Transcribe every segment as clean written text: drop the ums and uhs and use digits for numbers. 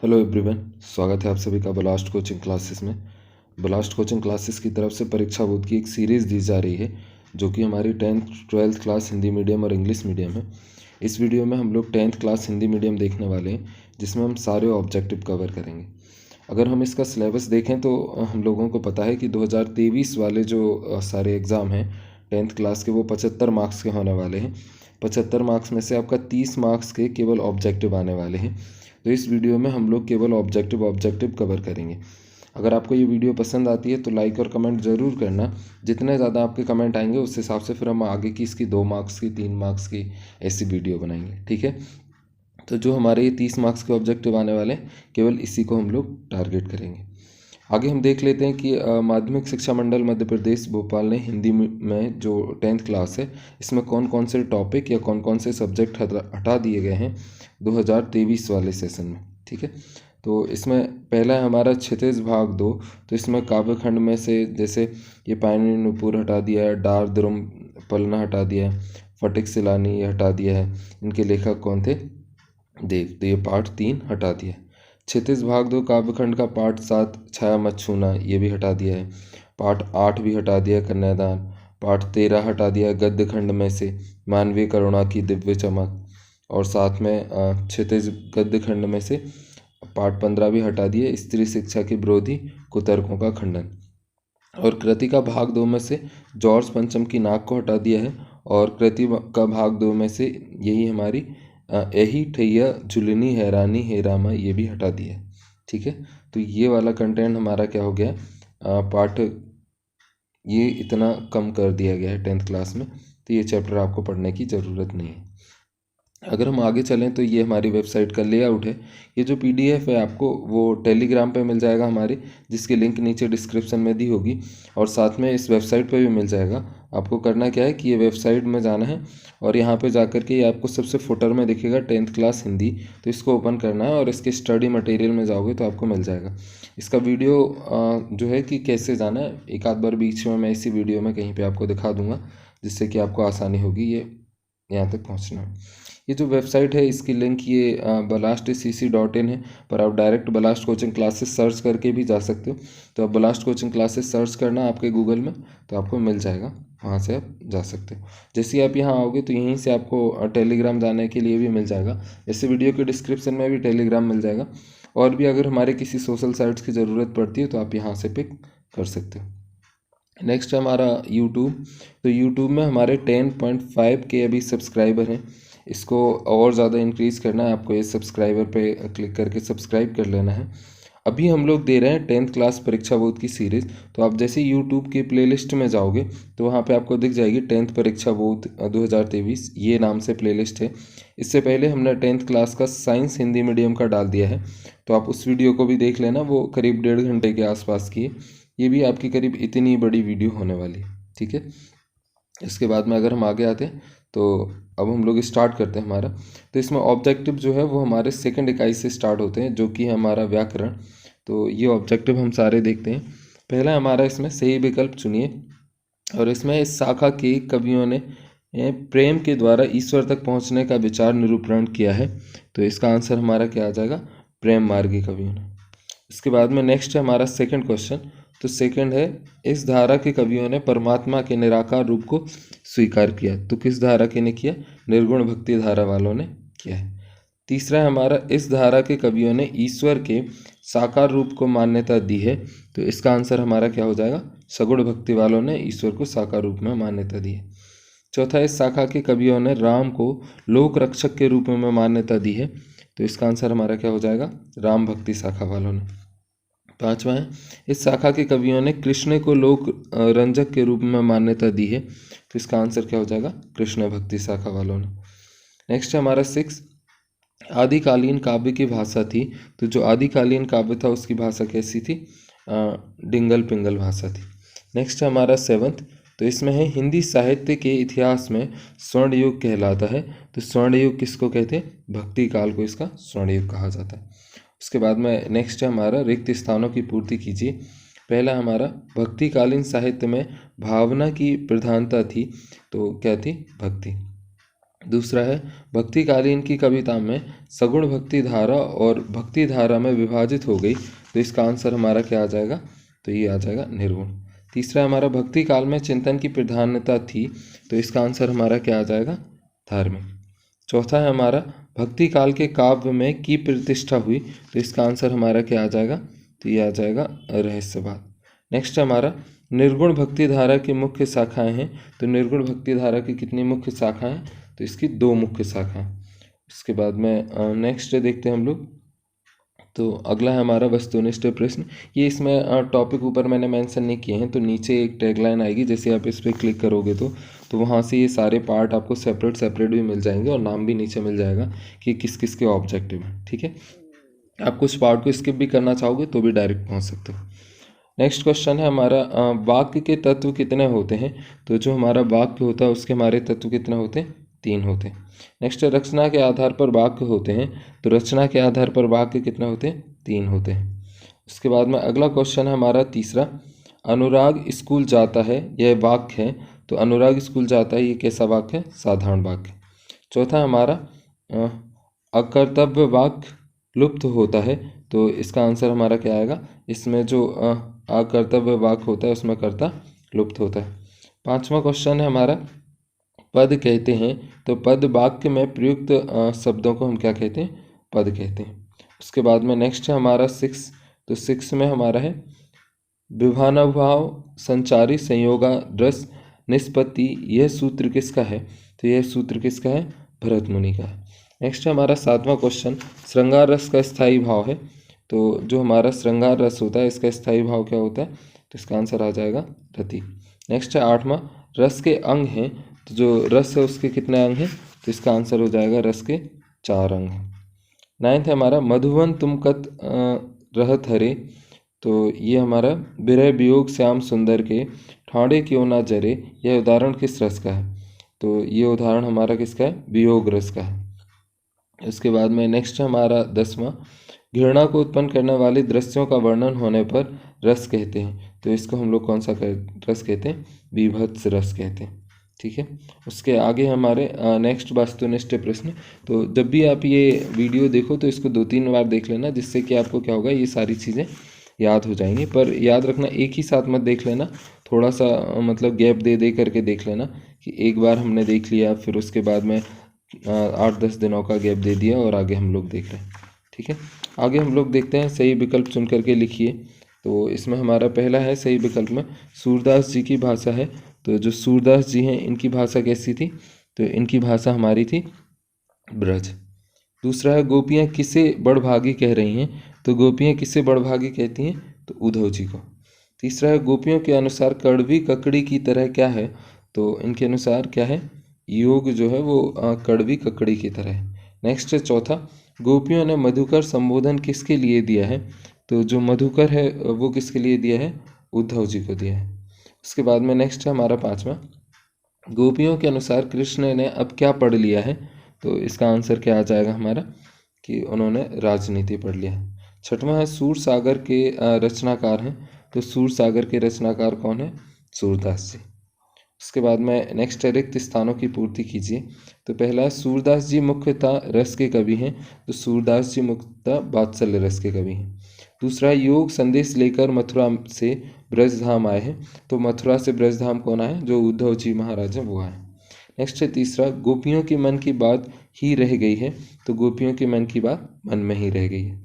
Hello everyone, स्वागत है आप सभी का ब्लास्ट कोचिंग क्लासेस में। ब्लास्ट कोचिंग क्लासेस की तरफ से परीक्षा बोध की एक सीरीज़ दी जा रही है जो कि हमारी 10th 12th class Hindi medium और इंग्लिश मीडियम है। इस वीडियो में हम लोग 10th क्लास हिंदी मीडियम देखने वाले हैं, जिसमें हम सारे ऑब्जेक्टिव कवर करेंगे। अगर हम इसका सिलेबस देखें तो हम लोगों को पता है कि 2023 वाले जो सारे एग्ज़ाम हैं 10th क्लास के, वो 75 मार्क्स के होने वाले हैं। 75 मार्क्स में से आपका 30 मार्क्स के केवल ऑब्जेक्टिव आने वाले हैं। तो इस वीडियो में हम लोग केवल ऑब्जेक्टिव कवर करेंगे। अगर आपको ये वीडियो पसंद आती है तो लाइक और कमेंट ज़रूर करना। जितने ज़्यादा आपके कमेंट आएंगे उस हिसाब से फिर हम आगे की इसकी 2 मार्क्स की 3 मार्क्स की ऐसी वीडियो बनाएंगे, ठीक है। तो जो हमारे ये 30 मार्क्स के ऑब्जेक्टिव आने वाले हैं, केवल इसी को हम लोग टारगेट करेंगे। आगे हम देख लेते हैं कि माध्यमिक शिक्षा मंडल मध्य प्रदेश भोपाल ने हिंदी में जो 10th क्लास है, इसमें कौन कौन से टॉपिक या कौन कौन से सब्जेक्ट हटा दिए गए हैं 2023 वाले सेशन में, ठीक है। तो इसमें पहला है हमारा क्षितिज भाग 2। तो इसमें काव्यखंड में से जैसे ये पायनी नुपुर हटा दिया है, डार द्रुम पलना हटा दिया है, फटिक सिलानी ये हटा दिया है। इनके लेखक कौन थे? देव। तो ये पार्ट 3 हटा दिया है। क्षितिज भाग 2 काव्यखंड का पार्ट 7 छाया मत छूना ये भी हटा दिया है। पार्ट 8 भी हटा दिया कन्यादान। पार्ट 13 हटा दिया गद्य खंड में से मानवीय करुणा की दिव्य चमक। और साथ में क्षितिज गद्य खंड में से पार्ट 15 भी हटा दिए स्त्री शिक्षा के विरोधी कुतर्कों का खंडन। और कृति का भाग 2 में से जॉर्ज पंचम की नाक को हटा दिया है। और कृति का भाग 2 में से यही हमारी यही ठैया झुलनी हैरानी हे रामा ये भी हटा दिया है, ठीक है। तो ये वाला कंटेंट हमारा क्या हो गया, पार्ट ये इतना कम कर दिया गया है 10th क्लास में। तो ये चैप्टर आपको पढ़ने की ज़रूरत नहीं है। अगर हम आगे चलें तो ये हमारी वेबसाइट का लेआउट है। ये जो पीडीएफ है आपको वो टेलीग्राम पे मिल जाएगा हमारे, जिसकी लिंक नीचे डिस्क्रिप्शन में दी होगी। और साथ में इस वेबसाइट पे भी मिल जाएगा। आपको करना क्या है कि ये वेबसाइट में जाना है और यहाँ पे जाकर के ये आपको सबसे फुटर में दिखेगा 10th क्लास हिंदी। तो इसको ओपन करना है और इसके स्टडी मटेरियल में जाओगे तो आपको मिल जाएगा। इसका वीडियो जो है कि कैसे जाना है, एक आध बार बीच में मैं इसी वीडियो में कहीं पर आपको दिखा दूँगा, जिससे कि आपको आसानी होगी ये यहाँ तक पहुँचना। ये जो वेबसाइट है इसकी लिंक ये blastcc.in है, पर आप direct blast coaching classes search करके भी जा सकते हो। तो आप ब्लास्ट कोचिंग क्लासेस सर्च करना आपके गूगल में, तो आपको मिल जाएगा, वहाँ से आप जा सकते हो। जैसे ही आप यहाँ आओगे तो यहीं से आपको टेलीग्राम जाने के लिए भी मिल जाएगा। जैसे वीडियो के डिस्क्रिप्शन में भी टेलीग्राम मिल जाएगा। और भी अगर हमारे किसी सोशल साइट्स की ज़रूरत पड़ती है तो आप यहाँ से पिक कर सकते हो। नेक्स्ट है हमारा यूट्यूब। तो यूट्यूब में हमारे 10.5 के अभी सब्सक्राइबर हैं। इसको और ज़्यादा इंक्रीज़ करना है, आपको इस सब्सक्राइबर पे क्लिक करके सब्सक्राइब कर लेना है। अभी हम लोग दे रहे हैं 10th क्लास परीक्षा बोध की सीरीज़। तो आप जैसे यूट्यूब की प्लेलिस्ट में जाओगे तो वहाँ पे आपको दिख जाएगी 10th परीक्षा बोध 2023 ये नाम से प्लेलिस्ट है। इससे पहले हमने 10th क्लास का साइंस हिंदी मीडियम का डाल दिया है, तो आप उस वीडियो को भी देख लेना। वो करीब 1.5 घंटे के आसपास की है। ये भी आपकी करीब इतनी बड़ी वीडियो होने वाली है, ठीक है। इसके बाद में अगर हम आगे आते हैं तो अब हम लोग स्टार्ट करते हैं हमारा। तो इसमें ऑब्जेक्टिव जो है वो हमारे सेकंड इकाई से स्टार्ट होते हैं, जो कि है हमारा व्याकरण। तो ये ऑब्जेक्टिव हम सारे देखते हैं। पहला हमारा इसमें सही विकल्प चुनिए। और इसमें इस शाखा के कवियों ने प्रेम के द्वारा ईश्वर तक पहुंचने का विचार निरूपण किया है। तो इसका आंसर हमारा क्या आ जाएगा? प्रेम मार्गी कवियों ने। इसके बाद में नेक्स्ट है हमारा सेकंड क्वेश्चन। तो सेकंड है इस धारा के कवियों ने परमात्मा के निराकार रूप को स्वीकार किया। तो किस धारा के ने किया? निर्गुण भक्ति धारा वालों ने किया है। तीसरा है हमारा इस धारा के कवियों ने ईश्वर के साकार रूप को मान्यता दी है। तो इसका आंसर हमारा क्या हो जाएगा? सगुण भक्ति वालों ने ईश्वर को साकार रूप में मान्यता दी है। चौथा, इस शाखा के कवियों ने राम को लोक रक्षक के रूप में मान्यता दी है। तो इसका आंसर हमारा क्या हो जाएगा? राम भक्ति शाखा वालों ने। पांचवा है इस शाखा के कवियों ने कृष्ण को लोक रंजक के रूप में मान्यता दी है। तो इसका आंसर क्या हो जाएगा? कृष्ण भक्ति शाखा वालों ने। नेक्स्ट है हमारा 6, आदिकालीन काव्य की भाषा थी। तो जो आदिकालीन काव्य था उसकी भाषा कैसी थी? डिंगल पिंगल भाषा थी। नेक्स्ट है हमारा 7, तो इसमें है हिंदी साहित्य के इतिहास में स्वर्ण युग कहलाता है। तो स्वर्ण युग किसको कहते हैं? भक्ति काल को इसका स्वर्ण युग कहा जाता है। उसके बाद में नेक्स्ट है हमारा रिक्त स्थानों की पूर्ति कीजिए। पहला हमारा भक्तिकालीन साहित्य में भावना की प्रधानता थी। तो क्या थी? भक्ति। दूसरा है भक्तिकालीन की कविता में सगुण भक्ति धारा और भक्ति धारा में विभाजित हो गई, तो इसका आंसर हमारा क्या आ जाएगा, तो ये आ जाएगा निर्गुण। तीसरा हमारा भक्ति काल में चिंतन की प्रधानता थी, तो इसका आंसर हमारा क्या आ जाएगा, धार्मिक। चौथा है हमारा भक्ति काल के काव्य में की प्रतिष्ठा हुई, तो इसका आंसर हमारा क्या आ जाएगा, तो ये आ जाएगा रहस्यवाद। नेक्स्ट हमारा निर्गुण भक्ति धारा की मुख्य शाखाएं हैं, तो निर्गुण भक्ति धारा की कितनी मुख्य शाखाएं हैं, तो इसकी 2 मुख्य शाखाएं। इसके बाद में नेक्स्ट देखते हैं हम लोग। तो अगला है हमारा वस्तुनिष्ठ प्रश्न। ये इसमें टॉपिक ऊपर मैंने मेंशन नहीं किए हैं, तो नीचे एक टैगलाइन आएगी, जैसे आप इस पर क्लिक करोगे तो वहाँ से ये सारे पार्ट आपको सेपरेट भी मिल जाएंगे और नाम भी नीचे मिल जाएगा कि किस किस के ऑब्जेक्टिव हैं। ठीक है, आप कुछ पार्ट को स्किप भी करना चाहोगे तो भी डायरेक्ट पहुँच सकते हो। नेक्स्ट क्वेश्चन है हमारा वाक्य के तत्व कितने होते हैं, तो जो हमारा वाक्य होता है उसके हमारे तत्व कितने होते हैं, 3 होते हैं। नेक्स्ट रचना के आधार पर वाक्य होते हैं, तो रचना के आधार पर वाक्य कितने होते हैं, 3 होते हैं। उसके बाद में अगला क्वेश्चन है हमारा तीसरा, अनुराग स्कूल जाता है, यह वाक्य है, तो अनुराग स्कूल जाता है ये कैसा वाक्य है, साधारण वाक्य। चौथा हमारा अकर्तव्य वाक्य लुप्त होता है, तो इसका आंसर हमारा क्या आएगा, इसमें जो अकर्तव्य वाक्य होता है उसमें कर्ता लुप्त होता है। पांचवा क्वेश्चन है हमारा पद कहते हैं, तो पद वाक्य में प्रयुक्त शब्दों को हम क्या कहते हैं, पद कहते हैं। उसके बाद में नेक्स्ट है हमारा 6, तो 6 में हमारा है विभानुभाव संचारी संयोगाद्रस निष्पत्ति, यह सूत्र किसका है, तो यह सूत्र किसका है, भरत मुनि का है। नेक्स्ट है हमारा 7वां क्वेश्चन, श्रृंगार रस का स्थायी भाव है, तो जो हमारा श्रृंगार रस होता है इसका स्थायी भाव क्या होता है, तो इसका आंसर आ जाएगा रति। नेक्स्ट है 8वां, रस के अंग हैं, तो जो रस है उसके कितने अंग हैं, तो इसका आंसर हो जाएगा रस के 4 अंग हैं। 9th है हमारा मधुवन तुम कत रहत हरे, तो ये हमारा विरह वियोग श्याम सुंदर के ठाणे क्यों ना जरे, यह उदाहरण किस रस का है, तो ये उदाहरण हमारा किसका है, वियोग रस का है। उसके बाद में नेक्स्ट है हमारा 10वां, घृणा को उत्पन्न करने वाले दृश्यों का वर्णन होने पर रस कहते हैं, तो इसको हम लोग कौन सा रस कहते हैं, विभत्स रस कहते हैं। ठीक है, उसके आगे हमारे नेक्स्ट वस्तुनिष्ठ प्रश्न। तो जब भी आप ये वीडियो देखो तो इसको 2-3 बार देख लेना, जिससे कि आपको क्या होगा, ये सारी चीज़ें याद हो जाएंगी। पर याद रखना एक ही साथ मत देख लेना, थोड़ा सा मतलब गैप दे दे करके देख लेना, कि एक बार हमने देख लिया फिर उसके बाद में 8-10 दिनों का गैप दे दिया और आगे हम लोग देख रहे हैं। ठीक है, आगे हम लोग देखते हैं, सही विकल्प चुन करके लिखिए। तो इसमें हमारा पहला है सही विकल्प में सूरदास जी की भाषा है, तो जो सूरदास जी हैं इनकी भाषा कैसी थी, तो इनकी भाषा हमारी थी ब्रज। दूसरा है गोपियाँ किसे बड़भागी कह रही हैं, तो गोपियाँ किसे बड़भागी कहती हैं, तो उद्धव जी को। तीसरा है गोपियों के अनुसार कड़वी ककड़ी की तरह क्या है, तो इनके अनुसार क्या है, योग जो है वो कड़वी ककड़ी की तरह है। नेक्स्ट है चौथा, गोपियों ने मधुकर संबोधन किसके लिए दिया है, तो जो मधुकर है वो किसके लिए दिया है, उद्धव जी को दिया है। उसके बाद में नेक्स्ट है हमारा 5वां, गोपियों के अनुसार कृष्ण ने अब क्या पढ़ लिया है, तो इसका आंसर क्या आ जाएगा हमारा, कि उन्होंने राजनीति पढ़ लिया है। 6वां है सूर सागर के रचनाकार हैं, तो सूर सागर के रचनाकार कौन है, सूरदास जी। उसके बाद में नेक्स्ट है रिक्त स्थानों की पूर्ति कीजिए। तो पहला है सूरदास जी मुख्यतः रस के कवि हैं, तो सूरदास जी मुख्यतः वात्सल्य रस के कवि हैं। दूसरा योग संदेश लेकर मथुरा से ब्रजधाम आए हैं, तो मथुरा से ब्रजधाम कौन आए, जो उद्धव जी महाराज हैं वो आए। नेक्स्ट है तीसरा, गोपियों के मन की बात ही रह गई है, तो गोपियों के मन की बात मन में ही रह गई है।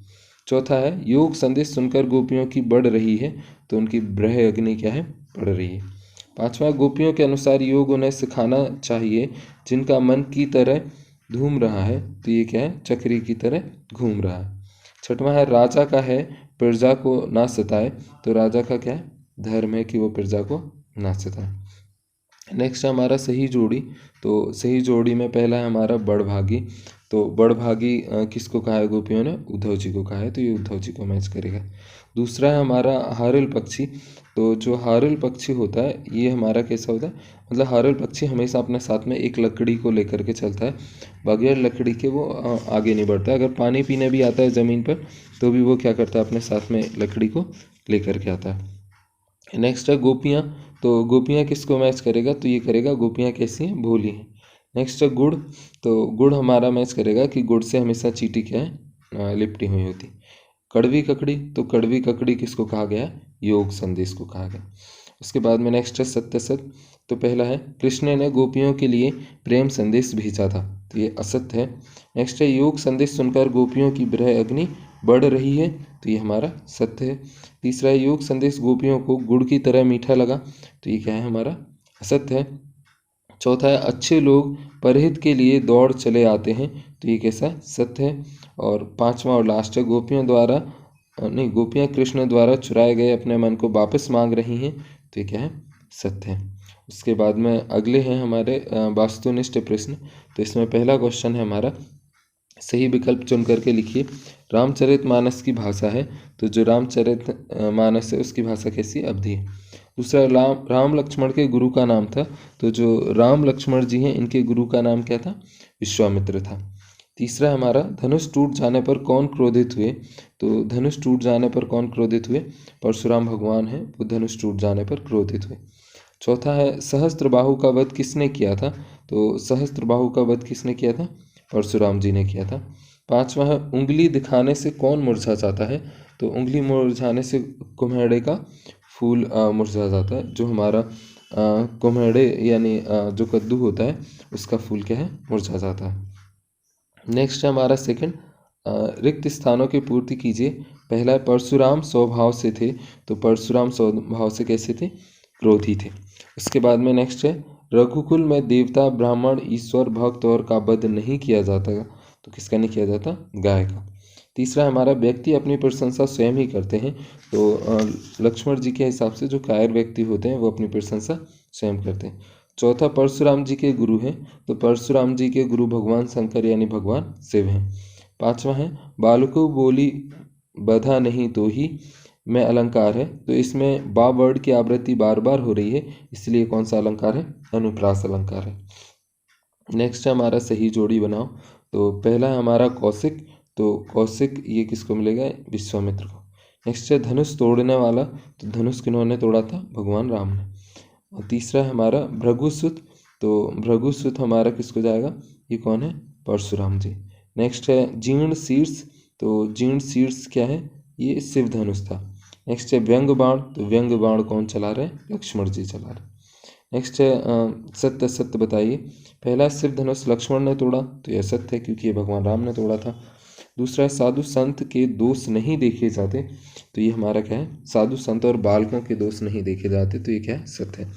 चौथा है योग संदेश सुनकर गोपियों की बढ़ रही है, तो उनकी ब्रह अग्नि क्या है, बढ़ रही है। 5वां, गोपियों के अनुसार योग उन्हें सिखाना चाहिए जिनका मन की तरह घूम रहा है, तो ये क्या है, चक्री की तरह घूम रहा है। 6वां है राजा का है प्रजा को ना सताए, तो राजा का क्या है, धर्म है कि वो प्रजा को ना सताए। नेक्स्ट है हमारा सही जोड़ी, तो सही जोड़ी में पहला है हमारा बड़भागी, तो बड़भागी किसको कहा है, गोपियों ने उद्धव जी को कहा है, तो ये उद्धव जी को मैच करेगा। दूसरा है हमारा हारिल पक्षी, तो जो हारिल पक्षी होता है ये हमारा कैसा होता है, मतलब हारिल पक्षी हमेशा अपने साथ में एक लकड़ी को लेकर के चलता है, बगैर लकड़ी के वो आगे नहीं बढ़ता है। अगर पानी पीने भी आता है ज़मीन पर तो भी वो क्या करता है, अपने साथ में लकड़ी को लेकर के आता है। नेक्स्ट है गोपियाँ, तो गोपियाँ किसको मैच करेगा, तो ये करेगा गोपियाँ कैसी हैं, भोली हैं। नेक्स्ट है गुड़। तो गुड़ हमारा मैच करेगा कि गुड़ से हमेशा चींटी क्या है, लिपटी हुई होती। कड़वी ककड़ी, तो कड़वी ककड़ी किसको कहा गया, योग संदेश को कहा गया। उसके बाद में नेक्स्ट है सत्य सत्य। तो पहला है कृष्ण ने गोपियों के लिए प्रेम संदेश भेजा था, तो ये असत्य है। नेक्स्ट है योग संदेश सुनकर गोपियों की विरह अग्नि बढ़ रही है, तो ये हमारा सत्य है। तीसरा है योग संदेश गोपियों को गुड़ की तरह मीठा लगा, तो ये क्या है हमारा असत्य है। चौथा है अच्छे लोग परहित के लिए दौड़ चले आते हैं, तो ये कैसा सत्य है। और पांचवा और लास्ट है गोपियों द्वारा नहीं गोपियाँ कृष्ण द्वारा चुराए गए अपने मन को वापस मांग रही हैं, तो ये क्या है सत्य है। उसके बाद में अगले हैं हमारे वास्तुनिष्ठ प्रश्न। तो इसमें पहला क्वेश्चन है हमारा, सही विकल्प चुन करके लिखिए। रामचरितमानस की भाषा है, तो जो रामचरित मानस है उसकी भाषा कैसी, अवधी है। दूसरा राम लक्ष्मण के गुरु का नाम था, तो जो राम लक्ष्मण जी हैं इनके गुरु का नाम क्या था, विश्वामित्र था। तीसरा हमारा धनुष टूट जाने पर कौन क्रोधित हुए, तो धनुष टूट जाने पर कौन क्रोधित हुए, परशुराम भगवान हैं वो धनुष टूट जाने पर क्रोधित हुए। चौथा है सहस्त्रबाहु का वध किसने किया था, तो सहस्त्रबाहु का वध किसने किया था, परशुराम जी ने किया था। पांचवा है उंगली दिखाने से कौन मुरझा जाता है, तो उंगली मुरझाने से कुम्हेड़े का फूल मुरझा जाता है। जो हमारा कुम्हेड़े यानी जो कद्दू होता है उसका फूल क्या है, मुरझा जाता है। नेक्स्ट है हमारा सेकंड, रिक्त स्थानों की पूर्ति कीजिए। पहला है परशुराम स्वभाव से थे, तो परशुराम स्वभाव से कैसे थे, क्रोधी थे। उसके बाद में नेक्स्ट है रघुकुल में देवता ब्राह्मण ईश्वर भक्त और का वध नहीं किया जाता, तो किसका नहीं किया जाता, गाय का। तीसरा हमारा व्यक्ति अपनी प्रशंसा स्वयं ही करते हैं, तो लक्ष्मण जी के हिसाब से जो कायर व्यक्ति होते हैं वो अपनी प्रशंसा स्वयं करते हैं। चौथा परशुराम जी के गुरु हैं, तो परशुराम जी के गुरु भगवान शंकर यानी भगवान शिव हैं। पांचवा है बालको बोली बधा नहीं तो ही में अलंकार है, तो इसमें बा वर्ड की आवृत्ति बार बार हो रही है, इसलिए कौन सा अलंकार है, अनुप्रास अलंकार है। नेक्स्ट है हमारा सही जोड़ी बनाओ। तो पहला है हमारा कौशिक, तो कौशिक ये किसको मिलेगा, विश्वामित्र को। नेक्स्ट है धनुष तोड़ने वाला, तो धनुष किन्होंने तोड़ा था, भगवान राम ने। और तीसरा है हमारा भृगुसुत, तो भृगुसुत हमारा किसको जाएगा, ये कौन है, परशुराम जी। नेक्स्ट है जीर्ण शीर्ष, तो जीर्ण शीर्ष क्या है, ये शिव धनुष था। नेक्स्ट है व्यंग बाण, तो व्यंग बाण कौन चला रहे हैं, लक्ष्मण जी चला रहे। नेक्स्ट है सत्य सत्य बताइए। पहला शिव धनुष लक्ष्मण ने तोड़ा, तो यह सत्य है क्योंकि ये भगवान राम ने तोड़ा था। दूसरा है साधु संत के दोष नहीं देखे जाते, तो ये हमारा क्या है, साधु संत और बालकों के दोष नहीं देखे जाते, तो ये क्या है, सत्य है।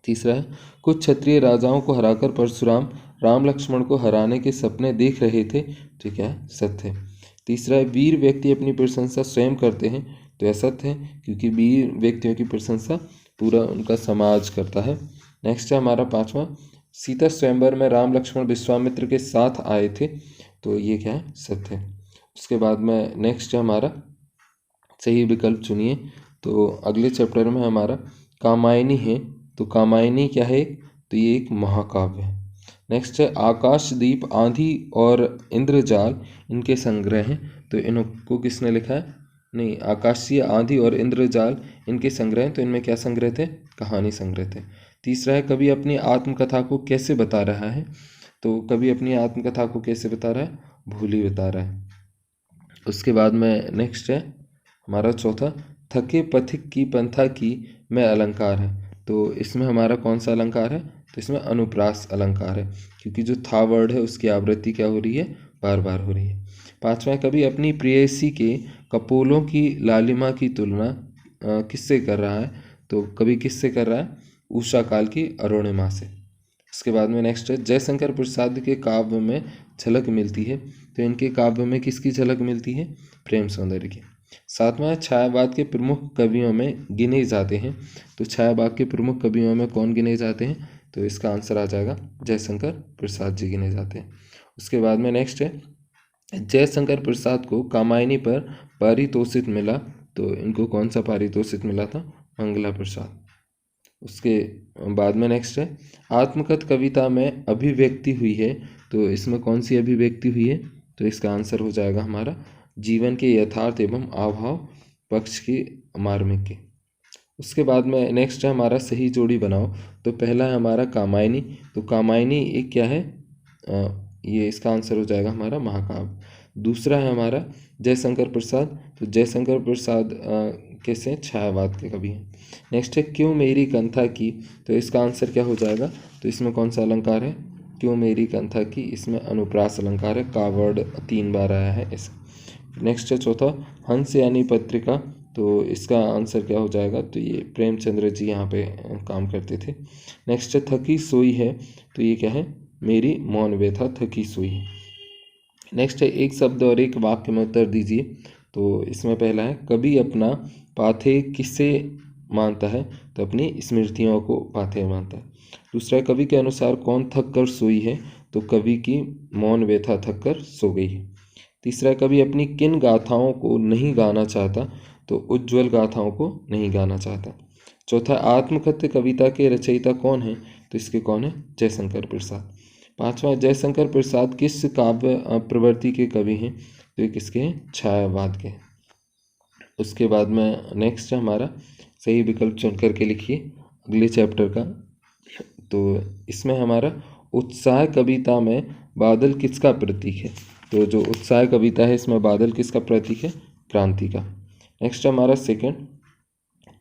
तीसरा है कुछ क्षत्रिय राजाओं को हराकर परशुराम राम लक्ष्मण को हराने के सपने देख रहे थे, तो क्या है, सत्य है। तीसरा है वीर व्यक्ति अपनी प्रशंसा स्वयं करते हैं, तो यह सत्य है क्योंकि वीर व्यक्तियों की प्रशंसा पूरा उनका समाज करता है। नेक्स्ट है हमारा पांचवा सीता स्वयंवर में राम लक्ष्मण विश्वामित्र के साथ आए थे, तो ये क्या है, सत्य है। उसके बाद में नेक्स्ट है हमारा सही विकल्प चुनिए। तो अगले चैप्टर में हमारा कामायनी है, तो कामायनी क्या है, तो ये एक महाकाव्य है। नेक्स्ट है आकाशदीप आंधी और इंद्रजाल इनके संग्रह हैं, तो इनको किसने लिखा है, नहीं आकाशीय आंधी और इंद्रजाल इनके संग्रह हैं, तो इनमें क्या संग्रह थे, कहानी संग्रह थे। तीसरा है कवि अपनी आत्मकथा को कैसे बता रहा है, तो कवि अपनी आत्मकथा को कैसे बता रहा है, भूली बता रहा है। उसके बाद में नेक्स्ट है हमारा चौथा थके पथिक की पंथा की में अलंकार है, तो इसमें हमारा कौन सा अलंकार है, तो इसमें अनुप्रास अलंकार है क्योंकि जो था वर्ड है उसकी आवृत्ति क्या हो रही है, बार बार हो रही है। पांचवा कभी अपनी प्रेयसी के कपोलों की लालिमा की तुलना किससे कर रहा है, तो कभी किससे कर रहा है, उषा काल की अरुणिमा से। इसके बाद में नेक्स्ट है जयशंकर प्रसाद के काव्य में झलक मिलती है, तो इनके काव्य में किसकी झलक मिलती है, प्रेम सौंदर्य की। सातवां छायावाद के प्रमुख कवियों में गिने जाते हैं, तो छायावाद के प्रमुख कवियों में कौन गिने जाते हैं, तो इसका आंसर आ जाएगा जयशंकर प्रसाद जी गिने जाते हैं। उसके बाद में नेक्स्ट है जयशंकर प्रसाद को कामायनी पर पारितोषिक मिला, तो इनको कौन सा पारितोषिक मिला था, मंगला प्रसाद। उसके बाद में नेक्स्ट है आत्मकथ कविता में अभिव्यक्ति हुई है, तो इसमें कौन सी अभिव्यक्ति हुई है, तो इसका आंसर हो जाएगा हमारा जीवन के यथार्थ एवं अभाव पक्ष की मार्मिक के। उसके बाद में नेक्स्ट है हमारा सही जोड़ी बनाओ। तो पहला है हमारा कामायनी। तो कामायनी एक क्या है, ये इसका आंसर हो जाएगा हमारा महाकाव्य। दूसरा है हमारा जयशंकर प्रसाद। तो जयशंकर प्रसाद कैसे हैं, छायावाद के कवि हैं। नेक्स्ट है क्यों मेरी कंथा की। तो इसका आंसर क्या हो जाएगा, तो इसमें कौन सा अलंकार है, क्यों मेरी कंथा की, इसमें अनुप्रास अलंकार है, का वर्ड 3 बार आया है ऐसा। नेक्स्ट है चौथा हंस यानी पत्रिका। तो इसका आंसर क्या हो जाएगा, तो ये प्रेमचंद्र जी यहाँ पे काम करते थे। नेक्स्ट है थकी सोई है। तो ये क्या है, मेरी मौन व्यथा थकी सोई है। नेक्स्ट है एक शब्द और एक वाक्य में उत्तर दीजिए। तो इसमें पहला है कवि अपना पाथेय किससे मानता है। तो अपनी स्मृतियों को पाथेय मानता है। दूसरा है कवि के अनुसार कौन थक कर सोई है। तो कवि की मौन व्यथा थक कर सो गई है। तीसरा है कवि अपनी किन गाथाओं को नहीं गाना चाहता। तो उज्ज्वल गाथाओं को नहीं गाना चाहता। चौथा आत्मकथ्य कविता के रचयिता कौन है। तो इसके कौन है, जयशंकर प्रसाद। पांचवा जयशंकर प्रसाद किस काव्य प्रवृत्ति के कवि हैं। तो ये किसके हैं, छायावाद के। उसके बाद में नेक्स्ट है हमारा सही विकल्प चुन करके लिखिए अगले चैप्टर का। तो इसमें हमारा उत्साह कविता में बादल किसका प्रतीक है। तो जो उत्साह कविता है इसमें बादल किसका प्रतीक है, क्रांति का। नेक्स्ट हमारा सेकंड,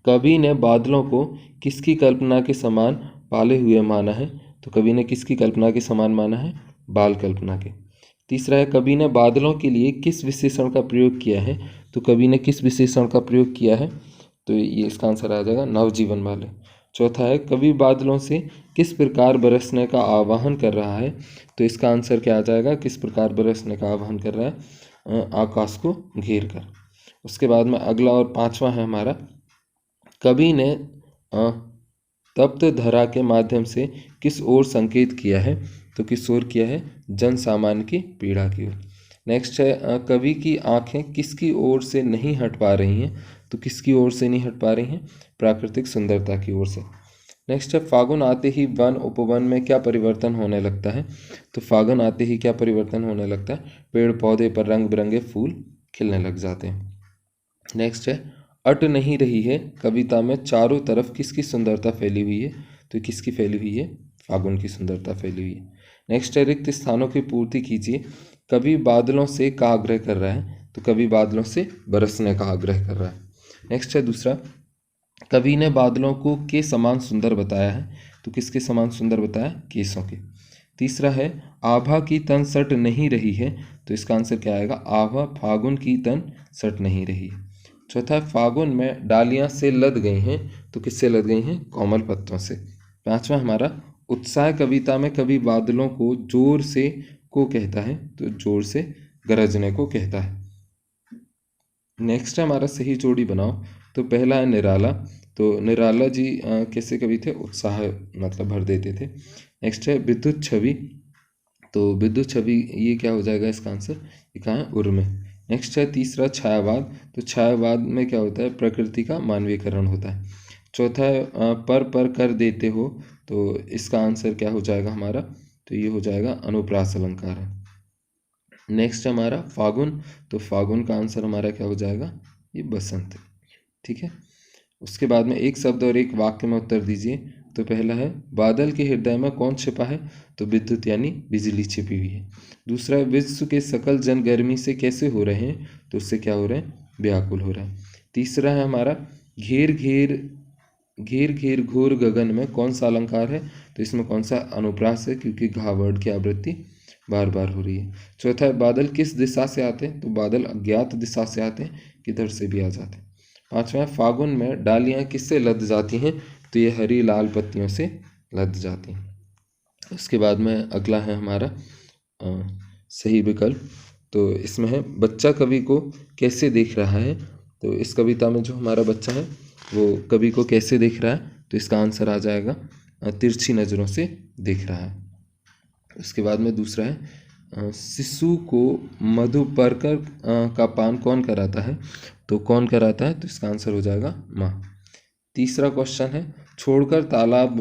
कवि ने बादलों को किसकी कल्पना के समान पाले हुए माना है। तो कवि ने किसकी कल्पना के समान माना है, बाल कल्पना के। तीसरा है कवि ने बादलों के लिए किस विशेषण का प्रयोग किया है। तो कवि ने किस विशेषण का प्रयोग किया है, तो ये इसका आंसर आ जाएगा नवजीवन वाले। चौथा है कवि बादलों से किस प्रकार बरसने का आह्वान कर रहा है। तो इसका आंसर क्या आ जाएगा, किस प्रकार बरसने का आह्वान कर रहा है, आकाश को घेर कर। उसके बाद में अगला और पांचवा है हमारा, कवि ने तप्त धरा के माध्यम से किस ओर संकेत किया है। तो किस ओर किया है, जन सामान्य की पीड़ा की ओर। नेक्स्ट है कवि की आंखें किसकी ओर से नहीं हट पा रही हैं। तो किसकी ओर से नहीं हट पा रही हैं, प्राकृतिक सुंदरता की ओर से। नेक्स्ट है फागुन आते ही वन उपवन में क्या परिवर्तन होने लगता है। तो फागुन आते ही क्या परिवर्तन होने लगता है, पेड़ पौधे पर रंग बिरंगे फूल खिलने लग जाते हैं। नेक्स्ट है अट नहीं रही है कविता में चारों तरफ किसकी सुंदरता फैली हुई है। तो किसकी फैली हुई है, फागुन की सुंदरता फैली हुई है। नेक्स्ट है रिक्त स्थानों की पूर्ति कीजिए। कवि बादलों से का आग्रह कर रहा है। तो कवि बादलों से बरसने का आग्रह कर रहा है। नेक्स्ट है दूसरा, कवि ने बादलों को के समान सुंदर बताया है। तो किसके समान सुंदर बताया, केसों के। तीसरा है आभा की तन सट नहीं रही है। तो इसका आंसर क्या आएगा, आभा फागुन की तन सट नहीं रही है। चौथा फागुन में डालियां से लद गई हैं। तो किससे लद गई हैं, कोमल पत्तों से। पांचवा हमारा उत्साह कविता में कवि बादलों को जोर से को कहता है। तो जोर से गरजने को कहता है। नेक्स्ट है हमारा सही जोड़ी बनाओ। तो पहला है निराला। तो निराला जी कैसे कवि थे, उत्साह मतलब भर देते थे। नेक्स्ट है विद्युत छवि। तो विद्युत छवि ये क्या हो जाएगा, इसका आंसर ये कहाँ है, उर में। नेक्स्ट है तीसरा छायावाद। तो छायावाद में क्या होता है, प्रकृति का मानवीकरण होता है। चौथा है पर कर देते हो। तो इसका आंसर क्या हो जाएगा हमारा, तो ये हो जाएगा अनुप्रास अलंकार है। नेक्स्ट हमारा फागुन। तो फागुन का आंसर हमारा क्या हो जाएगा, ये बसंत। ठीक है। उसके बाद में एक शब्द और एक वाक्य में उत्तर दीजिए। तो पहला है बादल के हृदय में कौन छिपा है। तो विद्युत यानी बिजली छिपी हुई है। दूसरा है विश्व के सकल जन गर्मी से कैसे हो रहे हैं। तो उससे क्या हो रहे हैं, व्याकुल हो रहा है। तीसरा है हमारा घेर घेर घेर घेर घोर गगन में कौन सा अलंकार है। तो इसमें कौन सा अनुप्रास है, क्योंकि घा वर्ड की आवृत्ति बार बार हो रही है। चौथा है बादल किस दिशा से आते हैं। तो बादल अज्ञात दिशा से आते हैं, किधर से भी आ जाते हैं। पांचवा है फागुन में डालियां किससे लद जाती हैं। तो ये हरी लाल पत्तियों से लद जाती हैं। उसके बाद में अगला है हमारा सही विकल्प। तो इसमें है बच्चा कवि को कैसे देख रहा है। तो इस कविता में जो हमारा बच्चा है वो कवि को कैसे देख रहा है। तो इसका आंसर आ जाएगा तिरछी नज़रों से देख रहा है। उसके बाद में दूसरा है शिशु को मधु परकर का पान कौन कराता है। तो कौन कराता है, तो इसका आंसर हो जाएगा माँ। तीसरा क्वेश्चन है छोड़कर तालाब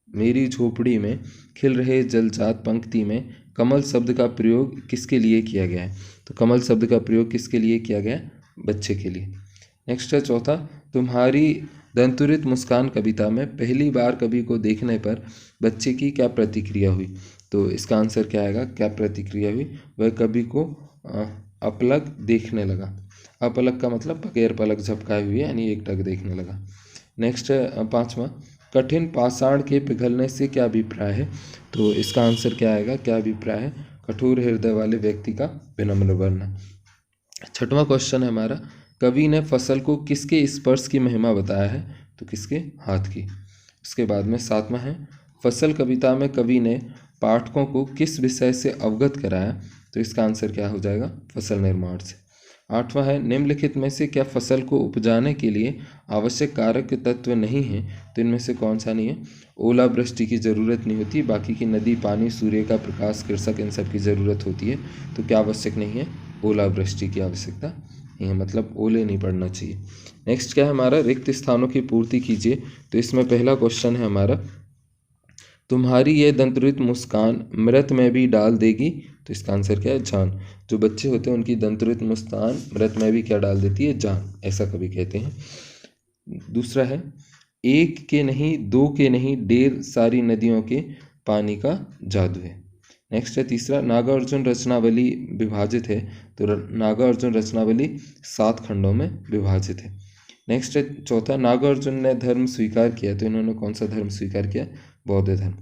मेरी झोपड़ी में खिल रहे जलजात पंक्ति में कमल शब्द का प्रयोग किसके लिए किया गया है। तो कमल शब्द का प्रयोग किसके लिए किया गया है, बच्चे के लिए। नेक्स्ट है चौथा तुम्हारी दंतुरित मुस्कान कविता में पहली बार कवि को देखने पर बच्चे की क्या प्रतिक्रिया हुई? तो इसका आंसर क्या आएगा? क्या प्रतिक्रिया हुई? वह कवि को अपलक देखने लगा। अपलक का मतलब बगैर पलक झपकाए हुए, यानी एकटक देखने लगा। नेक्स्ट है 5वां, कठिन पाषाण के पिघलने से क्या अभिप्राय है? तो इसका आंसर क्या आएगा? क्या अभिप्राय है? कठोर हृदय वाले व्यक्ति का विनम्र वर्णन। 6वां क्वेश्चन है हमारा, कवि ने फसल को किसके स्पर्श की महिमा बताया है? तो किसके? हाथ की। उसके बाद में 7वां है, फसल कविता में कवि ने पाठकों को किस विषय से अवगत कराया? तो इसका आंसर क्या हो जाएगा? फसल निर्माण से। 8वां है, निम्नलिखित में से क्या फसल को उपजाने के लिए आवश्यक कारक तत्व नहीं है? तो इनमें से कौन सा नहीं है? ओलावृष्टि की ज़रूरत नहीं होती, बाकी की नदी, पानी, सूर्य का प्रकाश, कृषक, इन सब की ज़रूरत होती है। तो क्या आवश्यक नहीं है? ओलावृष्टि की आवश्यकता नहीं है, मतलब ओले नहीं पड़ना चाहिए। नेक्स्ट क्या है हमारा, रिक्त स्थानों की पूर्ति कीजिए। तो इसमें पहला क्वेश्चन है हमारा, तुम्हारी ये दंतुरित मुस्कान मृत में भी डाल देगी। तो इसका आंसर क्या है? जान। जो बच्चे होते हैं उनकी दंतुरित मुस्कान मृत में भी क्या डाल देती है? जान, ऐसा कभी कहते हैं। दूसरा है, एक के नहीं, दो के नहीं, ढेर सारी नदियों के पानी का जादू है। नेक्स्ट है तीसरा, नागार्जुन रचनावली विभाजित है। तो नागार्जुन रचनावली 7 खंडों में विभाजित है। नेक्स्ट है चौथा, नागार्जुन ने धर्म स्वीकार किया। तो इन्होंने कौन सा धर्म स्वीकार किया? बौद्ध धर्म।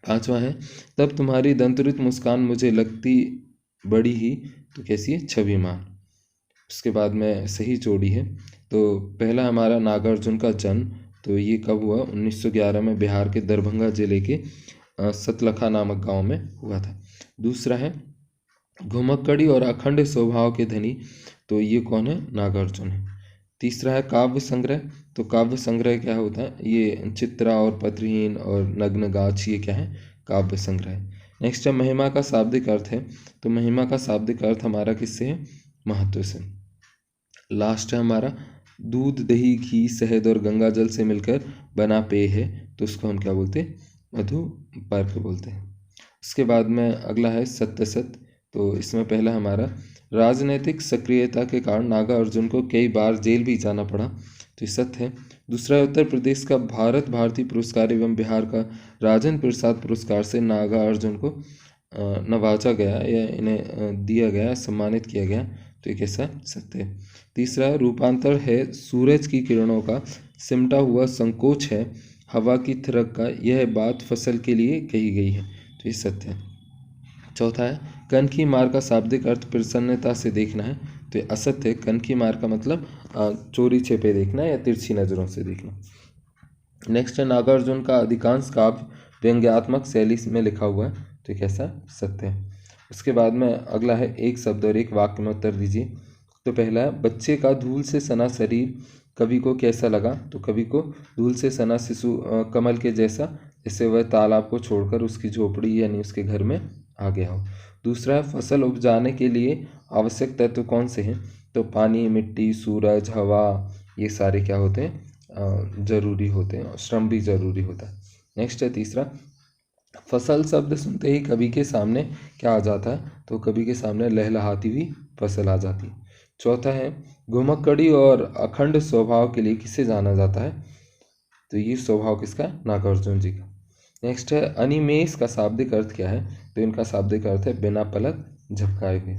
5वां है, तब तुम्हारी दंतुरित मुस्कान मुझे लगती बड़ी ही, तो कैसी है? छविमान। उसके बाद में सही जोड़ी है। तो पहला हमारा नागार्जुन का जन्म, तो ये कब हुआ? 1911 में बिहार के दरभंगा जिले के सतलखा नामक गांव में हुआ था। दूसरा है, घुमक्कड़ी और अखंड स्वभाव के धनी, तो ये कौन है? नागार्जुन है। तीसरा है काव्य संग्रह। तो काव्य संग्रह क्या होता है? ये चित्रा और पत्रहीन और नग्न गाछ, ये क्या है? काव्य संग्रह है। नेक्स्ट है महिमा का शाब्दिक अर्थ है। तो महिमा का शाब्दिक अर्थ हमारा किससे है? महत्व से। लास्ट है हमारा, दूध, दही, घी, शहद और गंगा जल से मिलकर बना पेय है। तो उसको हम क्या बोलते हैं? मधुपर्क बोलते हैं। उसके बाद में अगला है सत्य। तो इसमें पहला हमारा, राजनीतिक सक्रियता के कारण नागार्जुन को कई बार जेल भी जाना पड़ा। तो ये सत्य है। दूसरा, उत्तर प्रदेश का भारत भारती पुरस्कार एवं बिहार का राजेंद्र प्रसाद पुरस्कार से नागार्जुन को नवाजा गया या इन्हें दिया गया, सम्मानित किया गया। तो ये कैसा? सत्य है। तीसरा, रूपांतर है सूरज की किरणों का सिमटा हुआ संकोच है हवा की थिरक का, यह बात फसल के लिए कही गई है। तो ये सत्य है। चौथा है, कनखी मार का शाब्दिक अर्थ प्रसन्नता से देखना है। तो ये असत्य है। कनखी मार का मतलब चोरी छिपे देखना या तिरछी नज़रों से देखना। नेक्स्ट है, नागार्जुन का अधिकांश काव्य व्यंग्यात्मक शैली में लिखा हुआ है। तो ये कैसा? सत्य है। उसके बाद में अगला है, एक शब्द और एक वाक्य में उत्तर दीजिए। तो पहला है, बच्चे का धूल से सना शरीर कवि को कैसा लगा? तो कवि को धूल से सना शिशु कमल के जैसा, जैसे वह तालाब को छोड़कर उसकी झोपड़ी यानी उसके घर में आ गया हो। दूसरा है, फसल उपजाने के लिए आवश्यक तत्व कौन से हैं? तो पानी, मिट्टी, सूरज, हवा, ये सारे क्या होते हैं? जरूरी होते हैं, और श्रम भी जरूरी होता है। नेक्स्ट है तीसरा, फसल शब्द सुनते ही कवि के सामने क्या आ जाता है? तो कवि के सामने लहलहाती हुई फसल आ जाती है। चौथा है, घुमक्कड़ी और अखंड स्वभाव के लिए किसे जाना जाता है? तो ये स्वभाव किसका? नागार्जुन जी का। नेक्स्ट है, अनिमेष का शाब्दिक अर्थ क्या है? तो इनका शाब्दिक अर्थ है बिना पलक झपकाए हुए।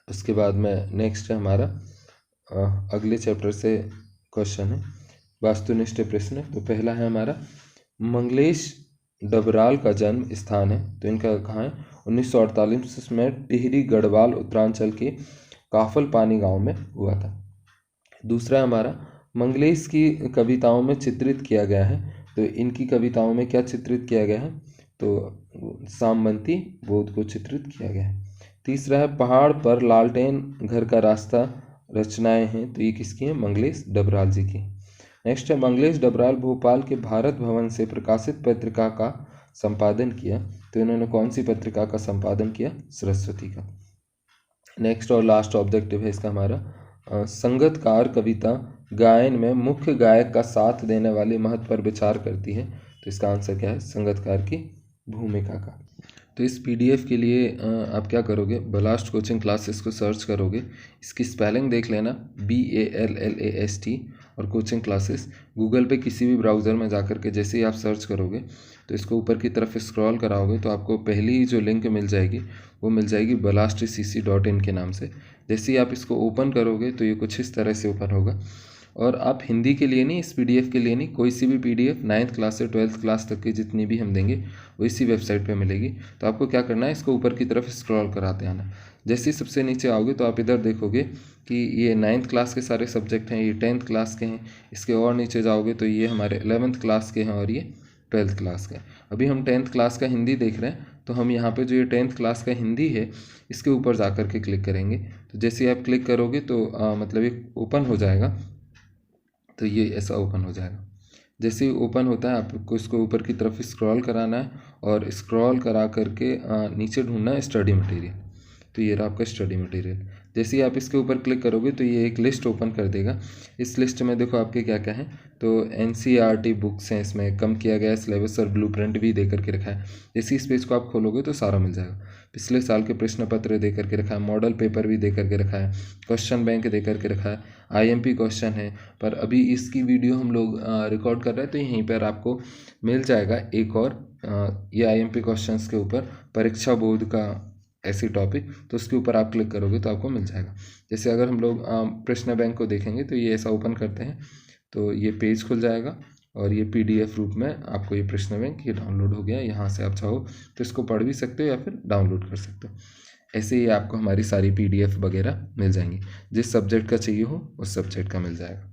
उसके बाद में नेक्स्ट है हमारा अगले चैप्टर से क्वेश्चन है वास्तुनिष्ठ प्रश्न। तो पहला है हमारा, मंगलेश डबराल का जन्म स्थान है। तो इनका कहाँ है? 1948 में टिहरी गढ़वाल उत्तरांचल के काफल पानी गांव में हुआ था। दूसरा हमारा, मंगलेश की कविताओं में चित्रित किया गया है। तो इनकी कविताओं में क्या चित्रित किया गया है? तो सामंती बोध को चित्रित किया गया है। तीसरा है, पहाड़ पर लालटेन घर का रास्ता रचनाएं हैं। तो ये किसकी हैं? मंगलेश डबराल जी की। नेक्स्ट है, मंगलेश डबराल भोपाल के भारत भवन से प्रकाशित पत्रिका का संपादन किया। तो इन्होंने कौन सी पत्रिका का संपादन किया? सरस्वती का। नेक्स्ट और लास्ट ऑब्जेक्टिव है इसका हमारा, संगतकार कविता गायन में मुख्य गायक का साथ देने वाले महत्व पर विचार करती है। तो इसका आंसर क्या है? संगतकार की भूमिका का। तो इस पीडीएफ के लिए आप क्या करोगे, बलास्ट कोचिंग क्लासेस को सर्च करोगे, इसकी स्पेलिंग देख लेना BALLAST और कोचिंग क्लासेस। गूगल पे किसी भी ब्राउज़र में जा कर के जैसे ही आप सर्च करोगे तो इसको ऊपर की तरफ स्क्रॉल कराओगे तो आपको पहली जो लिंक मिल जाएगी वो मिल जाएगी balastcc.in के नाम से। जैसे ही आप इसको ओपन करोगे तो ये कुछ इस तरह से ओपन होगा। और आप हिंदी के लिए नहीं, इस पीडीएफ के लिए नहीं, कोई सी भी पीडीएफ 9th क्लास से 12th क्लास तक की जितनी भी हम देंगे वो इसी वेबसाइट पे मिलेगी। तो आपको क्या करना है, इसको ऊपर की तरफ स्क्रॉल कराते आना। जैसे ही सबसे नीचे आओगे तो आप इधर देखोगे कि ये 9th क्लास के सारे सब्जेक्ट हैं, ये 10th क्लास के हैं। इसके और नीचे जाओगे तो ये हमारे 11th क्लास के हैं और ये 12th क्लास का है। अभी हम 10th क्लास का हिंदी देख रहे हैं तो हम यहाँ पे जो ये 10th क्लास का हिंदी है इसके ऊपर जा कर के क्लिक करेंगे। तो जैसे ही आप क्लिक करोगे तो मतलब ये ओपन हो जाएगा। तो ये ऐसा ओपन हो जाएगा। जैसे ही ओपन होता है आपको इसको ऊपर की तरफ स्क्रॉल कराना है और स्क्रॉल करा करके नीचे ढूंढना है स्टडी मटेरियल। तो ये रहा आपका स्टडी मटेरियल। जैसे ही आप इसके ऊपर क्लिक करोगे तो ये एक लिस्ट ओपन कर देगा। इस लिस्ट में देखो आपके क्या क्या है, तो NCERT बुक्स हैं, इसमें कम किया गया सिलेबस और ब्लूप्रिंट भी दे करके रखा है। जैसे इस पेज को आप खोलोगे तो सारा मिल जाएगा। पिछले साल के प्रश्न पत्र दे करके रखा है, मॉडल पेपर भी दे करके रखा है, क्वेश्चन बैंक दे करके रखा है, IMP क्वेश्चन है। पर अभी इसकी वीडियो हम लोग रिकॉर्ड कर रहे हैं तो यहीं पर आपको मिल जाएगा एक और ये IMP क्वेश्चंस के ऊपर परीक्षा बोर्ड का ऐसी टॉपिक, तो उसके ऊपर आप क्लिक करोगे तो आपको मिल जाएगा। जैसे अगर हम लोग प्रश्न बैंक को देखेंगे तो ये ऐसा ओपन करते हैं तो ये पेज खुल जाएगा और ये PDF रूप में आपको ये प्रश्न बैंक ये डाउनलोड हो गया। यहाँ से आप चाहो तो इसको पढ़ भी सकते हो या फिर डाउनलोड कर सकते हो। ऐसे ही आपको हमारी सारी PDF वगैरह मिल जाएंगी, जिस सब्जेक्ट का चाहिए हो उस सब्जेक्ट का मिल जाएगा।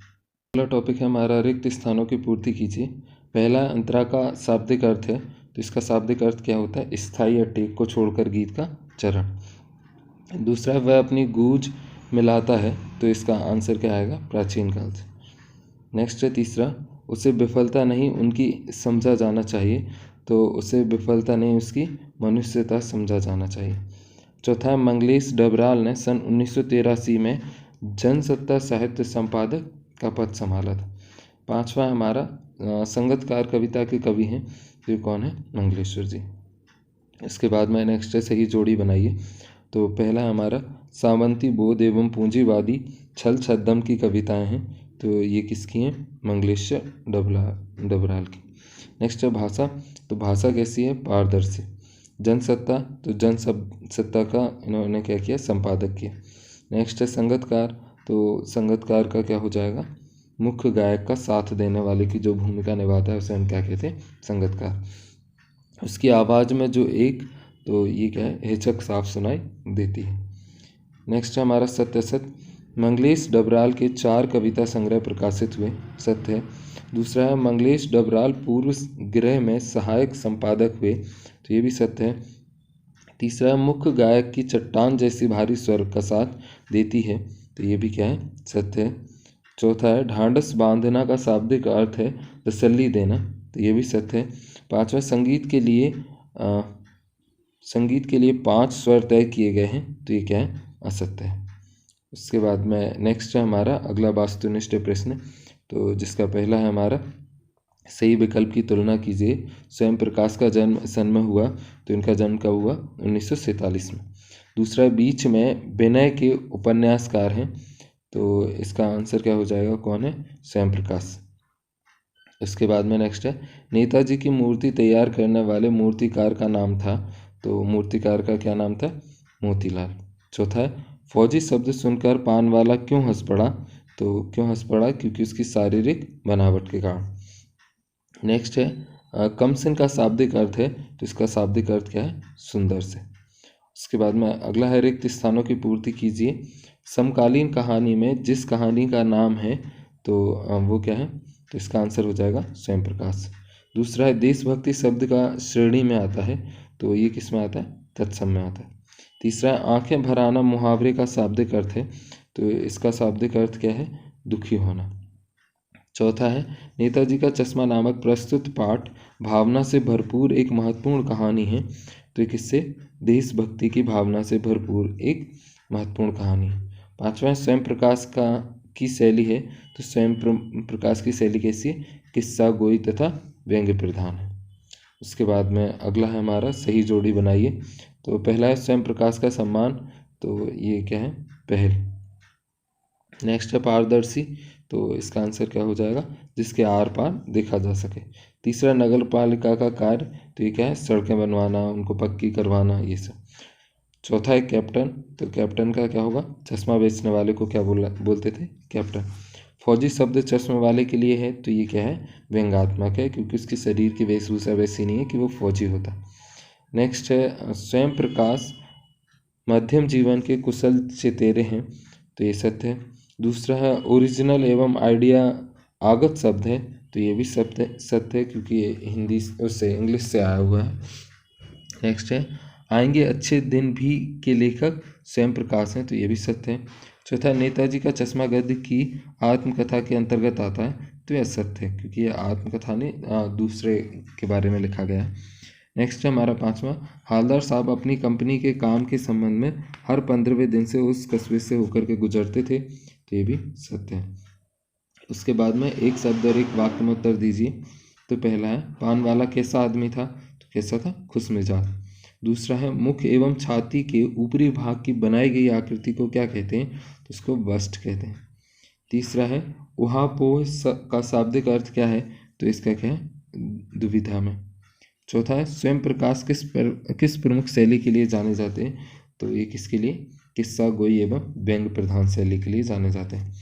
अगला टॉपिक है हमारा रिक्त स्थानों की पूर्ति कीजिए। पहला अंतरा का शाब्दिक अर्थ है, तो इसका शाब्दिक अर्थ क्या होता है, स्थायी या टेक को छोड़कर गीत का चरण। दूसरा है वह अपनी गूंज मिलाता है, तो इसका आंसर क्या आएगा, प्राचीन काल से। नेक्स्ट है तीसरा, उसे विफलता नहीं उनकी समझा जाना चाहिए, तो उसे विफलता नहीं उसकी मनुष्यता समझा जाना चाहिए। चौथा है मंगलेश डबराल ने सन 1983 में जनसत्ता साहित्य संपादक का पद संभाला था। पांचवा है हमारा संगतकार कविता के कवि हैं, तो ये कौन है, मंगलेश्वर जी। इसके बाद में नेक्स्ट है सही जोड़ी बनाइए। तो पहला है हमारा सावंती बोध एवं पूंजीवादी छल छद्दम की कविताएं हैं, तो ये किसकी हैं, मंगलेश्वर डबराल की। नेक्स्ट है भाषा, तो भाषा कैसी है, पारदर्शी। जनसत्ता, तो जनसत्ता का इन्होंने क्या किया, संपादक किया। नेक्स्ट है संगतकार, तो संगतकार का क्या हो जाएगा, मुख्य गायक का साथ देने वाले की जो भूमिका निभाता है उसे हम क्या कहते हैं, संगतकार। उसकी आवाज़ में जो एक, तो ये क्या है, हिचक साफ सुनाई देती है। नेक्स्ट है हमारा सत्य सत्य, मंगलेश डबराल के 4 कविता संग्रह प्रकाशित हुए, सत्य है। दूसरा है मंगलेश डबराल पूर्व गृह में सहायक संपादक हुए, तो ये भी सत्य है। तीसरा है मुख्य गायक की चट्टान जैसी भारी स्वर का साथ देती है, तो ये भी क्या है, सत्य है। चौथा है ढांढस बांधना का शाब्दिक अर्थ है तसल्ली देना, तो ये भी सत्य है। पांचवा संगीत के लिए 5 स्वर तय किए गए हैं, तो ये क्या है, असत्य है। उसके बाद में नेक्स्ट है हमारा अगला वास्तुनिष्ठ प्रश्न, तो जिसका पहला है हमारा सही विकल्प की तुलना कीजिए। स्वयं प्रकाश का जन्म सन में हुआ, तो इनका जन्म कब हुआ, 1947 में। दूसरा बीच में विनय के उपन्यासकार हैं, तो इसका आंसर क्या हो जाएगा, कौन है, स्वयं प्रकाश। इसके बाद में नेक्स्ट है नेताजी की मूर्ति तैयार करने वाले मूर्तिकार का नाम था, तो मूर्तिकार का क्या नाम था, मोतीलाल। चौथा है फौजी शब्द सुनकर पानवाला क्यों हंस पड़ा, तो क्यों हंस पड़ा, क्योंकि उसकी शारीरिक बनावट के कारण। नेक्स्ट है कमसिन का शाब्दिक अर्थ है, तो इसका शाब्दिक अर्थ क्या है, सुंदर से। उसके बाद में अगला है रिक्त स्थानों की पूर्ति कीजिए। समकालीन कहानी में जिस कहानी का नाम है, तो वो क्या है, तो इसका आंसर हो जाएगा स्वयं प्रकाश। दूसरा है देशभक्ति शब्द का श्रेणी में आता है, तो ये किस में आता है, तत्सम में आता है। तीसरा है आंखें भर आना मुहावरे का शाब्दिक अर्थ है, तो इसका शाब्दिक अर्थ क्या है, दुखी होना। चौथा है नेताजी का चश्मा नामक प्रस्तुत पाठ भावना से भरपूर एक महत्वपूर्ण कहानी है, तो ये किससे, देशभक्ति की भावना से भरपूर एक महत्वपूर्ण कहानी है। पांचवा स्वयं प्रकाश की शैली है, तो स्वयं प्रकाश की शैली कैसी है, किस्सा गोई तथा व्यंग्य प्रधान है। उसके बाद में अगला है हमारा सही जोड़ी बनाइए। तो पहला है स्वयं प्रकाश का सम्मान, तो ये क्या है पहल। नेक्स्ट है पारदर्शी, तो इसका आंसर क्या हो जाएगा, जिसके आर पार देखा जा सके। तीसरा नगर पालिका का कार्य, तो ये क्या है सड़कें बनवाना, उनको पक्की करवाना, ये सब। चौथा है कैप्टन, तो कैप्टन का क्या होगा, चश्मा बेचने वाले को क्या बोलते थे, कैप्टन। फौजी शब्द चश्मे वाले के लिए है, तो ये क्या है व्यंग्यात्मक है, क्योंकि उसके शरीर की वेशभूषा वैसी नहीं है कि वो फौजी होता। नेक्स्ट है स्वयं प्रकाश मध्यम जीवन के कुशल चेतेरे हैं, तो ये सत्य है। दूसरा है ओरिजिनल एवं आइडिया आगत शब्द है, तो ये भी सत्य है, क्योंकि ये हिंदी उससे इंग्लिश से आया हुआ है। नेक्स्ट है आएंगे अच्छे दिन भी के लेखक स्वयं प्रकाश हैं, तो ये भी सत्य है। चौथा नेताजी का चश्मा गद्य की आत्मकथा के अंतर्गत आता है, तो यह सत्य है, क्योंकि ये आत्मकथा ने दूसरे के बारे में लिखा गया है। नेक्स्ट है हमारा पांचवा, हालदार साहब अपनी कंपनी के काम के संबंध में हर 15वें दिन से उस कस्बे से होकर के गुजरते थे, तो ये भी सत्य है। उसके बाद में एक शब्द और एक वाक्य में उत्तर दीजिए। तो पहला है पान वाला कैसा आदमी था, तो कैसा था, खुशमिजाज। दूसरा है मुख एवं छाती के ऊपरी भाग की बनाई गई आकृति को क्या कहते हैं, तो उसको वस्ट कहते हैं। तीसरा है उहापोह का शाब्दिक अर्थ क्या है, तो इसका क्या है दुविधा में। चौथा है स्वयं प्रकाश किस प्रमुख शैली के लिए जाने जाते हैं, तो ये किसके लिए, किस्सा गोई एवं व्यंग प्रधान शैली के लिए जाने जाते हैं।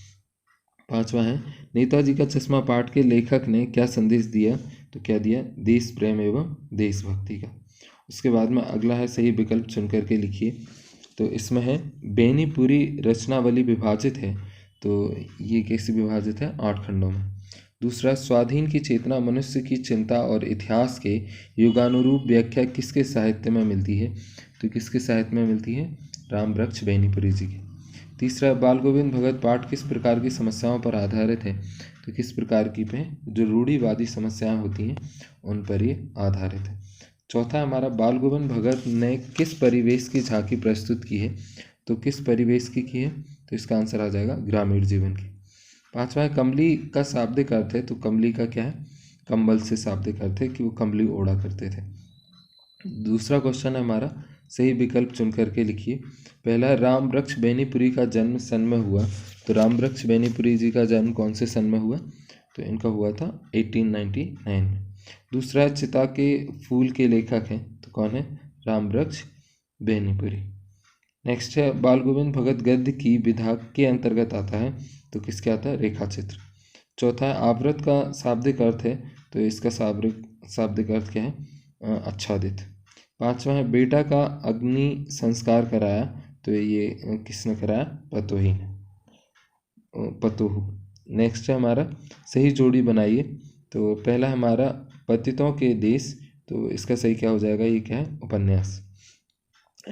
पांचवा है नेताजी का चश्मा पाठ के लेखक ने क्या संदेश दिया, तो क्या दिया, देश प्रेम एवं देशभक्ति का। उसके बाद में अगला है सही विकल्प चुन करके लिखिए। तो इसमें है बेनीपुरी रचनावली विभाजित है, तो ये कैसे विभाजित है, 8 खंडों में। दूसरा स्वाधीन की चेतना मनुष्य की चिंता और इतिहास के युगानुरूप व्याख्या किसके साहित्य में मिलती है, तो किसके साहित्य में मिलती है, रामवृक्ष बेनीपुरी जी के। तीसरा बाल गोविंद भगत पाठ किस प्रकार की समस्याओं पर आधारित है, तो किस प्रकार की पे, जो रूढ़िवादी समस्याएं होती हैं उन पर ये आधारित है। चौथा हमारा बाल गोविंद भगत ने किस परिवेश की झांकी प्रस्तुत की है, तो किस परिवेश की है, तो इसका आंसर आ जाएगा ग्रामीण जीवन की। पांचवा है कमली का शाब्दिक अर्थ है, तो कमली का क्या है, कंबल से शाब्दिक अर्थ है कि वो कमली ओढ़ा करते थे। दूसरा क्वेश्चन है हमारा सही विकल्प चुन करके लिखिए। पहला है रामवृक्ष बेनीपुरी का जन्म सन में हुआ, तो रामवृक्ष बेनीपुरी जी का जन्म कौन से सन में हुआ, तो इनका हुआ था 1899 में। दूसरा है चिता के फूल के लेखक हैं, तो कौन है, रामवृक्ष बेनीपुरी। नेक्स्ट है बाल गोविंद भगत गद्य की विधा के अंतर्गत आता है, तो किसके आता है, रेखा चित्र। चौथा है आवृत का शाब्दिक अर्थ है, तो इसका शाब्दिक अर्थ क्या है, आच्छादित। पांचवा है बेटा का अग्नि संस्कार कराया, तो ये किसने कराया, पतोही ने, पतोहू। नेक्स्ट है हमारा सही जोड़ी बनाइए। तो पहला हमारा पतितों के देश, तो इसका सही क्या हो जाएगा, ये क्या है, उपन्यास।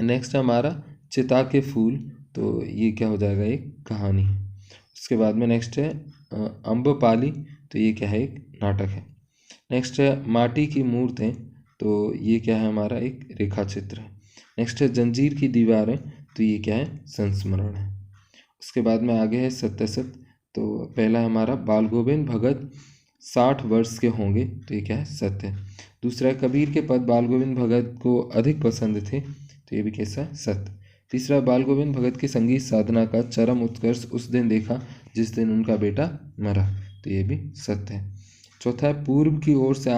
नेक्स्ट हमारा चिता के फूल, तो ये क्या हो जाएगा, एक कहानी। उसके बाद में नेक्स्ट है अम्बपाली, तो ये क्या है, एक नाटक है। नेक्स्ट है माटी की मूर्तें, तो ये क्या है हमारा, एक रेखा चित्र है। नेक्स्ट है जंजीर की दीवारें, तो ये क्या है, संस्मरण है। उसके बाद में आगे है सत्य, तो पहला हमारा बाल गोविंद भगत 60 वर्ष के होंगे, तो ये क्या है, सत्य। दूसरा कबीर के पद बाल गोविंद भगत को अधिक पसंद थे, तो ये भी कैसा है, सत्य। तीसरा बाल गोविंद भगत की संगीत साधना का चरम उत्कर्ष उस दिन देखा जिस दिन उनका बेटा मरा, तो ये भी सत्य है। चौथा है पूर्व की ओर से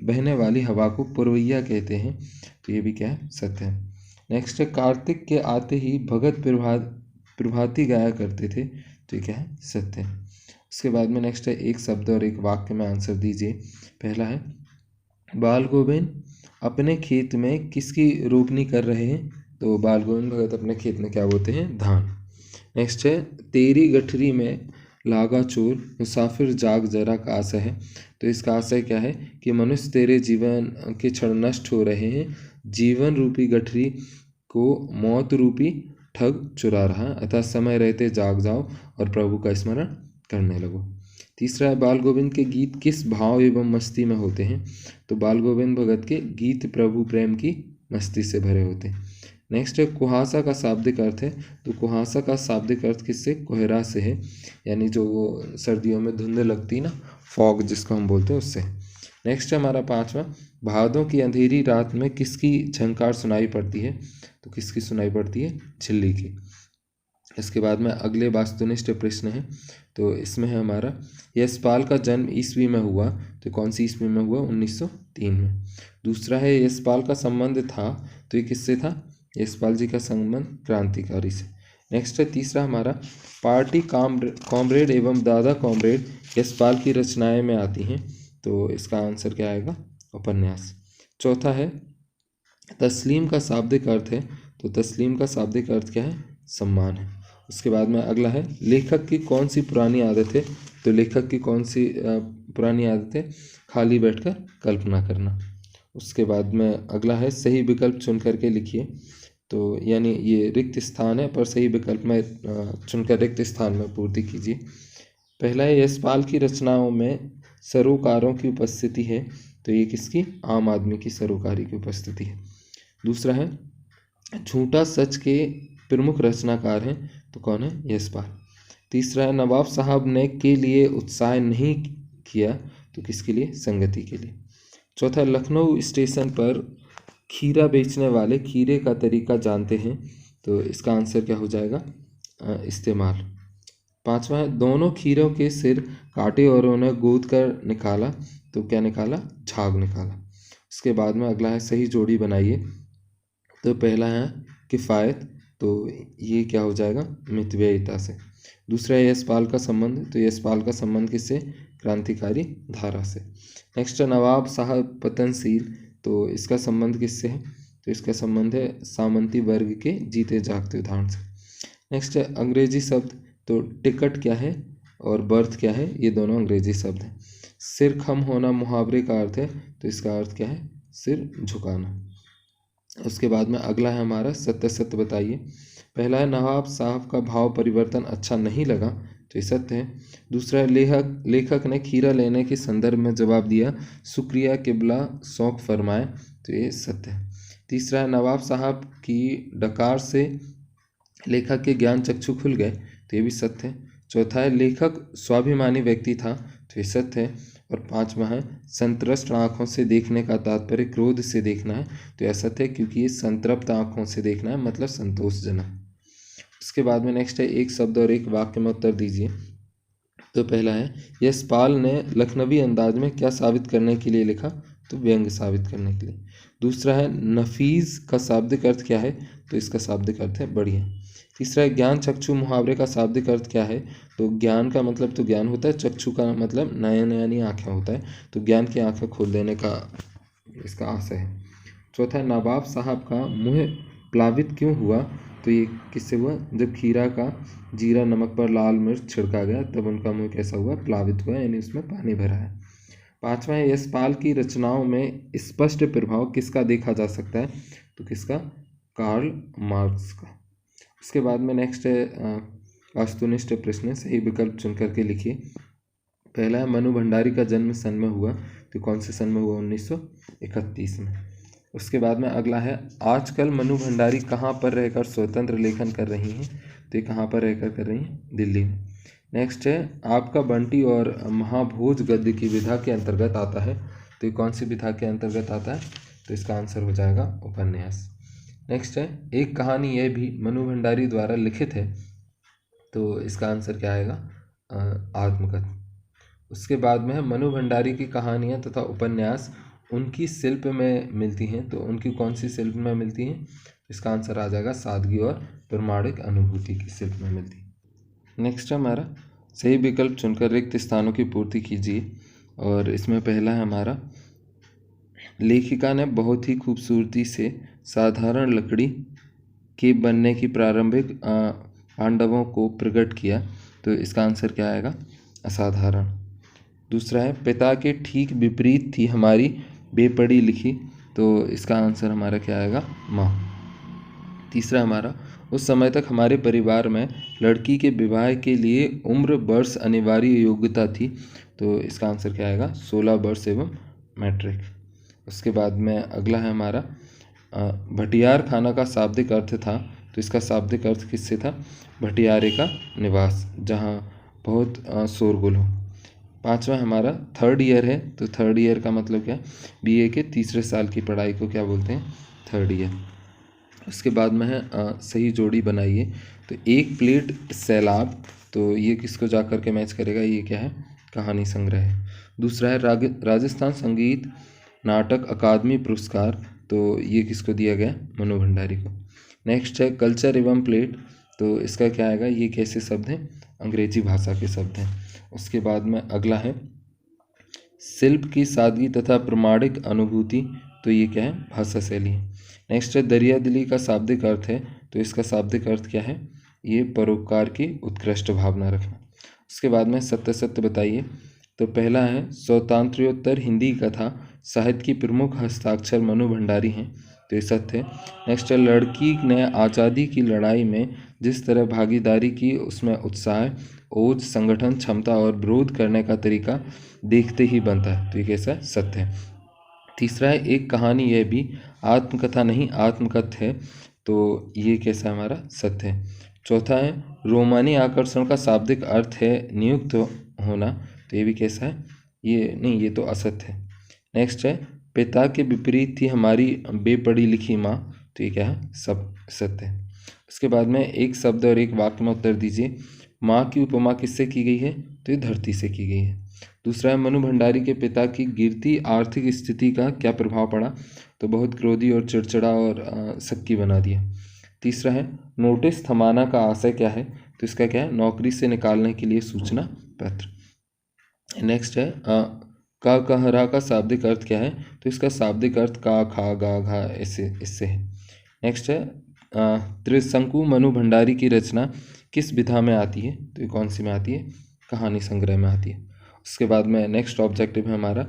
बहने वाली हवा को पुरवैया कहते हैं, तो ये भी क्या है, सत्य है। नेक्स्ट है कार्तिक के आते ही भगत प्रभाती गाया करते थे, तो ये क्या है, सत्य है। उसके बाद में नेक्स्ट है एक शब्द और एक वाक्य में आंसर दीजिए। पहला है बाल गोविंद अपने खेत में किसकी रोपनी कर रहे हैं, तो बाल गोविंद भगत अपने खेत में क्या बोते हैं, धान। नेक्स्ट है तेरी गठरी में लागा चोर मुसाफिर जाग जरा का आशय है, तो इसका आशय क्या है कि मनुष्य तेरे जीवन के क्षण नष्ट हो रहे हैं, जीवन रूपी गठरी को मौत रूपी ठग चुरा रहा, अतः समय रहते जाग जाओ और प्रभु का स्मरण करने लगो। तीसरा है बाल गोविंद के गीत किस भाव एवं मस्ती में होते हैं, तो बाल गोविंद भगत के गीत प्रभु प्रेम की मस्ती से भरे होते हैं। नेक्स्ट है कुहासा का शाब्दिक अर्थ है, तो कुहासा का शाब्दिक अर्थ किससे, कोहरा से है, यानी जो वो सर्दियों में धुंध लगती ना, फॉग जिसको हम बोलते हैं, उससे। नेक्स्ट है हमारा 5वां, भादों की अंधेरी रात में किसकी झंकार सुनाई पड़ती है? तो किसकी सुनाई पड़ती है? छिल्ली की। इसके बाद में अगले वास्तुनिष्ठ प्रश्न है, तो इसमें है हमारा, यशपाल का जन्म ईस्वी में हुआ, तो कौन सी ईस्वी में हुआ? 1903 में। दूसरा है यशपाल का संबंध था, तो ये किससे था? यशपाल जी का संबंध क्रांतिकारी से। नेक्स्ट है तीसरा हमारा, पार्टी कॉमरेड एवं दादा कॉमरेड यशपाल की रचनाएं में आती हैं, तो इसका आंसर क्या आएगा? उपन्यास। चौथा है तस्लीम का शाब्दिक अर्थ है, तो तस्लीम का शाब्दिक अर्थ क्या है? सम्मान है। उसके बाद में अगला है, लेखक की कौन सी पुरानी आदत है? तो लेखक की कौन सी पुरानी आदत है? खाली बैठकर कल्पना करना। उसके बाद में अगला है, सही विकल्प चुन करके लिखिए, तो यानी ये रिक्त स्थान है, पर सही विकल्प में चुनकर रिक्त स्थान में पूर्ति कीजिए। पहला है, यशपाल की रचनाओं में सरोकारों की उपस्थिति है, तो ये किसकी? आम आदमी की सरोकारी की उपस्थिति है। दूसरा है, झूठा सच के प्रमुख रचनाकार हैं, तो कौन है? यशपाल। तीसरा है, नवाब साहब ने के लिए उत्साह नहीं किया, तो किसके लिए? संगति के लिए। चौथा, लखनऊ स्टेशन पर खीरा बेचने वाले खीरे का तरीका जानते हैं, तो इसका आंसर क्या हो जाएगा? इस्तेमाल। पांचवा है, दोनों खीरों के सिर काटे और उन्हें गूंथ कर निकाला, तो क्या निकाला? झाग निकाला। उसके बाद में अगला है, सही जोड़ी बनाइए, तो पहला है किफ़ायत, तो ये क्या हो जाएगा? मितव्ययिता से। दूसरा है यशपाल का संबंध, तो यशपाल का संबंध किससे? क्रांतिकारी धारा से। नेक्स्ट है नवाब साहब पतनशील, तो इसका संबंध किससे है? तो इसका संबंध है सामंती वर्ग के जीते जागते उदाहरण से। नेक्स्ट है अंग्रेजी शब्द, तो टिकट क्या है और बर्थ क्या है? ये दोनों अंग्रेजी शब्द हैं। सिर खम होना मुहावरे का अर्थ है, तो इसका अर्थ क्या है? सिर झुकाना। उसके बाद में अगला है हमारा, सत्य सत्य बताइए। पहला है, नवाब साहब का भाव परिवर्तन अच्छा नहीं लगा, तो ये सत्य है। दूसरा है, लेखक ने खीरा लेने के संदर्भ में जवाब दिया, शुक्रिया किबला शौक फरमाए, तो ये सत्य है। तीसरा है, नवाब साहब की डकार से लेखक के ज्ञान चक्षु खुल गए, तो ये भी सत्य है। चौथा है, लेखक स्वाभिमानी व्यक्ति था, तो ये सत्य है। और पांचवा है, संतृष्ट आँखों से देखने का तात्पर्य क्रोध से देखना है, तो यह सत्य है, क्योंकि ये संतृप्त आँखों से देखना है, मतलब संतोषजनक। उसके बाद में नेक्स्ट है, एक शब्द और एक वाक्य में उत्तर दीजिए। तो पहला है, यशपाल ने लखनवी अंदाज में क्या साबित करने के लिए लिखा? तो व्यंग साबित करने के लिए। दूसरा है, नफीज का शाब्दिक अर्थ क्या है? तो इसका शाब्दिक अर्थ है बढ़िया। तीसरा है, ज्ञान चक्षु मुहावरे का शाब्दिक अर्थ क्या है? तो ज्ञान का मतलब तो ज्ञान होता है, चक्षु का मतलब नयन यानी आँखें होता है, तो ज्ञान की आँखें खोल देने का इसका आशय है। चौथा है, नवाब साहब का मुँह प्लावित क्यों हुआ? तो ये किससे हुआ? जब खीरा का जीरा नमक पर लाल मिर्च छिड़का गया, तब उनका मुँह कैसा हुआ? प्लावित हुआ, यानी उसमें पानी भरा है। पांचवा है, यशपाल की रचनाओं में स्पष्ट प्रभाव किसका देखा जा सकता है? तो किसका? कार्ल मार्क्स का। उसके बाद में नेक्स्ट है वास्तुनिष्ठ प्रश्न, सही विकल्प चुन करके लिखिए। पहला है, मनु भंडारी का जन्म सन में हुआ, तो कौन से सन में हुआ? 1931 में। उसके बाद में अगला है, आजकल मनु भंडारी कहाँ पर रहकर स्वतंत्र लेखन कर रही हैं? तो ये कहाँ पर रहकर कर रही हैं? दिल्ली में। नेक्स्ट है, आपका बंटी और महाभोज गद्य की विधा के अंतर्गत आता है, तो ये कौन सी विधा के अंतर्गत आता है? तो इसका आंसर हो जाएगा उपन्यास। नेक्स्ट है, एक कहानी यह भी मनु भंडारी द्वारा लिखित है, तो इसका आंसर क्या आएगा? आत्मकथा। उसके बाद में है, मनु भंडारी की कहानियाँ तथा उपन्यास उनकी शिल्प में मिलती हैं, तो उनकी कौन सी शिल्प में मिलती हैं? इसका आंसर आ जाएगा सादगी और प्रामाणिक अनुभूति की शिल्प में मिलती है। नेक्स्ट हमारा, सही विकल्प चुनकर रिक्त स्थानों की पूर्ति कीजिए, और इसमें पहला है हमारा, लेखिका ने बहुत ही खूबसूरती से साधारण लकड़ी के बनने की प्रारंभिक पांडवों को प्रकट किया, तो इसका आंसर क्या आएगा? असाधारण। दूसरा है, पिता के ठीक विपरीत थी हमारी बेपड़ी लिखी, तो इसका आंसर हमारा क्या आएगा? माँ। तीसरा हमारा, उस समय तक हमारे परिवार में लड़की के विवाह के लिए उम्र वर्ष अनिवार्य योग्यता थी, तो इसका आंसर क्या आएगा? 16 वर्ष एवं मैट्रिक। उसके बाद में अगला है हमारा, भटियार खाना का शाब्दिक अर्थ था, तो इसका शाब्दिक अर्थ किससे था? भटियारे का निवास, जहाँ बहुत शोरगुल हो। पाँचवा हमारा थर्ड ईयर है, तो थर्ड ईयर का मतलब क्या है, बीए के तीसरे साल की पढ़ाई को क्या बोलते हैं, थर्ड ईयर। उसके बाद में है सही जोड़ी बनाइए। तो एक प्लेट सैलाब, तो ये किसको जा कर के मैच करेगा, ये क्या है, कहानी संग्रह है। दूसरा है राजस्थान संगीत नाटक अकादमी पुरस्कार, तो ये किसको दिया गया, मनु भंडारी को। नेक्स्ट है कल्चर एवं प्लेट, तो इसका क्या आएगा, ये कैसे शब्द हैं, अंग्रेजी भाषा के शब्द हैं। उसके बाद में अगला है शिल्प की सादगी तथा प्रमाणिक अनुभूति, तो ये क्या है, भाषा शैली है। नेक्स्ट है दरिया दिली का शाब्दिक अर्थ है, तो इसका शाब्दिक अर्थ क्या है, ये परोपकार की उत्कृष्ट भावना रखना। उसके बाद में सत्य सत्य बताइए। तो पहला है स्वतंत्रोत्तर हिंदी कथा साहित्य की प्रमुख हस्ताक्षर मनु भंडारी हैं, तो ये सत्य है। नेक्स्ट है लड़की ने आज़ादी की लड़ाई में जिस तरह भागीदारी की उसमें उत्साह ओज संगठन क्षमता और विरोध करने का तरीका देखते ही बनता है, तो ये कैसा सत्य है। तीसरा है एक कहानी यह भी आत्मकथा नहीं आत्मकथ है, तो ये कैसा हमारा सत्य है। चौथा है रोमानी आकर्षण का शाब्दिक अर्थ है नियुक्त होना, तो ये भी कैसा है, ये नहीं, ये तो असत्य है। नेक्स्ट है पिता के विपरीत थी हमारी बेपढ़ी लिखी माँ, तो ये क्या है, सब सत्य है। उसके बाद में एक शब्द और एक वाक्य में उत्तर दीजिए। माँ की उपमा किससे की गई है, तो ये धरती से की गई है। दूसरा है मनु भंडारी के पिता की गिरती आर्थिक स्थिति का क्या प्रभाव पड़ा, तो बहुत क्रोधी और चिड़चिड़ा और सक्की बना दिया। तीसरा है नोटिस थमाना का आशय क्या है, तो इसका क्या है, नौकरी से निकालने के लिए सूचना पत्र। नेक्स्ट है का कहरा का शाब्दिक अर्थ क्या है, तो इसका शाब्दिक अर्थ का खा गा घा इससे है। नेक्स्ट है त्रिशंकु मनु भंडारी की रचना किस विधा में आती है, तो ये कौन सी में आती है, कहानी संग्रह में आती है। उसके बाद में नेक्स्ट ऑब्जेक्टिव है हमारा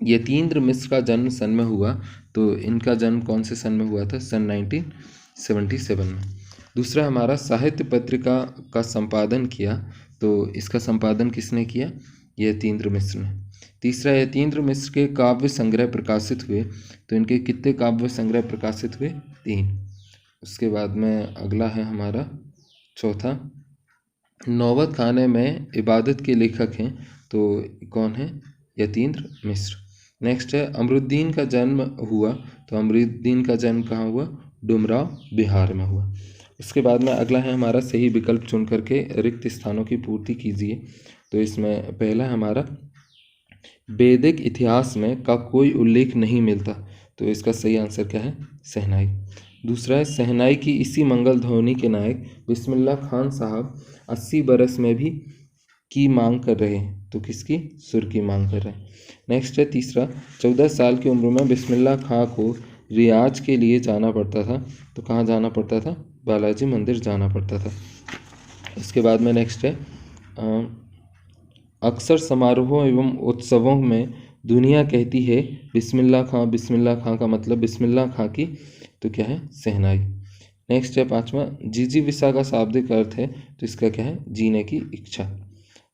यतीन्द्र मिश्र का जन्म सन में हुआ, तो इनका जन्म कौन से सन में हुआ था, सन 1977 में। दूसरा हमारा साहित्य पत्रिका का संपादन किया, तो इसका संपादन किसने किया, यतीन्द्र मिश्र ने। तीसरा यतीन्द्र मिश्र के काव्य संग्रह प्रकाशित हुए, तो इनके कितने काव्य संग्रह प्रकाशित हुए, 3। उसके बाद में अगला है हमारा चौथा नौबत खाने में इबादत के लेखक हैं, तो कौन है, यतीन्द्र मिश्र। नेक्स्ट है अमरुद्दीन का जन्म हुआ, तो अमरुद्दीन का जन्म कहाँ हुआ, डुमराव बिहार में हुआ। उसके बाद में अगला है हमारा सही विकल्प चुन करके रिक्त स्थानों की पूर्ति कीजिए। तो इसमें पहला हमारा वैदिक इतिहास में का कोई उल्लेख नहीं मिलता, तो इसका सही आंसर क्या है, शहनाई। दूसरा है शहनाई की इसी मंगल ध्वनि के नायक बिस्मिल्लाह खान साहब 80 बरस में भी की मांग कर रहे हैं, तो किसकी, सुर की मांग कर रहे हैं। नेक्स्ट है तीसरा 14 साल की उम्र में बिस्मिल्लाह खां को रियाज के लिए जाना पड़ता था, तो कहाँ जाना पड़ता था, बालाजी मंदिर जाना पड़ता था। इसके बाद में नेक्स्ट है अक्सर समारोहों एवं उत्सवों में दुनिया कहती है बिस्मिल्लाह खां का मतलब बिस्मिल्लाह खां की, तो क्या है, शहनाई। नेक्स्ट है पांचवा जिजीविसा का शाब्दिक अर्थ है, तो इसका क्या है, जीने की इच्छा।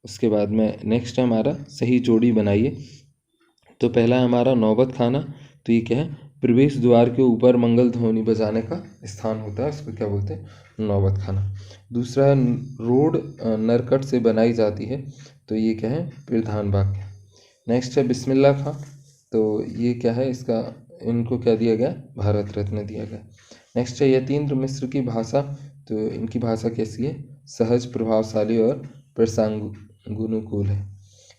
उसके बाद में नेक्स्ट है हमारा सही जोड़ी बनाइए। तो पहला है हमारा नौबत खाना, तो ये क्या है, प्रवेश द्वार के ऊपर मंगल ध्वनि बजाने का स्थान होता है, उसको क्या बोलते हैं, नौबत खाना। दूसरा है रोड नरकट से बनाई जाती है, तो ये क्या है, प्रधान वाक्य। नेक्स्ट है बिस्मिल्लाह खां, तो ये क्या है, इसका इनको क्या दिया गया, भारत रत्न दिया गया। नेक्स्ट है यतीन्द्र मिश्र की भाषा, तो इनकी भाषा कैसी है, सहज प्रभावशाली और प्रसंगानुकूल है।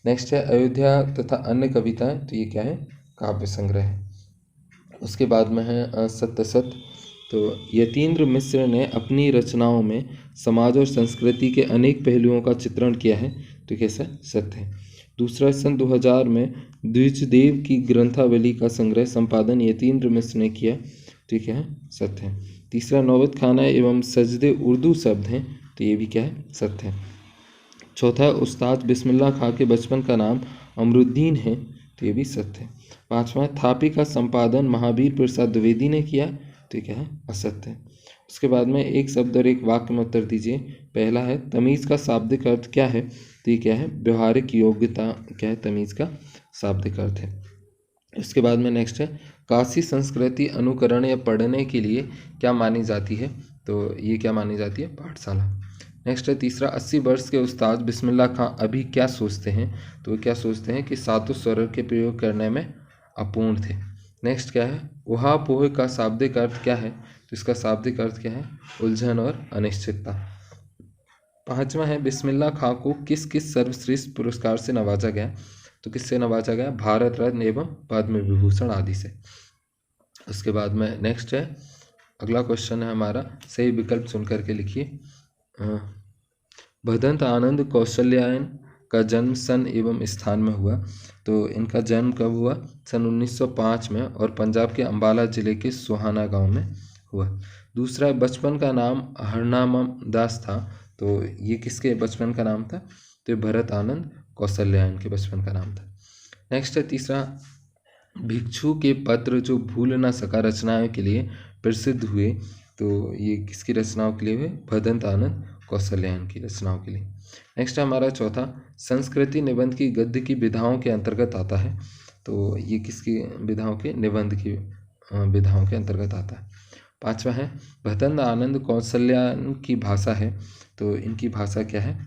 नेक्स्ट है अयोध्या तथा अन्य कविताएं, तो ये क्या है, काव्य संग्रह है। उसके बाद में है सत्य सत्य, तो यतीन्द्र मिश्र ने अपनी रचनाओं में समाज और संस्कृति के अनेक पहलुओं का चित्रण किया है, तो कैसा, सत्य है। दूसरा सन 2000 में द्विजदेव की ग्रंथावली का संग्रह संपादन यतीन्द्र मिश्र ने किया, तो क्या है, सत्य है। तीसरा नौबत खाना एवं सजदे उर्दू शब्द हैं, तो ये भी क्या है, सत्य है। चौथा उस्ताद बिस्मिल्लाह खां के बचपन का नाम अमरुद्दीन है, तो ये भी सत्य है। पांचवा थापी का संपादन महावीर प्रसाद द्विवेदी ने किया, तो क्या है, असत्य है। उसके बाद में एक शब्द और एक वाक्य में उत्तर दीजिए। पहला है तमीज़ का शाब्दिक अर्थ क्या है, तो ये क्या है, व्यवहारिक योग्यता, क्या है, तमीज़ का शाब्दिक अर्थ है। इसके बाद में नेक्स्ट है काशी संस्कृति अनुकरण या पढ़ने के लिए क्या मानी जाती है, तो ये क्या मानी जाती है, पाठशाला। नेक्स्ट है तीसरा, 80 वर्ष के उस्ताद बिस्मिल्लाह खां अभी क्या सोचते हैं? तो वो क्या सोचते हैं कि सातों स्वर के प्रयोग करने में अपूर्ण थे। नेक्स्ट क्या है, उहापोह का शाब्दिक अर्थ क्या है? तो इसका शाब्दिक अर्थ क्या है? उलझन और अनिश्चितता। पांचवा है, बिस्मिल्लाह खां को किस किस सर्वश्रेष्ठ पुरस्कार से नवाजा गया? तो किससे नवाजा गया? भारत रत्न एवं पद्म विभूषण आदि से। उसके बाद में नेक्स्ट है, अगला क्वेश्चन है हमारा, सही विकल्प चुन करके लिखिए। भदंत आनंद कौशल्यायन का जन्म सन एवं स्थान में हुआ? तो इनका जन्म कब हुआ? सन 1905 में, और पंजाब के अंबाला जिले के सोहाना गांव में हुआ। दूसरा, बचपन का नाम हरनामम दास था। तो ये किसके बचपन का नाम था? तो भरत आनंद कौशल्यायन के बचपन का नाम था। नेक्स्ट है तीसरा, भिक्षु के पत्र जो भूल न सका रचनाओं के लिए प्रसिद्ध हुए? तो ये किसकी रचनाओं के लिए हुए? भदंत आनंद कौशल्यायन की रचनाओं के लिए। नेक्स्ट है हमारा चौथा, संस्कृति निबंध की गद्य की विधाओं के अंतर्गत आता है? तो ये किसकी विधाओं के? निबंध की विधाओं के अंतर्गत आता है। पांचवा है, भदंत आनंद कौशल्यायन की भाषा है? तो इनकी भाषा क्या है?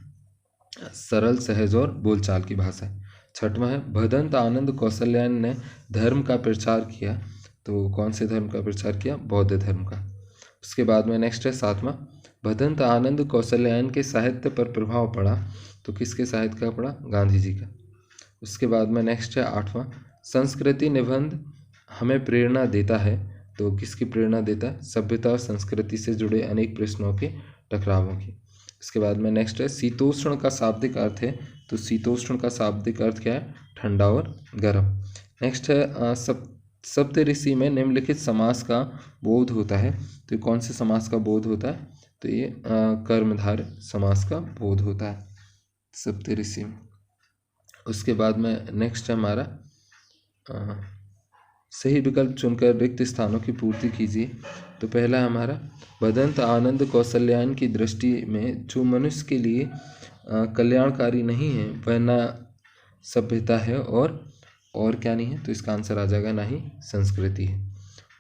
सरल, सहज और बोलचाल की भाषा है। छठवां है, भदंत आनंद कौशल्यायन ने धर्म का प्रचार किया? तो कौन से धर्म का प्रचार किया? बौद्ध धर्म का। उसके बाद में नेक्स्ट है सातवां, भदंत आनंद कौशल्यायन के साहित्य पर प्रभाव पड़ा? तो किसके साहित्य का पड़ा? गांधी जी का। उसके बाद में नेक्स्ट है आठवां, संस्कृति निबंध हमें प्रेरणा देता है? तो किसकी प्रेरणा देता है? सभ्यता और संस्कृति से जुड़े अनेक प्रश्नों के टकरावों की। इसके बाद में नेक्स्ट है, शीतोष्ण का शाब्दिक अर्थ है? तो शीतोष्ण का शाब्दिक अर्थ क्या है? ठंडा और गर्म। नेक्स्ट है, सप्तऋषि में निम्नलिखित समास का बोध होता है? तो कौन से समास का बोध होता है? तो ये कर्मधारय समास का बोध होता है सप्तऋषि में। उसके बाद में नेक्स्ट है हमारा, सही विकल्प चुनकर रिक्त स्थानों की पूर्ति कीजिए। तो पहला है हमारा, भदंत आनंद कौशल्यायन की दृष्टि में जो मनुष्य के लिए कल्याणकारी नहीं है वह न सभ्यता है और क्या नहीं है? तो इसका आंसर आ जाएगा ना ही संस्कृति है।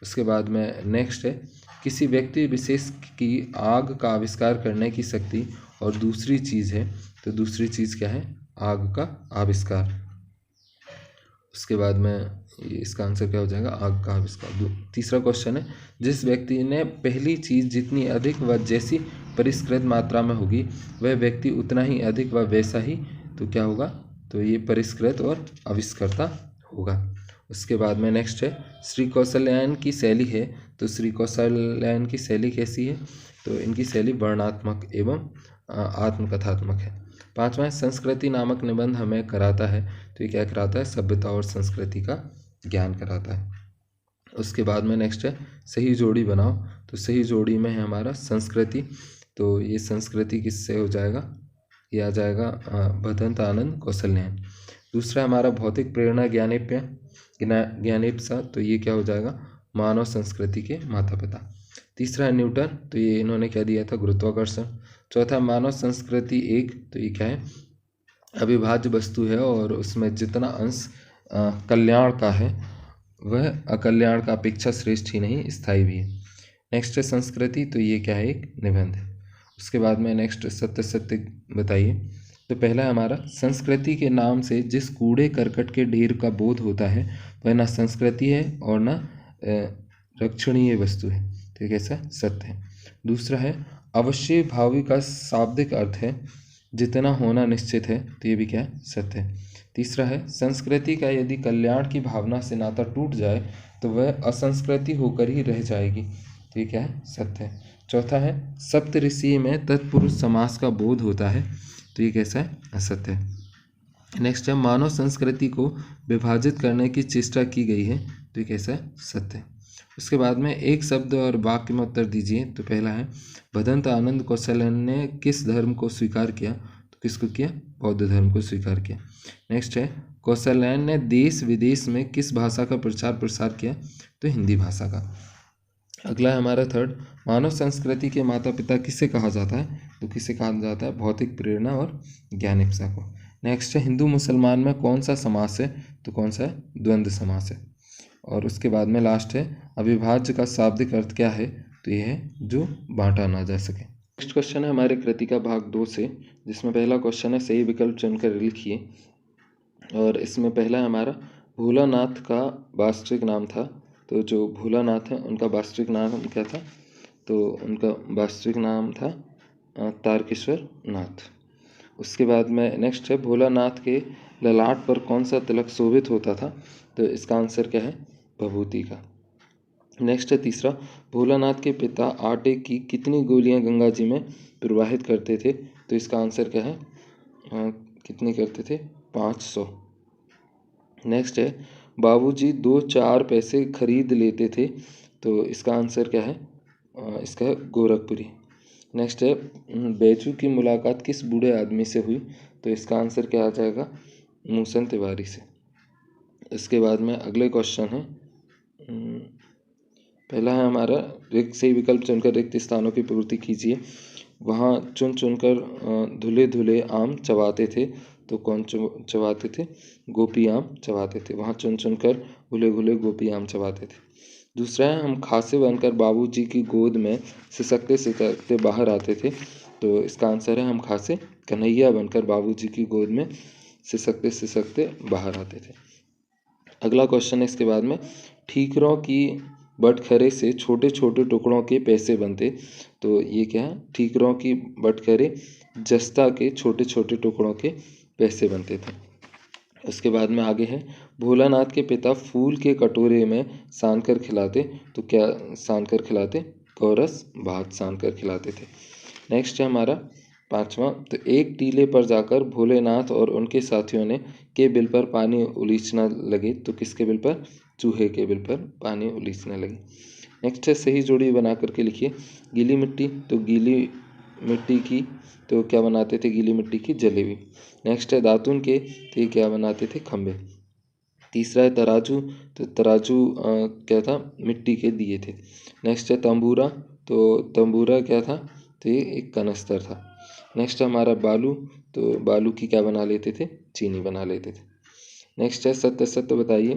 उसके बाद में नेक्स्ट है, किसी व्यक्ति विशेष की आग का आविष्कार करने की शक्ति और दूसरी चीज़ है? तो दूसरी चीज़ क्या है? आग का आविष्कार। उसके बाद में इसका आंसर क्या हो जाएगा? आग का आविष्कार। तीसरा क्वेश्चन है, जिस व्यक्ति ने पहली चीज़ जितनी अधिक व जैसी परिष्कृत मात्रा में होगी वह व्यक्ति उतना ही अधिक व वैसा ही तो क्या होगा? तो ये परिष्कृत और आविष्कर्ता होगा। उसके बाद में नेक्स्ट है, श्री कौशल्यायन की शैली है? तो श्री कौशल्यायन की शैली कैसी है? तो इनकी शैली वर्णनात्मक एवं आत्मकथात्मक है। पांचवा है, संस्कृति नामक निबंध हमें कराता है? तो ये क्या कराता है? सभ्यता और संस्कृति का ज्ञान कराता है। उसके बाद में नेक्स्ट है, सही जोड़ी बनाओ। तो सही जोड़ी में है हमारा संस्कृति। तो ये संस्कृति किससे हो जाएगा? ये आ जाएगा भदंत आनंद कौशल्यायन। दूसरा हमारा, भौतिक प्रेरणा ज्ञानेप्सा। तो ये क्या हो जाएगा? मानव संस्कृति के माता पिता। तीसरा है न्यूटन। तो ये इन्होंने क्या दिया था? गुरुत्वाकर्षण। चौथा, मानव संस्कृति एक। तो ये क्या है? अविभाज्य वस्तु है और उसमें जितना अंश कल्याण का है वह अकल्याण का अपेक्षा श्रेष्ठ ही नहीं स्थायी भी है। नेक्स्ट है संस्कृति। तो ये क्या है? एक निबंध है। उसके बाद में नेक्स्ट सत्य सत्य बताइए। तो पहला है हमारा, संस्कृति के नाम से जिस कूड़े करकट के ढेर का बोध होता है वह न संस्कृति है और न रक्षणीय वस्तु है। तो ये कैसा? सत्य है। दूसरा है, अवश्य भावी का शाब्दिक अर्थ है जितना होना निश्चित है। तो ये भी क्या है? सत्य है। तीसरा है, संस्कृति का यदि कल्याण की भावना से नाता टूट जाए तो वह असंस्कृति होकर ही रह जाएगी। तो ये क्या है? सत्य है। चौथा है, सप्तऋषि में तत्पुरुष समास का बोध होता है। तो ये कैसा है? असत्य है। नेक्स्ट है, मानव संस्कृति को विभाजित करने की चेष्टा की गई है। तो ये कैसा है? सत्य है। उसके बाद में एक शब्द और वाक्य में उत्तर दीजिए। तो पहला है, भदंत आनंद कौशल्यायन ने किस धर्म को स्वीकार किया? तो किसको किया? बौद्ध धर्म को स्वीकार किया। नेक्स्ट है, कौशल्यायन ने देश विदेश में किस भाषा का प्रचार प्रसार किया? तो हिंदी भाषा का। अगला है हमारा थर्ड, मानव संस्कृति के माता पिता किसे कहा जाता है? तो किसे कहा जाता है? भौतिक प्रेरणा और ज्ञानेप्सा को। नेक्स्ट है, हिंदू मुसलमान में कौन सा समास है? तो कौन सा है? द्वंद्व समास है। और उसके बाद में लास्ट है, अविभाज्य का शाब्दिक अर्थ क्या है? तो ये है जो बांटा ना जा सके। नेक्स्ट क्वेश्चन है हमारे कृतिका भाग 2 से, जिसमें पहला क्वेश्चन है सही विकल्प चुनकर लिखिए। और इसमें पहला है हमारा भोलानाथ का वास्तविक नाम था। तो जो भोलानाथ है उनका वास्तविक नाम क्या था? तो उनका वास्तविक नाम था तारकेश्वर नाथ। उसके बाद में नेक्स्ट है भोलानाथ के ललाट पर कौन सा तिलक शोभित होता था? तो इसका आंसर क्या है? भभूति का। नेक्स्ट है तीसरा, भोलानाथ के पिता आटे की कितनी गोलियां गंगा जी में प्रवाहित करते थे? तो इसका आंसर क्या है? कितने करते थे? 500। नेक्स्ट है बाबूजी 2-4 पैसे खरीद लेते थे। तो इसका आंसर क्या है? इसका है गोरखपुरी। नेक्स्ट है बैजू की मुलाकात किस बूढ़े आदमी से हुई? तो इसका आंसर क्या आ जाएगा? मूसन तिवारी से। इसके बाद में अगले क्वेश्चन है, पहला है हमारा रिक्त सही विकल्प चुनकर रिक्त स्थानों की पूर्ति कीजिए। वहाँ चुन चुनकर धुले धुले आम चबाते थे। तो कौन चबाते थे? गोपी आम चबाते थे। वहाँ चुन चुनकर घुले घुले गोपी आम चबाते थे। दूसरा है हम खासे बनकर बाबूजी की गोद में सिसकते सिसकते बाहर आते थे। तो इसका आंसर है हम खासे कन्हैया बनकर बाबूजी की गोद में सिसकते सिसकते बाहर आते थे। अगला क्वेश्चन है इसके बाद में, ठीकरों की बटखरे से छोटे छोटे टुकड़ों के पैसे बनते। तो ये क्या है? ठीकरों की बटखरे जस्ता के छोटे छोटे टुकड़ों के पैसे बनते थे। उसके बाद में आगे है भोलानाथ के पिता फूल के कटोरे में सान कर खिलाते। तो क्या सान कर खिलाते? गोरस भात सान कर खिलाते थे। नेक्स्ट है हमारा पांचवा, तो एक टीले पर जाकर भोलेनाथ और उनके साथियों ने के बिल पर पानी उलीचना लगे। तो किसके बिल पर? चूहे के बिल पर पानी उलीचने लगे। नेक्स्ट है सही जोड़ी बना करके लिखिए। गीली मिट्टी, तो गीली मिट्टी की तो क्या बनाते थे? गीली मिट्टी की जलेबी। नेक्स्ट है दातुन के, तो ये क्या बनाते थे? खंबे। तीसरा है तराजू, तो तराजू क्या था? मिट्टी के दिए थे। नेक्स्ट है तंबूरा, तो तंबूरा क्या था? तो ये एक कनस्तर था। नेक्स्ट है हमारा बालू, तो बालू की क्या बना लेते थे? चीनी बना लेते थे। नेक्स्ट है सत्य सत्य बताइए।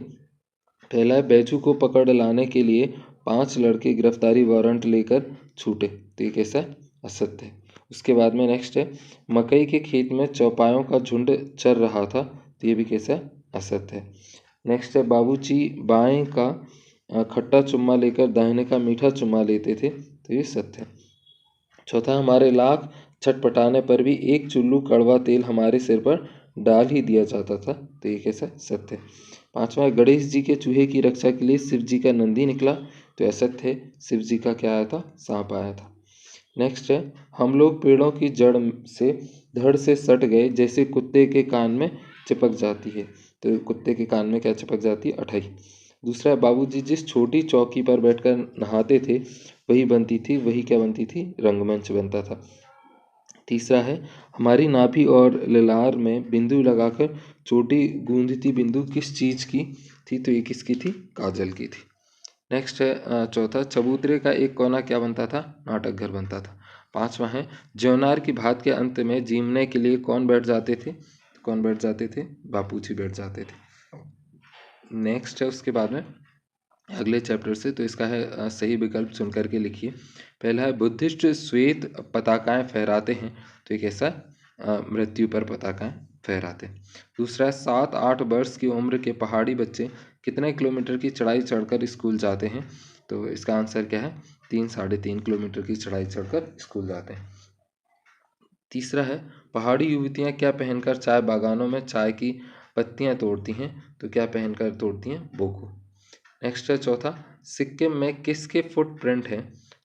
पहला है बैजू को पकड़ लाने के लिए 5 लड़के गिरफ्तारी वारंट लेकर छूटे। तो ये कैसा है? असत्य है। उसके बाद में नेक्स्ट है मकई के खेत में चौपायों का झुंड चर रहा था। तो ये भी कैसा है? असत्य है। नेक्स्ट है बाबूजी बाएं का खट्टा चुम्मा लेकर दाहिने का मीठा चुम्मा लेते थे। तो ये सत्य है। चौथा, हमारे लाख छटपटाने पर भी एक चुल्लू कड़वा तेल हमारे सिर पर डाल ही दिया जाता था। तो ये कैसा? सत्य है। पांचवा, गणेश जी के चूहे की रक्षा के लिए शिव जी का नंदी निकला। तो असत्य है। शिव जी का क्या आया था? सांप आया था। नेक्स्ट है हम लोग पेड़ों की जड़ से धड़ से सट गए जैसे कुत्ते के कान में चिपक जाती है। तो कुत्ते के कान में क्या चिपक जाती है? अठई। दूसरा है बाबूजी जिस छोटी चौकी पर बैठकर नहाते थे वही बनती थी, वही क्या बनती थी? रंगमंच बनता था। तीसरा है हमारी नाभि और ललार में बिंदु लगाकर चोटी गूंजती बिंदु किस चीज की थी? तो ये किसकी थी? काजल की थी। नेक्स्ट है चौथा, चबूतरे का एक कोना क्या बनता था? नाटक घर बनता था। पांचवा है ज्योनार की भात के अंत में जीमने के लिए कौन बैठ जाते थे? कौन बैठ जाते थे? बापूजी बैठ जाते थे। नेक्स्ट है उसके बाद में अगले चैप्टर से, तो इसका है सही विकल्प चुन करके लिखिए। पहला है बुद्धिस्ट श्वेत पताकाएं फहराते हैं। तो ये कैसा? मृत्यु पर पताकाएं फहराते हैं। दूसरा है 7-8 वर्ष की उम्र के पहाड़ी बच्चे कितने किलोमीटर की चढ़ाई चढ़कर स्कूल जाते हैं? तो इसका आंसर क्या है? 3-3.5 किलोमीटर की चढ़ाई चढ़कर स्कूल जाते हैं। तीसरा है पहाड़ी युवतियाँ क्या पहनकर चाय बागानों में चाय की पत्तियाँ तोड़ती हैं? तो क्या पहनकर तोड़ती हैं? बोको। नेक्स्ट है चौथा, सिक्किम में किसके फुटप्रिंट है?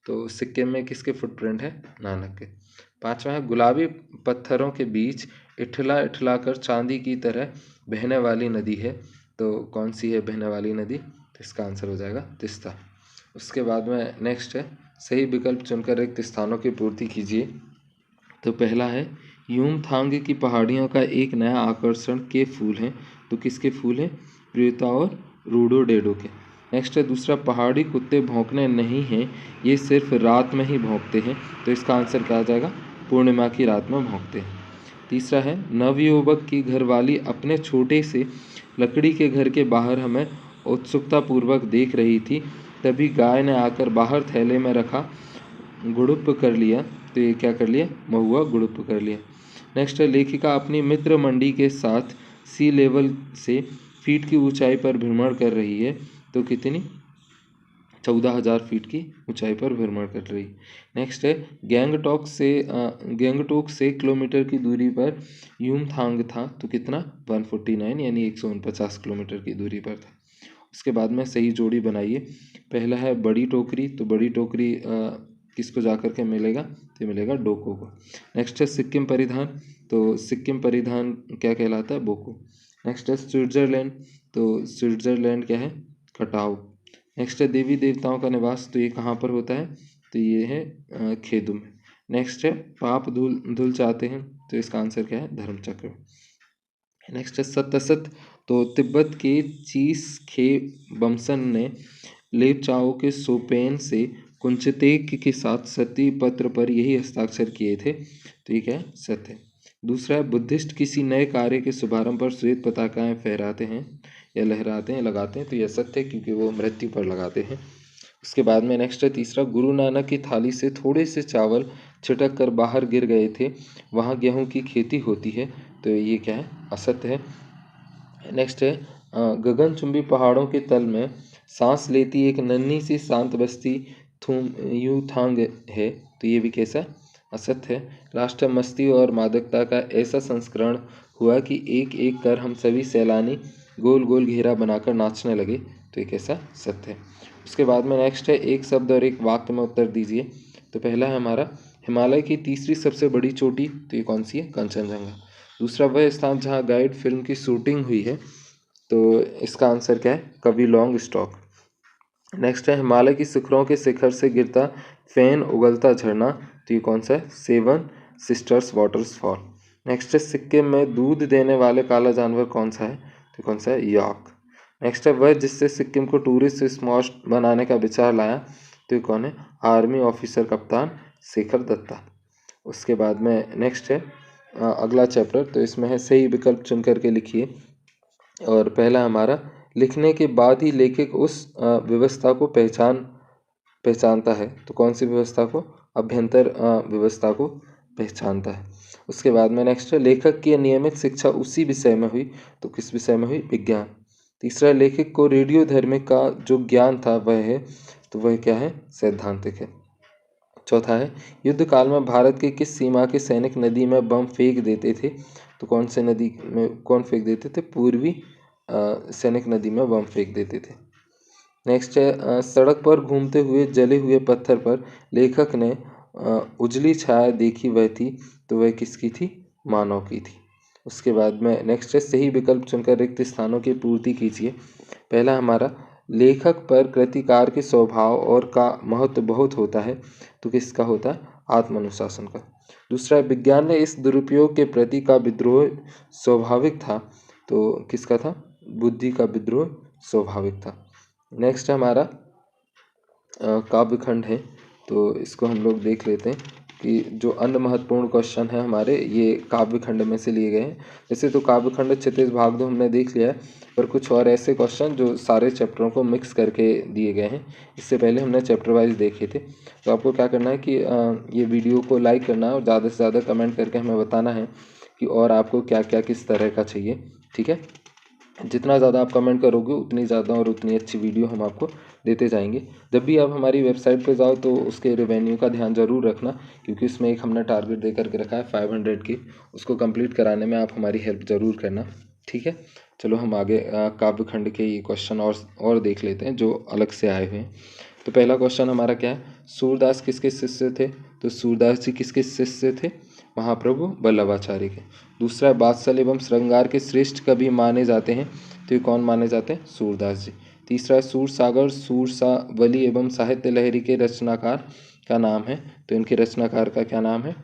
तो सिक्किम में किसके फुटप्रिंट है? नानक के। पांचवा है गुलाबी पत्थरों के बीच इठला इठला कर चांदी की तरह बहने वाली नदी है। तो कौन सी है बहने वाली नदी? तो इसका आंसर हो जाएगा तिस्ता। उसके बाद में नेक्स्ट है सही विकल्प चुनकर रिक्त स्थानों की पूर्ति कीजिए। तो पहला है यूमथांग की पहाड़ियों का एक नया आकर्षण के फूल हैं। तो किसके फूल हैं? प्रियता और रूडोडेडो के। नेक्स्ट है दूसरा, पहाड़ी कुत्ते भौंकने नहीं हैं, ये सिर्फ रात में ही भौंकते हैं। तो इसका आंसर क्या आ जाएगा? पूर्णिमा की रात में भौंकते हैं। तीसरा है नवयुवक की घरवाली अपने छोटे से लकड़ी के घर के बाहर हमें उत्सुकतापूर्वक देख रही थी, तभी गाय ने आकर बाहर थैले में रखा गुड़ुप कर लिया। तो ये क्या कर लिया, महुआ गुणप कर लिया। नेक्स्ट है लेखिका अपनी मित्र मंडी के साथ सी लेवल से फीट की ऊंचाई पर भ्रमण कर रही है, तो कितनी, 14,000 फीट की ऊंचाई पर भ्रमण कर रही। नेक्स्ट है गैंगटोक से किलोमीटर की दूरी पर युमथांग था, तो कितना, 149 यानी 149 किलोमीटर की दूरी पर था। उसके बाद में सही जोड़ी बनाइए। पहला है बड़ी टोकरी, तो बड़ी टोकरी किसको जा कर के मिलेगा, तो मिलेगा डोको को। नेक्स्ट है सिक्किम परिधान, तो सिक्किम परिधान क्या कहलाता है, बोको। नेक्स्ट है स्विट्जरलैंड, तो स्विट्जरलैंड क्या है, कटाव। नेक्स्ट है देवी देवताओं का निवास, तो ये कहाँ पर होता है, तो ये है खेदु में। नेक्स्ट है पाप धुल चाहते हैं, तो इसका आंसर क्या है, धर्मचक्र। नेक्स्ट है सतसत, तो तिब्बत के चीस खे बमसन ने लेपचाओ के सोपेन से कुंचतेक के साथ सती पत्र पर यही हस्ताक्षर किए थे, तो ये क्या है, सत्य। दूसरा है बुद्धिस्ट किसी नए कार्य के शुभारंभ पर श्वेत पताकाएं फहराते हैं या लहराते हैं, लगाते हैं, तो यह सत्य है क्योंकि वो मृत्यु पर लगाते हैं। उसके बाद में नेक्स्ट है तीसरा, गुरु नानक की थाली से थोड़े से चावल छिटक कर बाहर गिर गए थे, वहाँ गेहूं की खेती होती है, तो ये क्या है, असत्य है। नेक्स्ट है गगनचुंबी पहाड़ों के तल में सांस लेती एक नन्ही सी शांत बस्ती यूथांग है, तो ये भी कैसा, असत्य है। लास्ट है मस्ती और मादकता का ऐसा संस्करण हुआ कि एक एक कर हम सभी सैलानी गोल गोल घेरा बनाकर नाचने लगे, तो ये कैसा, सत्य है। उसके बाद में नेक्स्ट है एक शब्द और एक वाक्य में उत्तर दीजिए। तो पहला है हमारा हिमालय की तीसरी सबसे बड़ी चोटी, तो ये कौन सी है, कंचनजंगा। दूसरा वह स्थान जहाँ गाइड फिल्म की शूटिंग हुई है, तो इसका आंसर क्या है, कवि लॉन्ग स्टॉक। नेक्स्ट है हिमालय की शिखरों के शिखर से गिरता फैन उगलता झरना, तो ये कौन सा है, सेवन सिस्टर्स वाटरफॉल। नेक्स्ट है सिक्किम में दूध देने वाले काला जानवर कौन सा है, तो कौन सा है, याक। नेक्स्ट है वह जिससे सिक्किम को टूरिस्ट स्पॉट बनाने का विचार लाया, तो ये कौन है, आर्मी ऑफिसर कप्तान शेखर दत्ता। उसके बाद में नेक्स्ट है अगला चैप्टर, तो इसमें है सही विकल्प चुन करके लिखिए। और पहला हमारा लिखने के बाद ही लेखक उस व्यवस्था को पहचानता है, तो कौन सी व्यवस्था को, अभ्यंतर व्यवस्था को पहचानता है। उसके बाद में नेक्स्ट है लेखक की नियमित शिक्षा उसी विषय में हुई, तो किस विषय में हुई, विज्ञान। तीसरा लेखक को रेडियो धर्म का जो ज्ञान था वह है, तो वह क्या है, सैद्धांतिक है। चौथा है युद्ध काल में भारत के किस सीमा के सैनिक नदी में बम फेंक देते थे, तो कौन से नदी में कौन फेंक देते थे, पूर्वी सैनिक नदी में बम फेंक देते थे। नेक्स्ट है सड़क पर घूमते हुए जले हुए पत्थर पर लेखक ने उजली छाया देखी, वह थी, तो वह किसकी थी, मानव की थी। उसके बाद में नेक्स्ट है सही विकल्प चुनकर रिक्त स्थानों की पूर्ति कीजिए। पहला हमारा लेखक पर कृतिकार के स्वभाव और का महत्व बहुत होता है, तो किसका होता है, आत्मानुशासन का। दूसरा विज्ञान में इस दुरुपयोग के प्रति का विद्रोह स्वाभाविक था, तो किसका था, बुद्धि का विद्रोह स्वाभाविक था। नेक्स्ट हमारा काव्यखंड है, तो इसको हम लोग देख लेते हैं कि जो अन्य महत्वपूर्ण क्वेश्चन है हमारे ये काव्यखंड में से लिए गए हैं। जैसे तो काव्यखंड क्षितिज भागदो हमने देख लिया है, पर कुछ और ऐसे क्वेश्चन जो सारे चैप्टरों को मिक्स करके दिए गए हैं, इससे पहले हमने चैप्टर वाइज देखे थे। तो आपको क्या करना है कि ये वीडियो को लाइक करना है और ज़्यादा से ज़्यादा कमेंट करके हमें बताना है कि और आपको क्या क्या किस तरह का चाहिए, ठीक है। जितना ज़्यादा आप कमेंट करोगे उतनी ज़्यादा और उतनी अच्छी वीडियो हम आपको देते जाएंगे। जब भी आप हमारी वेबसाइट पे जाओ तो उसके रेवेन्यू का ध्यान ज़रूर रखना, क्योंकि उसमें एक हमने टारगेट दे करके रखा है 500 की, उसको कंप्लीट कराने में आप हमारी हेल्प ज़रूर करना, ठीक है। चलो हम आगे काव्यखंड के ये क्वेश्चन और देख लेते हैं जो अलग से आए हुए हैं। तो पहला क्वेश्चन हमारा क्या है, सूरदास किसके शिष्य थे, तो सूरदास जी किसके शिष्य थे, महाप्रभु वल्लभाचार्य के। दूसरा बात्सल एवं श्रृंगार के श्रेष्ठ कवि माने जाते हैं, तो ये कौन माने जाते हैं, सूरदास जी। तीसरा सूरसागर सूरसावली एवं साहित्य लहरी के रचनाकार का नाम है, तो इनके रचनाकार का क्या नाम है,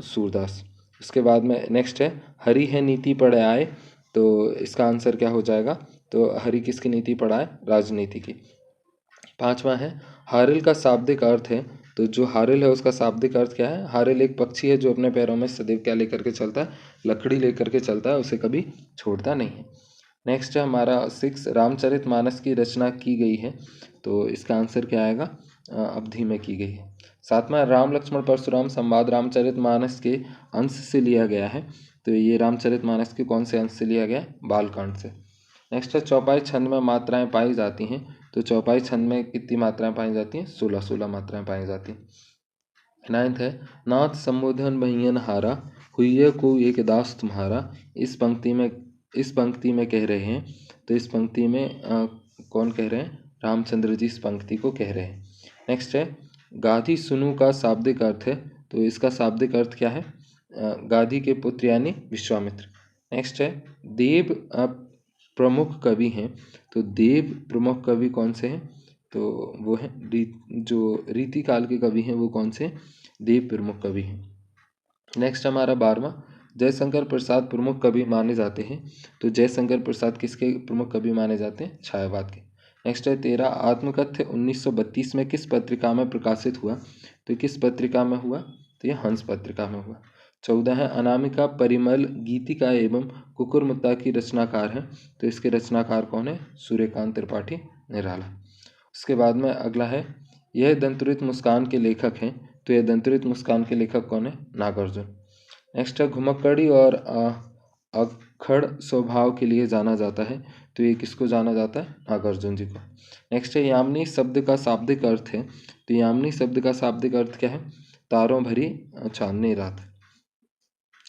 सूरदास। उसके बाद में नेक्स्ट है हरि है नीति पढ़ाए, तो इसका आंसर क्या हो जाएगा, तो हरि किसकी नीति पढ़ाए, राजनीति की। पांचवा है हारिल का शाब्दिक अर्थ है, तो जो हारिल है उसका शाब्दिक अर्थ क्या है, हारिल एक पक्षी है जो अपने पैरों में सदैव क्या लेकर के चलता है, लकड़ी लेकर के चलता है, उसे कभी छोड़ता नहीं है। नेक्स्ट है हमारा 6 रामचरितमानस की रचना की गई है, तो इसका आंसर क्या आएगा, अवधि में की गई है। सातवां, राम लक्ष्मण परशुराम संवाद रामचरितमानस के अंश से लिया गया है। तो ये रामचरितमानस के कौन से अंश से लिया गया? बालकांड से। नेक्स्ट है, चौपाई छंद में मात्राएं पाई जाती हैं। तो चौपाई छंद में कितनी मात्राएं पाई जाती हैं? 16 मात्राएं पाई जाती हैं। नाइन्थ है, नाथ संबोधन भैयन हारा, हुइये को एक दास तुम्हारा। इस पंक्ति में कह रहे हैं। तो इस पंक्ति में कौन कह रहे हैं? रामचंद्र जी इस पंक्ति को कह रहे हैं। नेक्स्ट है, गाधी सुनु का शाब्दिक अर्थ है। तो इसका शाब्दिक अर्थ क्या है? गाधी के पुत्र यानी विश्वामित्र। नेक्स्ट है, देव प्रमुख कवि हैं। तो देव प्रमुख कवि कौन से हैं? तो वो हैं जो रीति काल के कवि हैं, वो कौन से? देव प्रमुख कवि हैं। नेक्स्ट हमारा 12वां, जयशंकर प्रसाद प्रमुख कवि माने जाते हैं। तो जयशंकर प्रसाद किसके प्रमुख कवि माने जाते हैं? छायावाद के। नेक्स्ट है 13, आत्मकथ्य 1932 में किस पत्रिका में प्रकाशित हुआ? तो किस पत्रिका में हुआ? तो ये हंस पत्रिका में हुआ। 14 है, अनामिका परिमल गीतिका एवं कुकुरमुत्ता की रचनाकार है। तो इसके रचनाकार कौन है? सूर्यकांत त्रिपाठी निराला। उसके बाद में अगला है, यह दंतुरित मुस्कान के लेखक हैं। तो यह दंतुरित मुस्कान के लेखक कौन है? नागार्जुन। नेक्स्ट है, घुमक्कड़ी और अखड़ स्वभाव के लिए जाना जाता है। तो ये किसको जाना जाता है? नागार्जुन जी को। नेक्स्ट है, यामिनी शब्द का शाब्दिक अर्थ है। तो यामिनी शब्द का शाब्दिक अर्थ क्या है? तारों भरी चांदनी रात।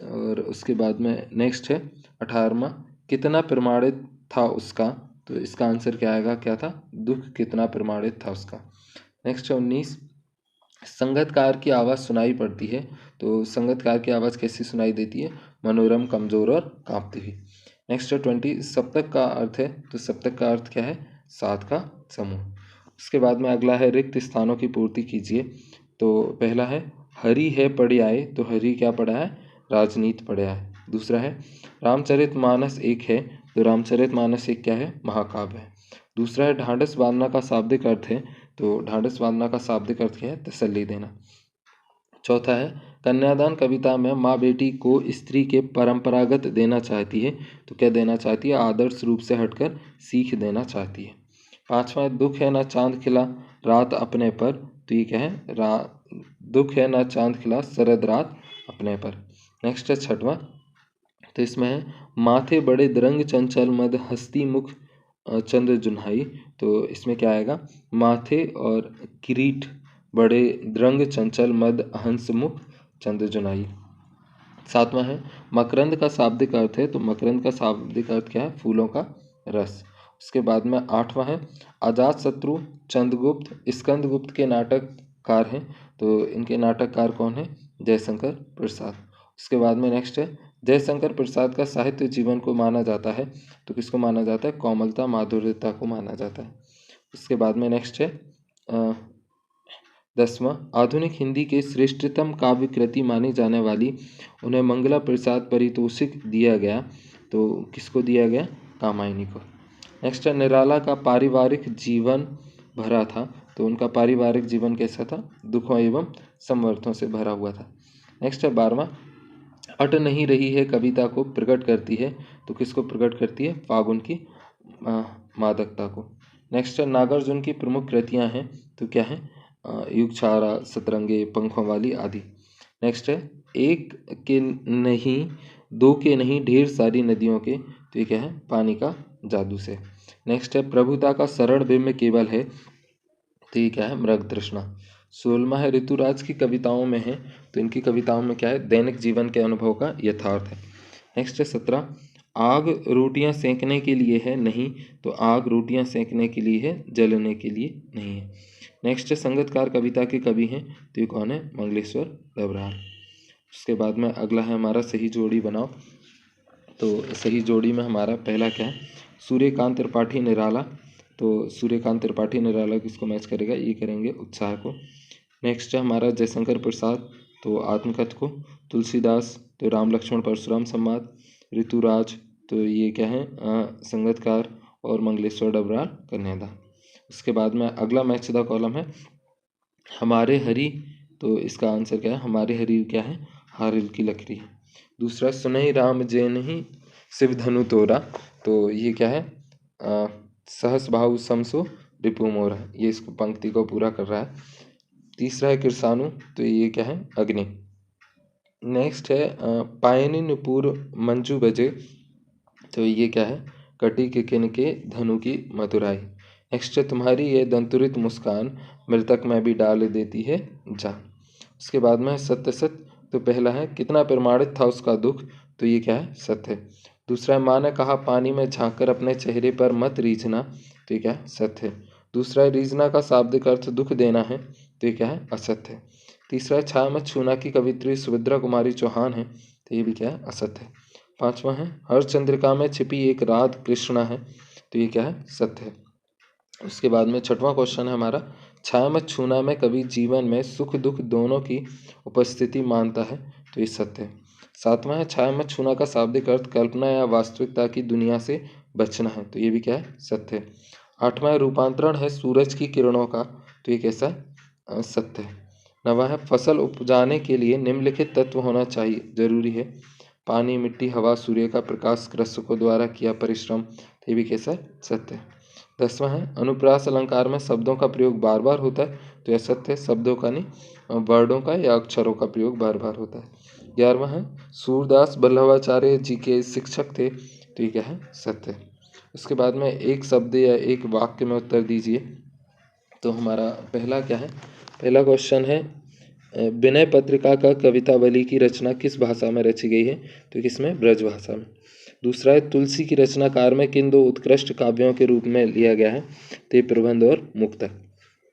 और उसके बाद में नेक्स्ट है 18वां, कितना प्रमाणित था उसका? तो इसका आंसर क्या आएगा? क्या था? दुख कितना प्रमाणित था उसका। नेक्स्ट है 19, संगतकार की आवाज़ सुनाई पड़ती है। तो संगतकार की आवाज़ कैसी सुनाई देती है? मनोरम, कमजोर और कांपती हुई। नेक्स्ट है 20, सप्तक का अर्थ है। तो सप्तक का अर्थ क्या है? 7 का समूह। उसके बाद में अगला है, रिक्त स्थानों की पूर्ति कीजिए। तो पहला है, हरि है पढ़े आए। तो हरि क्या पढ़ा है? राजनीति पढ़ा है। दूसरा है, रामचरितमानस एक है। तो रामचरितमानस एक क्या है? महाकाव्य है। दूसरा है, ढांढस बांधना का शाब्दिक अर्थ है। तो ढांढस बांधना का शाब्दिक अर्थ क्या है? तसल्ली देना। चौथा है, कन्यादान कविता में माँ बेटी को स्त्री के परंपरागत देना चाहती है। तो क्या देना चाहती है? आदर्श रूप से हटकर सीख देना चाहती है। पांचवा है, दुख है ना चांद खिला रात अपने पर। तो ये क्या है? दुख है ना चांद खिला शरद रात अपने पर। नेक्स्ट है 6वां, तो इसमें है, माथे बड़े द्रंग चंचल मद हस्ती मुख चंद्र जुन्हाई। तो इसमें क्या आएगा? माथे और किरीट बड़े द्रंग चंचल मद हंस मुख चंद्र जुन्हाई। 7वां है, मकरंद का शाब्दिक अर्थ है। तो मकरंद का शाब्दिक अर्थ क्या है? फूलों का रस। उसके बाद में 8वां है, अजात शत्रु चंद्रगुप्त स्कंदगुप्त के नाटककार हैं। तो इनके नाटककार कौन है? जयशंकर प्रसाद। उसके बाद में नेक्स्ट है, जयशंकर प्रसाद का साहित्य जीवन को माना जाता है। तो किसको माना जाता है? कोमलता, माधुर्यता को माना जाता है। उसके बाद में नेक्स्ट है 10वां, आधुनिक हिंदी के श्रेष्ठतम काव्य कृति मानी जाने वाली उन्हें मंगला प्रसाद पारितोषिक दिया गया। तो किसको दिया गया? कामायनी को। नेक्स्ट है, निराला का पारिवारिक जीवन भरा था। तो उनका पारिवारिक जीवन कैसा था? दुखों एवं समर्थों से भरा हुआ था। नेक्स्ट है 12वां, अट नहीं रही है कविता को प्रकट करती है। तो किसको प्रकट करती है? फागुन की मादकता को। नेक्स्ट है, नागार्जुन की प्रमुख कृतियां हैं। तो क्या है? युगछारा, सतरंगे, पंखों वाली आदि। नेक्स्ट है, एक के नहीं, दो के नहीं, ढेर सारी नदियों के। तो ये क्या है? पानी का जादू से। नेक्स्ट है, प्रभुता का शरण बिंब केवल है। तो ये क्या है? मृग तृष्णा। 16वां है, ऋतुराज की कविताओं में है। तो इनकी कविताओं में क्या है? दैनिक जीवन के अनुभव का यथार्थ है। नेक्स्ट है 17, आग रोटियां सेंकने के लिए है नहीं। तो आग रोटियां सेंकने के लिए है, जलने के लिए नहीं है। नेक्स्ट है, संगतकार कविता के कवि हैं। तो ये कौन है? मंगलेश्वर डबराल। उसके बाद में अगला है हमारा सही जोड़ी बनाओ। तो सही जोड़ी में हमारा पहला क्या है? सूर्यकांत त्रिपाठी निराला। तो सूर्यकांत त्रिपाठी निराला किसको मैच करेगा? ये करेंगे उत्साह को। नेक्स्ट है हमारा जयशंकर प्रसाद, तो आत्मकथ को। तुलसीदास, तो राम लक्ष्मण परशुराम संवाद। ऋतुराज, तो ये क्या है? संगतकार। और मंगलेश्वर डबराल कन्यादान। उसके बाद में अगला मैच द कॉलम है हमारे हरि। तो इसका आंसर क्या है? हमारे हरि क्या है? हारिल की लकड़ी है। दूसरा, सुनहि राम जे नहीं शिव धनु तोरा। तो ये क्या है? सहस भाव समसो रिपु मोर है, ये इसको पंक्ति को पूरा कर रहा है। तीसरा है किरसानु, तो ये क्या है, अग्नि। नेक्स्ट है पायनी नुपुर मंजू बजे, तो ये क्या है, कटी के किन के धनु की मधुराई। नेक्स्ट है तुम्हारी ये दंतुरित मुस्कान मृतक में भी डाल देती है जान। उसके बाद में सत्य सत्य, तो पहला है कितना प्रमाणित था उसका दुख, तो ये क्या है, सत्य। दूसरा है माँ ने कहा पानी में झांककर अपने चेहरे पर मत रीझना, तो ये क्या है, सत्य। दूसरा है रीझना का शाब्दिक अर्थ दुख देना है, तो ये क्या है, असत्य। तीसरा है छाया मत छूना की कवित्री सुभद्रा कुमारी चौहान है, तो ये भी क्या है, असत्य। पांचवा है हर चंद्रिका में छिपी एक रात कृष्णा है, तो ये क्या है, सत्य है। उसके बाद में छठवां क्वेश्चन है हमारा, छाया मत छूना में कभी जीवन में सुख दुख दोनों की उपस्थिति मानता है, तो ये सत्य है। सातवां है छाया मत छूना का शाब्दिक अर्थ कल्पना या वास्तविकता की दुनिया से बचना है, तो ये भी क्या है, सत्य है। आठवां है रूपांतरण है सूरज की किरणों का, तो ये कैसा है, सत्य है। नवा है फसल उपजाने के लिए निम्नलिखित तत्व होना चाहिए, जरूरी है, पानी मिट्टी हवा सूर्य का प्रकाश कृषकों द्वारा किया परिश्रम, तो ये भी कैसा है, सत्य है। 10वां है अनुप्रास अलंकार में शब्दों का प्रयोग बार बार होता है, तो यह सत्य है, शब्दों का नहीं वर्डों का या अक्षरों का प्रयोग बार बार होता है। 11वां है सूरदास वल्लभाचार्य जी के शिक्षक थे, तो ये क्या है, सत्य है। उसके बाद में एक शब्द या एक वाक्य में उत्तर दीजिए। तो हमारा पहला क्या है, पहला क्वेश्चन है विनय पत्रिका का कवितावली की रचना किस भाषा में रची गई है, तो किसमें, ब्रज भाषा में। दूसरा है तुलसी की रचनाकार में किन दो उत्कृष्ट काव्यों के रूप में लिया गया है, तो ये प्रबंध और मुक्तक।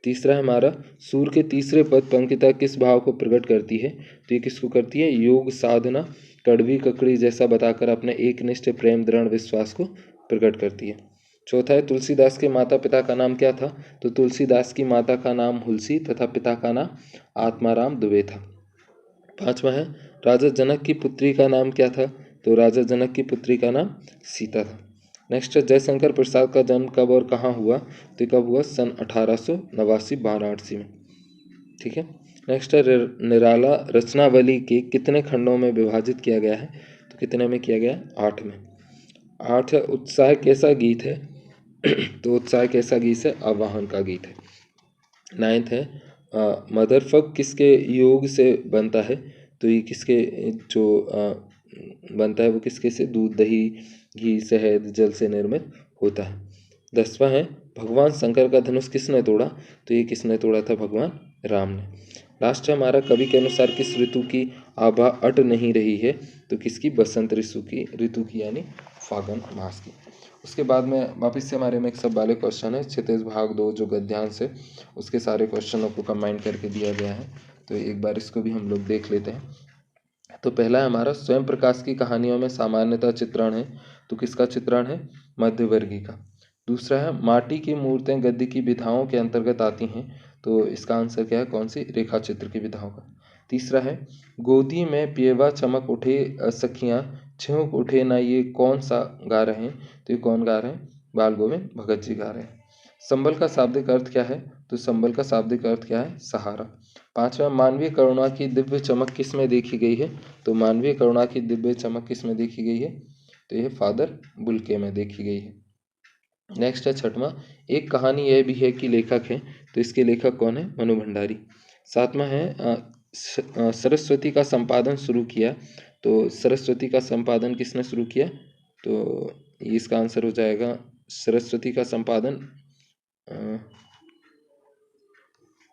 तीसरा है हमारा सूर के तीसरे पद पंक्तिता किस भाव को प्रकट करती है, तो ये किसको करती है, योग साधना कड़वी ककड़ी जैसा बताकर अपने एकनिष्ठ प्रेम दृढ़ विश्वास को प्रकट करती है। चौथा है तुलसीदास के माता पिता का नाम क्या था, तो तुलसीदास की माता का नाम हुलसी तथा पिता का नाम आत्माराम दुबे था। पांचवा है राजा जनक की पुत्री का नाम क्या था, तो राजा जनक की पुत्री का नाम सीता था। नेक्स्ट है जयशंकर प्रसाद का जन्म कब और कहाँ हुआ, तो कब हुआ, सन 1889 वाराणसी में। ठीक है। नेक्स्ट है निराला रचनावली के कितने खंडों में विभाजित किया गया है, तो कितने में किया गया है, 8 में। 8 है उत्साह कैसा गीत है, तो उत्साह कैसा गीत है, आवाहन का गीत है। 9th है मदरफक किसके योग से बनता है, तो ये किसके जो बनता है वो किसके से, दूध दही घी शहद जल से निर्मित होता है। 10वां है भगवान शंकर का धनुष किसने तोड़ा, तो ये किसने तोड़ा था, भगवान राम ने। लास्ट है हमारा कवि के अनुसार किस ऋतु की आभा अट नहीं रही है, तो किसकी, बसंत ऋतु की यानी फागुन मास की। उसके बाद में वापस से हमारे में एक सब वाले क्वेश्चन है क्षितिज भाग 2 जो गद्यांश है, उसके सारे क्वेश्चनों को कंबाइन करके दिया गया है, तो एक बार इसको भी हम लोग देख लेते हैं। तो पहला है हमारा स्वयं प्रकाश की कहानियों में सामान्यतः चित्रण है, तो किसका चित्रण है, मध्यवर्गीय का। दूसरा है माटी की मूर्तें गद्य की विधाओं के अंतर्गत आती हैं, तो इसका आंसर क्या है, कौन सी, रेखा चित्र की विधाओं का। तीसरा है गोदी में पिएवा चमक उठे सखियां छिउक उठे ना, ये कौन सा गा रहे हैं, तो ये कौन गा रहे हैं, बाल गोविंद भगत जी गा रहे हैं। संबल का शाब्दिक अर्थ क्या है, तो संबल का शाब्दिक अर्थ क्या है, सहारा। पांचवा मानवीय करुणा की दिव्य चमक किस में देखी गई है, तो मानवीय करुणा की दिव्य चमक किस में देखी गई है, तो यह फादर बुल्के में देखी गई है। नेक्स्ट है छठवां एक कहानी यह भी है कि लेखक है, तो इसके लेखक कौन है, मनु भंडारी। सातवां है सरस्वती का संपादन शुरू किया, तो सरस्वती का संपादन किसने शुरू किया, तो इसका आंसर हो जाएगा सरस्वती का संपादन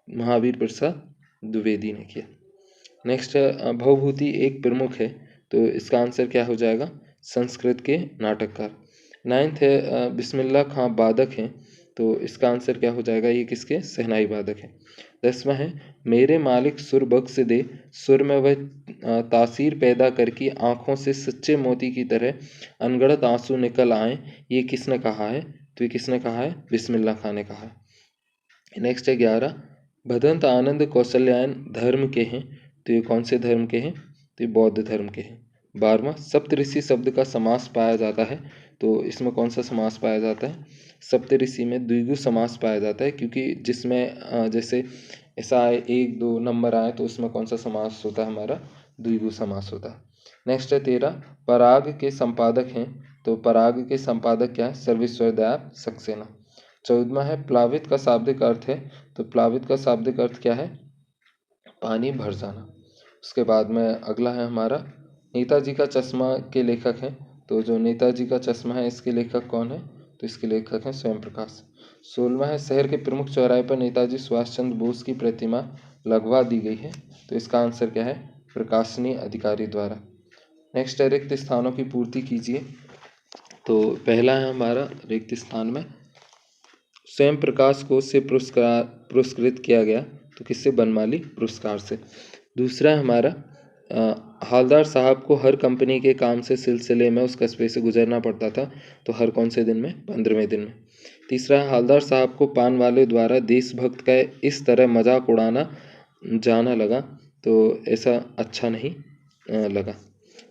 महावीर प्रसाद द्विवेदी ने किया। नेक्स्ट है भवभूति एक प्रमुख है, तो इसका आंसर क्या हो जाएगा, संस्कृत के नाटककार। 9th है बिस्मिल्लाह खां वादक हैं, तो इसका आंसर क्या हो जाएगा, ये किसके, शहनाई वादक है। 10वां है मेरे मालिक सुर बख्श दे, सुर में वह तासीर पैदा करके आँखों से सच्चे मोती की तरह अनगढ़त आंसू निकल आए, ये किसने कहा है, तो ये किसने कहा है, बिस्मिल्लाह खां ने कहा है। नेक्स्ट है 11 भदंत आनंद कौशल्यायन धर्म के हैं, तो ये कौन से धर्म के हैं, तो ये बौद्ध धर्म के हैं। 12वां सप्तऋषि शब्द का समास पाया जाता है, तो इसमें कौन सा समास पाया जाता है, सप्तऋषि में द्विगु समास पाया जाता है, क्योंकि जिसमें जैसे ऐसा आए 1 2 नंबर आए तो उसमें कौन सा समास होता है, हमारा द्विगु समास होता है। नेक्स्ट है 13 पराग के संपादक हैं, तो पराग के संपादक क्या है, सर्वेश्वर दयाल सक्सेना। 14वां है प्लावित का शाब्दिक अर्थ है, तो प्लावित का शाब्दिक अर्थ क्या है? पानी भर जाना। उसके बाद में अगला है हमारा नेताजी का चश्मा के लेखक हैं, तो जो नेताजी का चश्मा है इसके लेखक कौन है? तो इसके लेखक हैं स्वयं प्रकाश। 16वां है शहर के प्रमुख चौराहे पर नेताजी सुभाष चंद्र बोस की प्रतिमा लगवा दी गई है, तो इसका आंसर क्या है? प्रकाशनीय अधिकारी द्वारा। नेक्स्ट है रिक्त स्थानों की पूर्ति कीजिए, तो पहला है हमारा रिक्त स्थान में स्वयं प्रकाश को से पुरस्कृत किया गया, तो किससे? बनमाली पुरस्कार से। दूसरा है हमारा हालदार साहब को हर कंपनी के काम से सिलसिले में उस कस्बे से गुजरना पड़ता था, तो हर कौन से दिन में? 15वें दिन में। तीसरा है हालदार साहब को पान वाले द्वारा देशभक्त का इस तरह मजाक उड़ाना जाना लगा, तो ऐसा अच्छा नहीं लगा।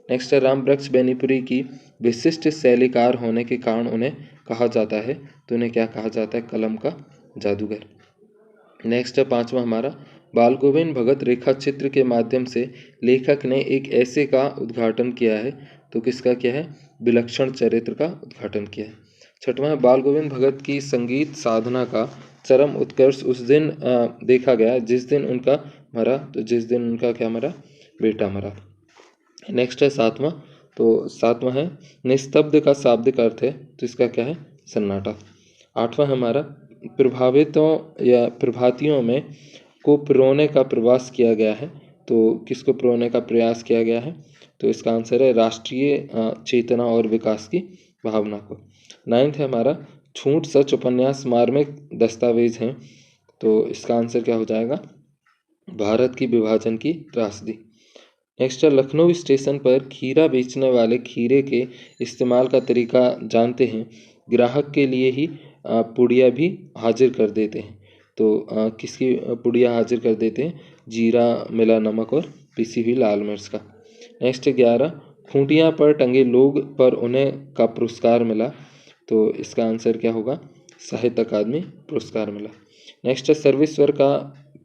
नेक्स्ट है राम वृक्ष बेनीपुरी की विशिष्ट शैलीकार होने के कारण उन्हें कहा जाता है, तो उन्हें क्या कहा जाता है? कलम का जादूगर। नेक्स्ट है 5वां हमारा बाल गोविंद भगत रेखा चित्र के माध्यम से लेखक ने एक ऐसे का उद्घाटन किया है, तो किसका क्या है? विलक्षण चरित्र का उद्घाटन किया है। 6वां है बाल गोविंद भगत की संगीत साधना का चरम उत्कर्ष उस दिन देखा गया जिस दिन उनका मरा, तो जिस दिन उनका क्या मरा? बेटा मरा। नेक्स्ट है 7वां, तो 7वां है निस्तब्ध का शाब्दिक अर्थ है, तो इसका क्या है? सन्नाटा। 8वां हमारा प्रभावितों या प्रभातियों में को पिरोने का प्रयास किया गया है, तो किसको पिरोने का प्रयास किया गया है? तो इसका आंसर है राष्ट्रीय चेतना और विकास की भावना को। 9th है हमारा झूठ सच उपन्यास मार्मिक दस्तावेज हैं, तो इसका आंसर क्या हो जाएगा? भारत की विभाजन की त्रासदी। नेक्स्ट है लखनऊ स्टेशन पर खीरा बेचने वाले खीरे के इस्तेमाल का तरीका जानते हैं, ग्राहक के लिए ही पुड़िया भी हाजिर कर देते हैं, तो किसकी पुड़िया हाजिर कर देते हैं? जीरा मिला नमक और पिसी हुई लाल मिर्च का। नेक्स्ट 11 खूंटियाँ पर टंगे लोग पर उन्हें का पुरस्कार मिला, तो इसका आंसर क्या होगा? साहित्य अकादमी पुरस्कार मिला। नेक्स्ट है सर्वेश्वर का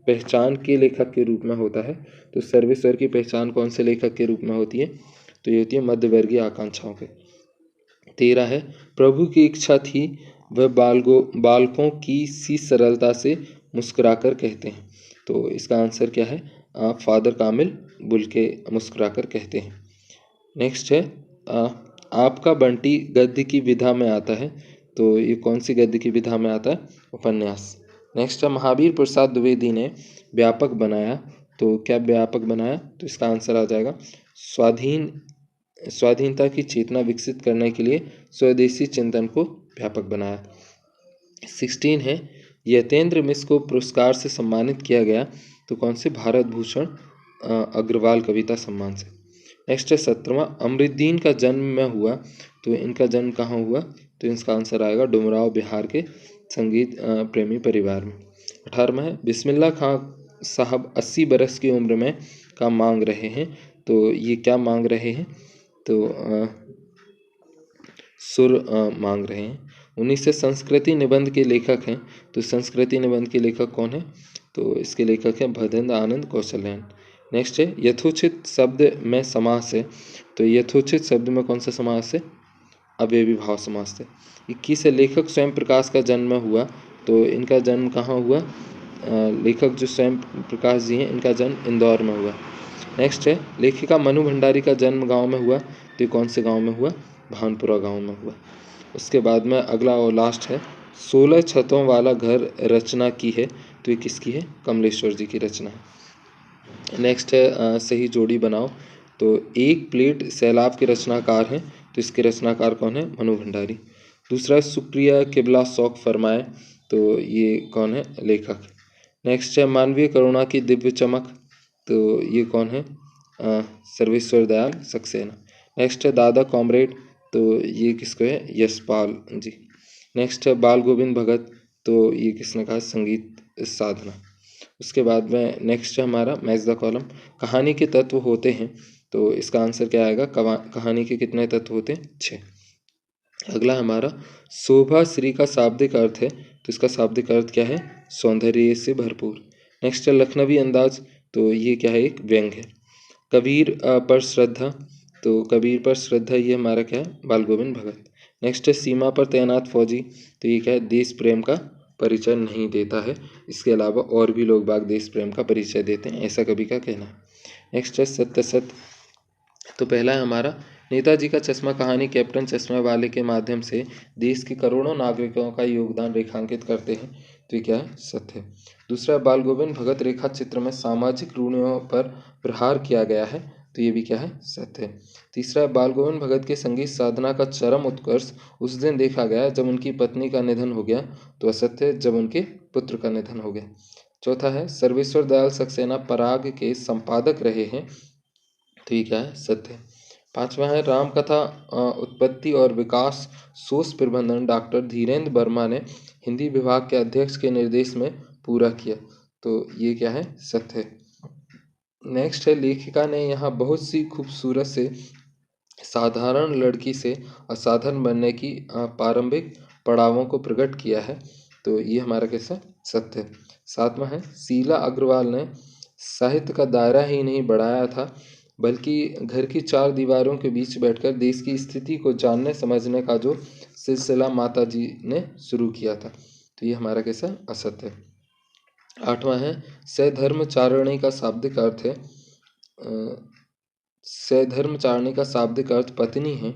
पहचान के लेखक के रूप में होता है, तो सर्वेश्वर की पहचान कौन से लेखक के रूप में होती है? तो ये होती है मध्यवर्गीय आकांक्षाओं के। 13 है प्रभु की इच्छा थी वह बालकों की सी सरलता से मुस्कुराकर कहते हैं, तो इसका आंसर क्या है? फादर कामिल बुल्के मुस्कुराकर कहते हैं। नेक्स्ट है आपका बंटी गद्य की विधा में आता है, तो ये कौन सी गद्य की विधा में आता है? उपन्यास। नेक्स्ट है महावीर प्रसाद द्विवेदी ने व्यापक बनाया, तो क्या व्यापक बनाया? तो इसका आंसर आ जाएगा स्वाधीनता की चेतना विकसित करने के लिए स्वदेशी चिंतन को व्यापक बनाया। 16 है यतेंद्र मिश्र को पुरस्कार से सम्मानित किया गया, तो कौन से? भारत भूषण अग्रवाल कविता सम्मान से। नेक्स्ट है 17वां अमरुद्दीन का जन्म में हुआ, तो इनका जन्म कहाँ हुआ? तो इसका आंसर आएगा डुमराव बिहार के संगीत प्रेमी परिवार में। 18वां है बिस्मिल्लाह खां साहब 80 बरस की उम्र में का मांग रहे हैं, तो ये क्या मांग रहे हैं? तो सुर मांग रहे हैं। 19 से संस्कृति निबंध के लेखक हैं, तो संस्कृति निबंध के लेखक कौन है? तो इसके लेखक हैं भदेंद्र आनंद कौशल्यान। नेक्स्ट है यथोचित शब्द में समास है, तो यथोचित शब्द में कौन सा समास है? अव्ययी भाव समास है। 21 है लेखक स्वयं प्रकाश का जन्म हुआ, तो इनका जन्म कहाँ हुआ? लेखक जो स्वयं प्रकाश जी हैं इनका जन्म इंदौर में हुआ। नेक्स्ट है लेखिका मनु भंडारी का जन्म गांव में हुआ, तो ये कौन से गांव में हुआ? भानपुरा गांव में हुआ। उसके बाद में अगला और लास्ट है 16 छतों वाला घर रचना की है, तो ये किसकी है? कमलेश्वर जी की रचना है। नेक्स्ट है सही जोड़ी बनाओ, तो एक प्लेट सैलाब के रचनाकार हैं, तो इसके रचनाकार कौन है? मनु भंडारी। दूसरा सुक्रिया किबला शौक फरमाए, तो ये कौन है? लेखक। नेक्स्ट है मानवीय करुणा की दिव्य चमक, तो ये कौन है? सर्वेश्वर दयाल सक्सेना। नेक्स्ट है दादा कॉमरेड, तो ये किसको है? यशपाल जी। नेक्स्ट है बाल गोविंद भगत, तो ये किसने कहा? संगीत साधना। उसके बाद में नेक्स्ट है हमारा मैच द कॉलम कहानी के तत्व होते हैं, तो इसका आंसर क्या आएगा? कहानी के कितने तत्व होते हैं? 6। अगला हमारा शोभा श्री का शाब्दिक अर्थ है, तो इसका शाब्दिक अर्थ क्या है? सौंदर्य से भरपूर। नेक्स्ट है लखनवी अंदाज, तो ये क्या है? एक व्यंग है। कबीर पर श्रद्धा, तो कबीर पर श्रद्धा ये हमारा क्या है? बाल गोविंद भगत। नेक्स्ट है सीमा पर तैनात फौजी, तो ये क्या है, देश प्रेम का परिचय नहीं देता है। इसके अलावा और भी लोग बाग देश प्रेम का परिचय देते हैं, ऐसा कवि का कहना है। नेक्स्ट है सत्य सत्य, तो पहला है हमारा नेताजी का चश्मा कहानी कैप्टन चश्मा वाले के माध्यम से देश के करोड़ों नागरिकों का योगदान रेखांकित करते हैं, तो ये क्या है, सत्य है। दूसरा है बाल गोविंद भगत रेखा चित्र में सामाजिक रूढ़ियों पर प्रहार किया गया है, तो ये भी क्या है, सत्य है। तीसरा है बाल गोविंद भगत के संगीत साधना का चरम उत्कर्ष उस दिन देखा गया जब उनकी पत्नी का निधन हो गया, तो असत्य है, जब उनके पुत्र का निधन हो गया। चौथा है सर्वेश्वर दयाल सक्सेना पराग के संपादक रहे हैं, तो ये क्या है, सत्य है। पांचवा है रामकथा उत्पत्ति और विकास सोच प्रबंधन डॉक्टर धीरेन्द्र वर्मा ने हिंदी विभाग के अध्यक्ष के निर्देश में पूरा किया, तो ये क्या है, सत्य है। नेक्स्ट है लेखिका ने यहाँ बहुत सी खूबसूरत से साधारण लड़की से असाधारण बनने की प्रारंभिक पड़ावों को प्रकट किया है, तो ये हमारा कैसा, सत्य है। सातवां है शीला अग्रवाल ने साहित्य का दायरा ही नहीं बढ़ाया था बल्कि घर की चार दीवारों के बीच बैठकर देश की स्थिति को जानने समझने का जो सिलसिला माता जी ने शुरू किया था, तो ये हमारा कैसा, असत्य है। आठवां है सधर्मचारिणी का शाब्दिक अर्थ है सधर्मचारिणी का शाब्दिक अर्थ पत्नी है,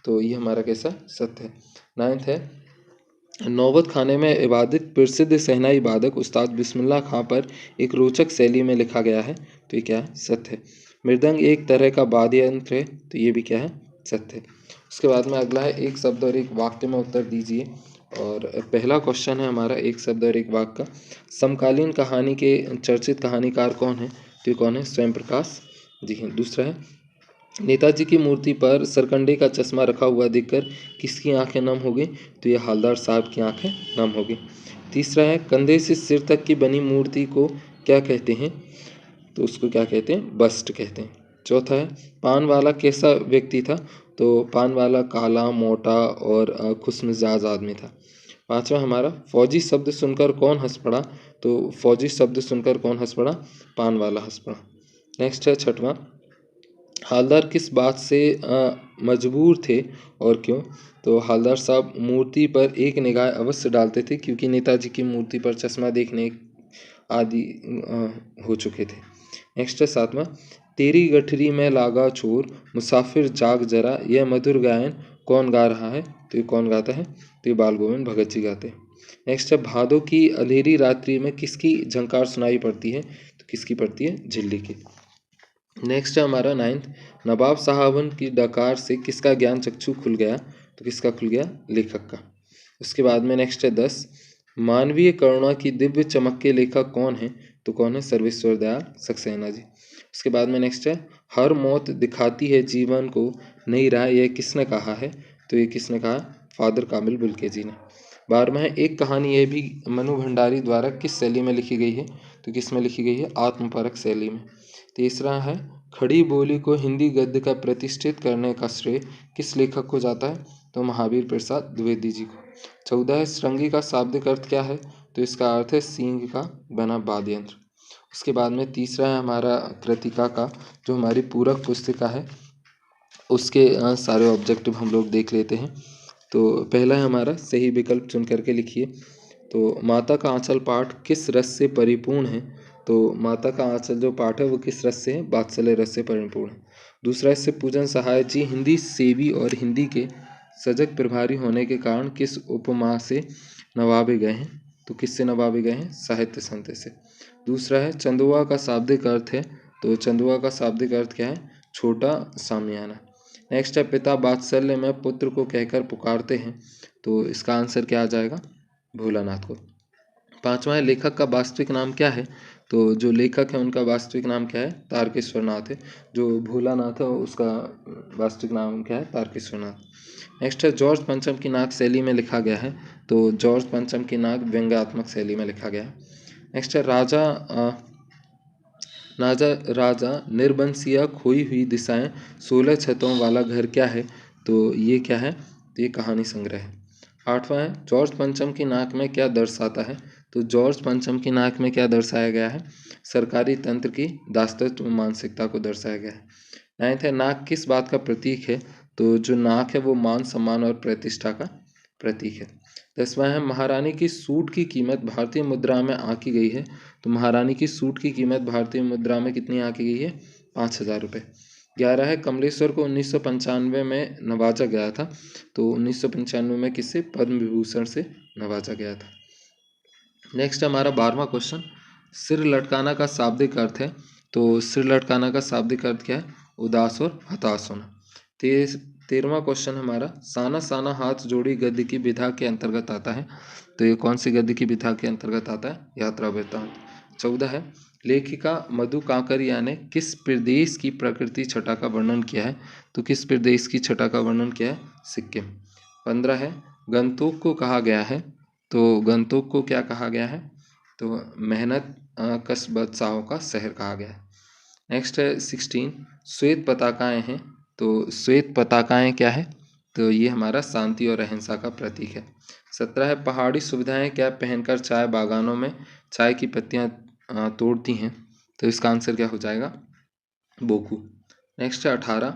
तो ये हमारा कैसा, सत्य है। नाइन्थ है नौबत खाने में इबादत प्रसिद्ध सहनाई वादक उस्ताद बिस्मिल्लाह खां पर एक रोचक शैली में लिखा गया है, तो ये क्या है, सत्य है। मृदंग एक तरह का वाद्य यंत्र है, तो ये भी क्या है, सत्य है। उसके बाद में अगला है एक शब्द और एक वाक्य में उत्तर दीजिए, और पहला क्वेश्चन है हमारा एक शब्द और एक वाक्य का, समकालीन कहानी के चर्चित कहानीकार कौन है, तो ये कौन है, स्वयं प्रकाश जी हैं। दूसरा है नेताजी की मूर्ति पर सरकंडे का चश्मा रखा हुआ देखकर किसकी आंखें नम हो गई, तो ये हवलदार साहब की आंखें नम हो गई। तीसरा है कंधे से सिर तक की बनी मूर्ति को क्या कहते हैं, तो उसको क्या कहते हैं, बस्ट कहते हैं। चौथा है पान वाला कैसा व्यक्ति था, तो पान वाला काला मोटा और खुशमिजाज आदमी था। पांचवा हमारा फौजी शब्द सुनकर कौन हंस पड़ा, तो फौजी शब्द सुनकर कौन हंस पड़ा, पान वाला हंस पड़ा। नेक्स्ट है छठवां हवलदार किस बात से मजबूर थे और क्यों, तो हवलदार साहब मूर्ति पर एक निगाह अवश्य डालते थे क्योंकि नेताजी की मूर्ति पर चश्मा देखने आदि हो चुके थे। नेक्स्ट है सातवां तेरी गठरी में लागा चोर मुसाफिर जाग जरा यह मधुर गायन कौन गा रहा है, तो ये कौन गाता है, तो ये बाल गोविंद भगत जी गाते हैं। नेक्स्ट है भादों की अंधेरी रात्रि में किसकी झंकार सुनाई पड़ती है, तो किसकी पड़ती है, झिल्ली की। नेक्स्ट है हमारा नाइन्थ नवाब साहबन की डकार से किसका ज्ञान चक्षु खुल गया, तो किसका खुल गया, लेखक का। उसके बाद में नेक्स्ट है 10 मानवीय करुणा की दिव्य चमक के लेखक कौन है, तो कौन है, सर्वेश्वर दयाल सक्सेना जी। उसके बाद में नेक्स्ट है हर मौत दिखाती है जीवन को नई राह यह किसने कहा है, तो ये किसने कहा, फादर कामिल बुल्के जी ने। 12वां है एक कहानी यह भी मनु भंडारी द्वारा किस शैली में लिखी गई है, तो किस में लिखी गई है, आत्मपरक शैली में। तीसरा है खड़ी बोली को हिंदी गद्य का प्रतिष्ठित करने का श्रेय किस लेखक को जाता है, तो महावीर प्रसाद द्विवेदी जी को। 14 है श्रृंगी का शाब्दिक अर्थ क्या है, तो इसका अर्थ है सींग का बना वाद्य यंत्र। उसके बाद में तीसरा है हमारा कृतिका का, जो हमारी पूरक पुस्तिका है उसके सारे ऑब्जेक्टिव हम लोग देख लेते हैं। तो पहला है हमारा सही विकल्प चुन करके लिखिए, तो माता का आंचल पाठ किस रस से परिपूर्ण है, तो माता का आंचल जो पाठ है वो किस रस से है, वात्सल्य रस से परिपूर्ण है। दूसरा इससे पूजन सहाय जी हिंदी सेवी और हिंदी के सजग प्रभारी होने के कारण किस उपमा से नवाबे गए हैं, तो किससे नवाबे गए हैं, साहित्य संत से। दूसरा है चंदुआ का शाब्दिक अर्थ है, तो चंदुआ का शाब्दिक अर्थ क्या है, छोटा सामियाना। नेक्स्ट है पिता वात्सल्य में पुत्र को कहकर पुकारते हैं, तो इसका आंसर क्या आ जाएगा, भोलानाथ को। 5वां है लेखक का वास्तविक नाम क्या है, तो जो लेखक है उनका वास्तविक नाम क्या है, तारकेश्वर नाथ है। जो भोलानाथ है उसका वास्तविक नाम क्या है, तारकेश्वर नाथ। नेक्स्ट है जॉर्ज पंचम की नाक शैली में लिखा गया है, तो जॉर्ज पंचम की नाक व्यंग्यात्मक शैली में लिखा गया है। नेक्स्ट है राजा निर्बंसिया खोई हुई दिशाएं 16 छतों वाला घर क्या है, तो ये क्या है, तो ये कहानी संग्रह है। 8वां है जॉर्ज पंचम की नाक में क्या दर्शाता है, तो जॉर्ज पंचम की नाक में क्या दर्शाया गया है, सरकारी तंत्र की दासत्व मानसिकता को दर्शाया गया है। 9th है नाक किस बात का प्रतीक है, तो जो नाक है वो मान सम्मान और प्रतिष्ठा का प्रतीक है। 10वां है महारानी की सूट की कीमत भारतीय मुद्रा में आंकी गई है। तो महारानी की सूट की कीमत भारतीय मुद्रा में कितनी आंकी गई है? 5,000 रुपये। 11 है कमलेश्वर को 1995 में नवाजा गया था। तो 1995 में किससे? पद्म विभूषण से नवाजा गया था। नेक्स्ट हमारा 12वां क्वेश्चन, सिर लटकाना का शाब्दिक अर्थ है। तो सिर लटकाना का शाब्दिक अर्थ क्या है? उदास और हताश होना। 13वां क्वेश्चन हमारा, साना साना हाथ जोड़ी गद्य की विधा के अंतर्गत आता है। तो ये कौन सी गद्य की विधा के अंतर्गत आता है? यात्रा वृत्तांत। 14 है लेखिका मधु काकरिया ने किस प्रदेश की प्रकृति छटा का वर्णन किया है? तो किस प्रदेश की छटा का वर्णन किया है? सिक्किम। 15 है गंतोक को कहा गया है। तो गंतोक को क्या कहा गया है? तो मेहनत कश बदशाहों का शहर कहा गया है। नेक्स्ट है 16, श्वेत पताकाएं हैं। तो श्वेत पताकाएं क्या है? तो ये हमारा शांति और अहिंसा का प्रतीक है। 17 है पहाड़ी सुविधाएं क्या पहनकर चाय बागानों में चाय की पत्तियां तोड़ती हैं? तो इसका आंसर क्या हो जाएगा? बोकू। नेक्स्ट है 18,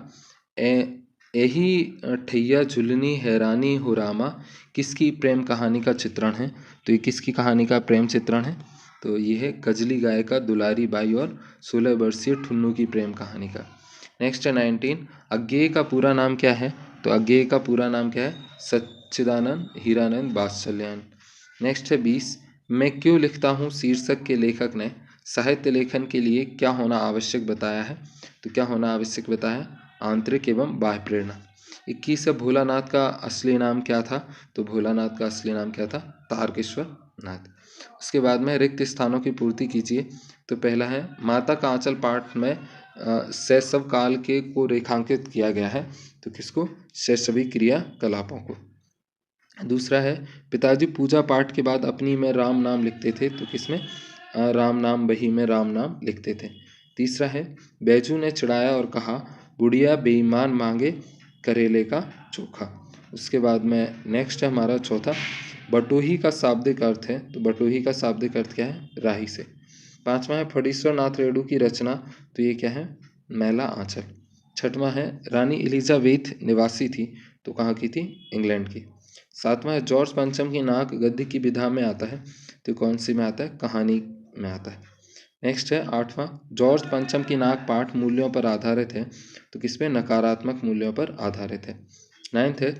यही ठैया झुलनी हैरानी हो रामा किसकी प्रेम कहानी का चित्रण है? तो ये किसकी कहानी का प्रेम चित्रण है? तो ये है कजली गायिका दुलारी बाई और 16 वर्षीय ठुन्नू की प्रेम कहानी का। नेक्स्ट है 19, अज्ञेय का पूरा नाम क्या है? तो अज्ञेय का पूरा नाम क्या है? सच्चिदानंद हीरानंद वात्सल्यायन। नेक्स्ट है 20, मैं क्यों लिखता हूँ शीर्षक के लेखक ने साहित्य लेखन के लिए क्या होना आवश्यक बताया है? तो क्या होना आवश्यक बताया? आंतरिक एवं बाह्य प्रेरणा। 21 है भोलानाथ का असली नाम क्या था? तो भोलानाथ का असली नाम क्या था? तारकेश्वर नाथ। उसके बाद में रिक्त स्थानों की पूर्ति कीजिए। तो पहला है माता का आंचल पाठ में शैशव काल के को रेखांकित किया गया है। तो किसको? शैशवी क्रियाकलापों को। दूसरा है पिताजी पूजा पाठ के बाद अपनी में राम नाम लिखते थे। तो किसमें? राम नाम बही में राम नाम लिखते थे। तीसरा है बैजू ने चिढ़ाया और कहा बुढ़िया बेईमान मांगे करेले का चोखा। उसके बाद में नेक्स्ट है हमारा चौथा, बटोही का शाब्दिक अर्थ है। तो बटोही का शाब्दिक अर्थ क्या है? राही से। 5वां है फणीश्वर नाथ रेणु की रचना। तो ये क्या है? मैला आंचल। 6वां है रानी एलिजाबेथ निवासी थी। तो कहाँ की थी? इंग्लैंड की। 7वां है जॉर्ज पंचम की नाक गद्य की विधा में आता है। तो कौन सी में आता है? कहानी में आता है। नेक्स्ट है 8वां, जॉर्ज पंचम की नाक पाठ मूल्यों पर आधारित है। तो किस पे? नकारात्मक मूल्यों पर आधारित है। 9th है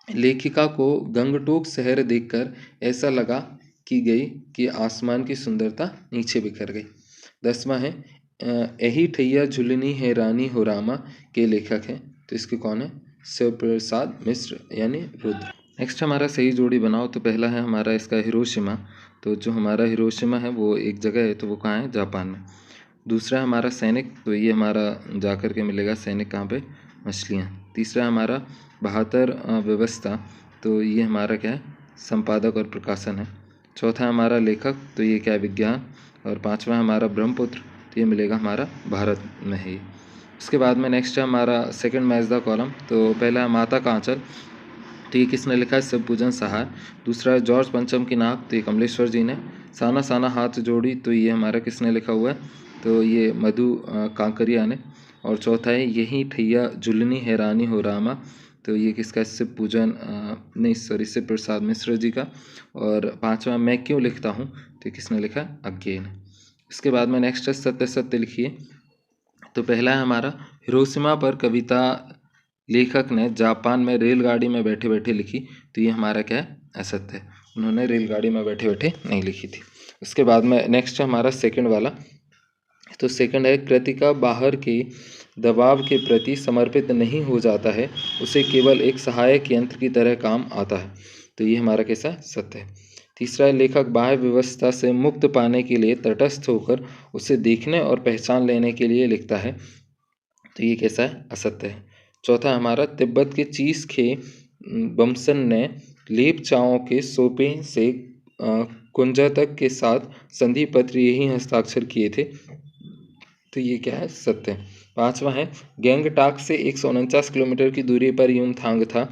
लेखिका को गंगटोक शहर देखकर ऐसा लगा की गई कि आसमान की सुंदरता नीचे बिखर गई। 10वां है यही ठैया झुलनी है रानी हो रामा के लेखक हैं। तो इसके कौन है? शिव प्रसाद मिश्र यानी रुद्र। नेक्स्ट हमारा सही जोड़ी बनाओ। तो पहला है हमारा इसका हिरोशिमा। तो जो हमारा हिरोशिमा है वो एक जगह है। तो वो कहाँ है? जापान में। दूसरा हमारा सैनिक। तो ये हमारा जाकर के मिलेगा सैनिक कहाँ पे? मछलियाँ। तीसरा हमारा 72 व्यवस्था। तो ये हमारा क्या है? संपादक और प्रकाशन है। चौथा हमारा लेखक। तो ये क्या है? विज्ञान। और 5वां हमारा ब्रह्मपुत्र। तो ये मिलेगा हमारा भारत में ही। उसके बाद में नेक्स्ट है हमारा सेकंड मैच द कॉलम। तो पहला है माता का आंचल। तो ये किसने लिखा है? शिवपूजन सहाय। दूसरा है जॉर्ज पंचम की नाक। तो ये कमलेश्वर जी ने। साना साना हाथ जोड़ी। तो ये हमारा किसने लिखा हुआ है? तो ये मधु कांकरिया ने। और चौथा है यही ठैया झुलनी है रानी हो रामा। तो ये किसका? शिव पूजन नहीं सॉरी शिव प्रसाद मिश्र जी का। और 5वां मैं क्यों लिखता हूँ। तो किसने लिखा? अज्ञेय ने। इसके बाद में नेक्स्ट है सत्य सत्य लिखिए। तो पहला है हमारा हिरोशिमा पर कविता लेखक ने जापान में रेलगाड़ी में बैठे बैठे लिखी। तो ये हमारा क्या है? असत्य है। उन्होंने रेलगाड़ी में बैठे बैठे नहीं लिखी थी। उसके बाद में नेक्स्ट है हमारा सेकंड वाला। तो सेकंड है कृतिका बाहर के दबाव के प्रति समर्पित नहीं हो जाता है, उसे केवल एक सहायक यंत्र की तरह काम आता है। तो ये हमारा कैसा? सत्य है। तीसरा है लेखक बाह्य व्यवस्था से मुक्त पाने के लिए तटस्थ होकर उसे देखने और पहचान लेने के लिए लिखता है। तो ये कैसा है? असत्य है। चौथा हमारा तिब्बत के चीस खे बमसन ने लेपचाओं के सोपे से कुंजातक के साथ संधि पत्र यही हस्ताक्षर किए थे। तो ये क्या है? सत्य है। 5वां है गैंगटॉक से 149 किलोमीटर की दूरी पर युमथांग था।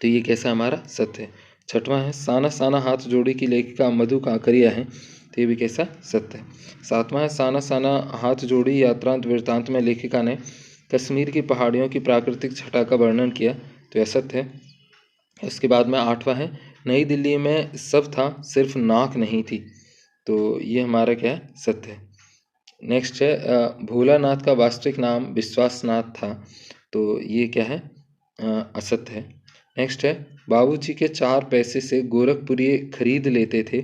तो ये कैसा हमारा? सत्य है। 6वां है साना साना हाथ जोड़ी की लेखिका मधु काकरिया है। तो ये भी कैसा? सत्य है। 7वां है साना साना हाथ जोड़ी यात्रांत वृत्तांत में लेखिका ने कश्मीर की पहाड़ियों की प्राकृतिक छटा का वर्णन किया, तो यह सत्य है। उसके बाद में 8वां है, नई दिल्ली में सब था सिर्फ नाक नहीं थी, तो ये हमारा क्या है, सत्य है। नेक्स्ट है, भोलानाथ का वास्तविक नाम विश्वासनाथ था, तो ये क्या है, असत्य है। नेक्स्ट है, बाबूजी के 4 पैसे से गोरखपुरी खरीद लेते थे,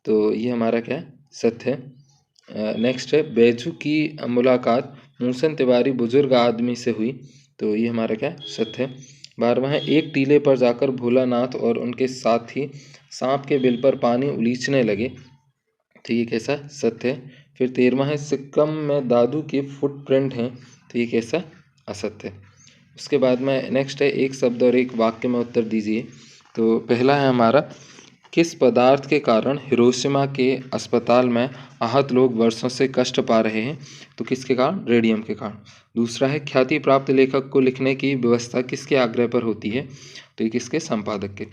तो ये हमारा क्या है, सत्य है। नेक्स्ट है, बैजू की मुलाकात मूसन तिवारी बुजुर्ग आदमी से हुई, तो ये हमारा क्या है, सत्य है। 12वां है, एक टीले पर जाकर भोलानाथ और उनके साथी सांप के बिल पर पानी उलीचने लगे, तो ये कैसा, सत्य है। फिर 13वां है, सिक्किम में दादू के फुटप्रिंट हैं, तो ये कैसा, असत्य है। उसके बाद में नेक्स्ट है, एक शब्द और एक वाक्य में उत्तर दीजिए। तो पहला है हमारा, किस पदार्थ के कारण हिरोशिमा के अस्पताल में आहत लोग वर्षों से कष्ट पा रहे हैं, तो किसके कारण, रेडियम के कारण। दूसरा है, ख्याति प्राप्त लेखक को लिखने की व्यवस्था किसके आग्रह पर होती है, तो ये किसके, संपादक के।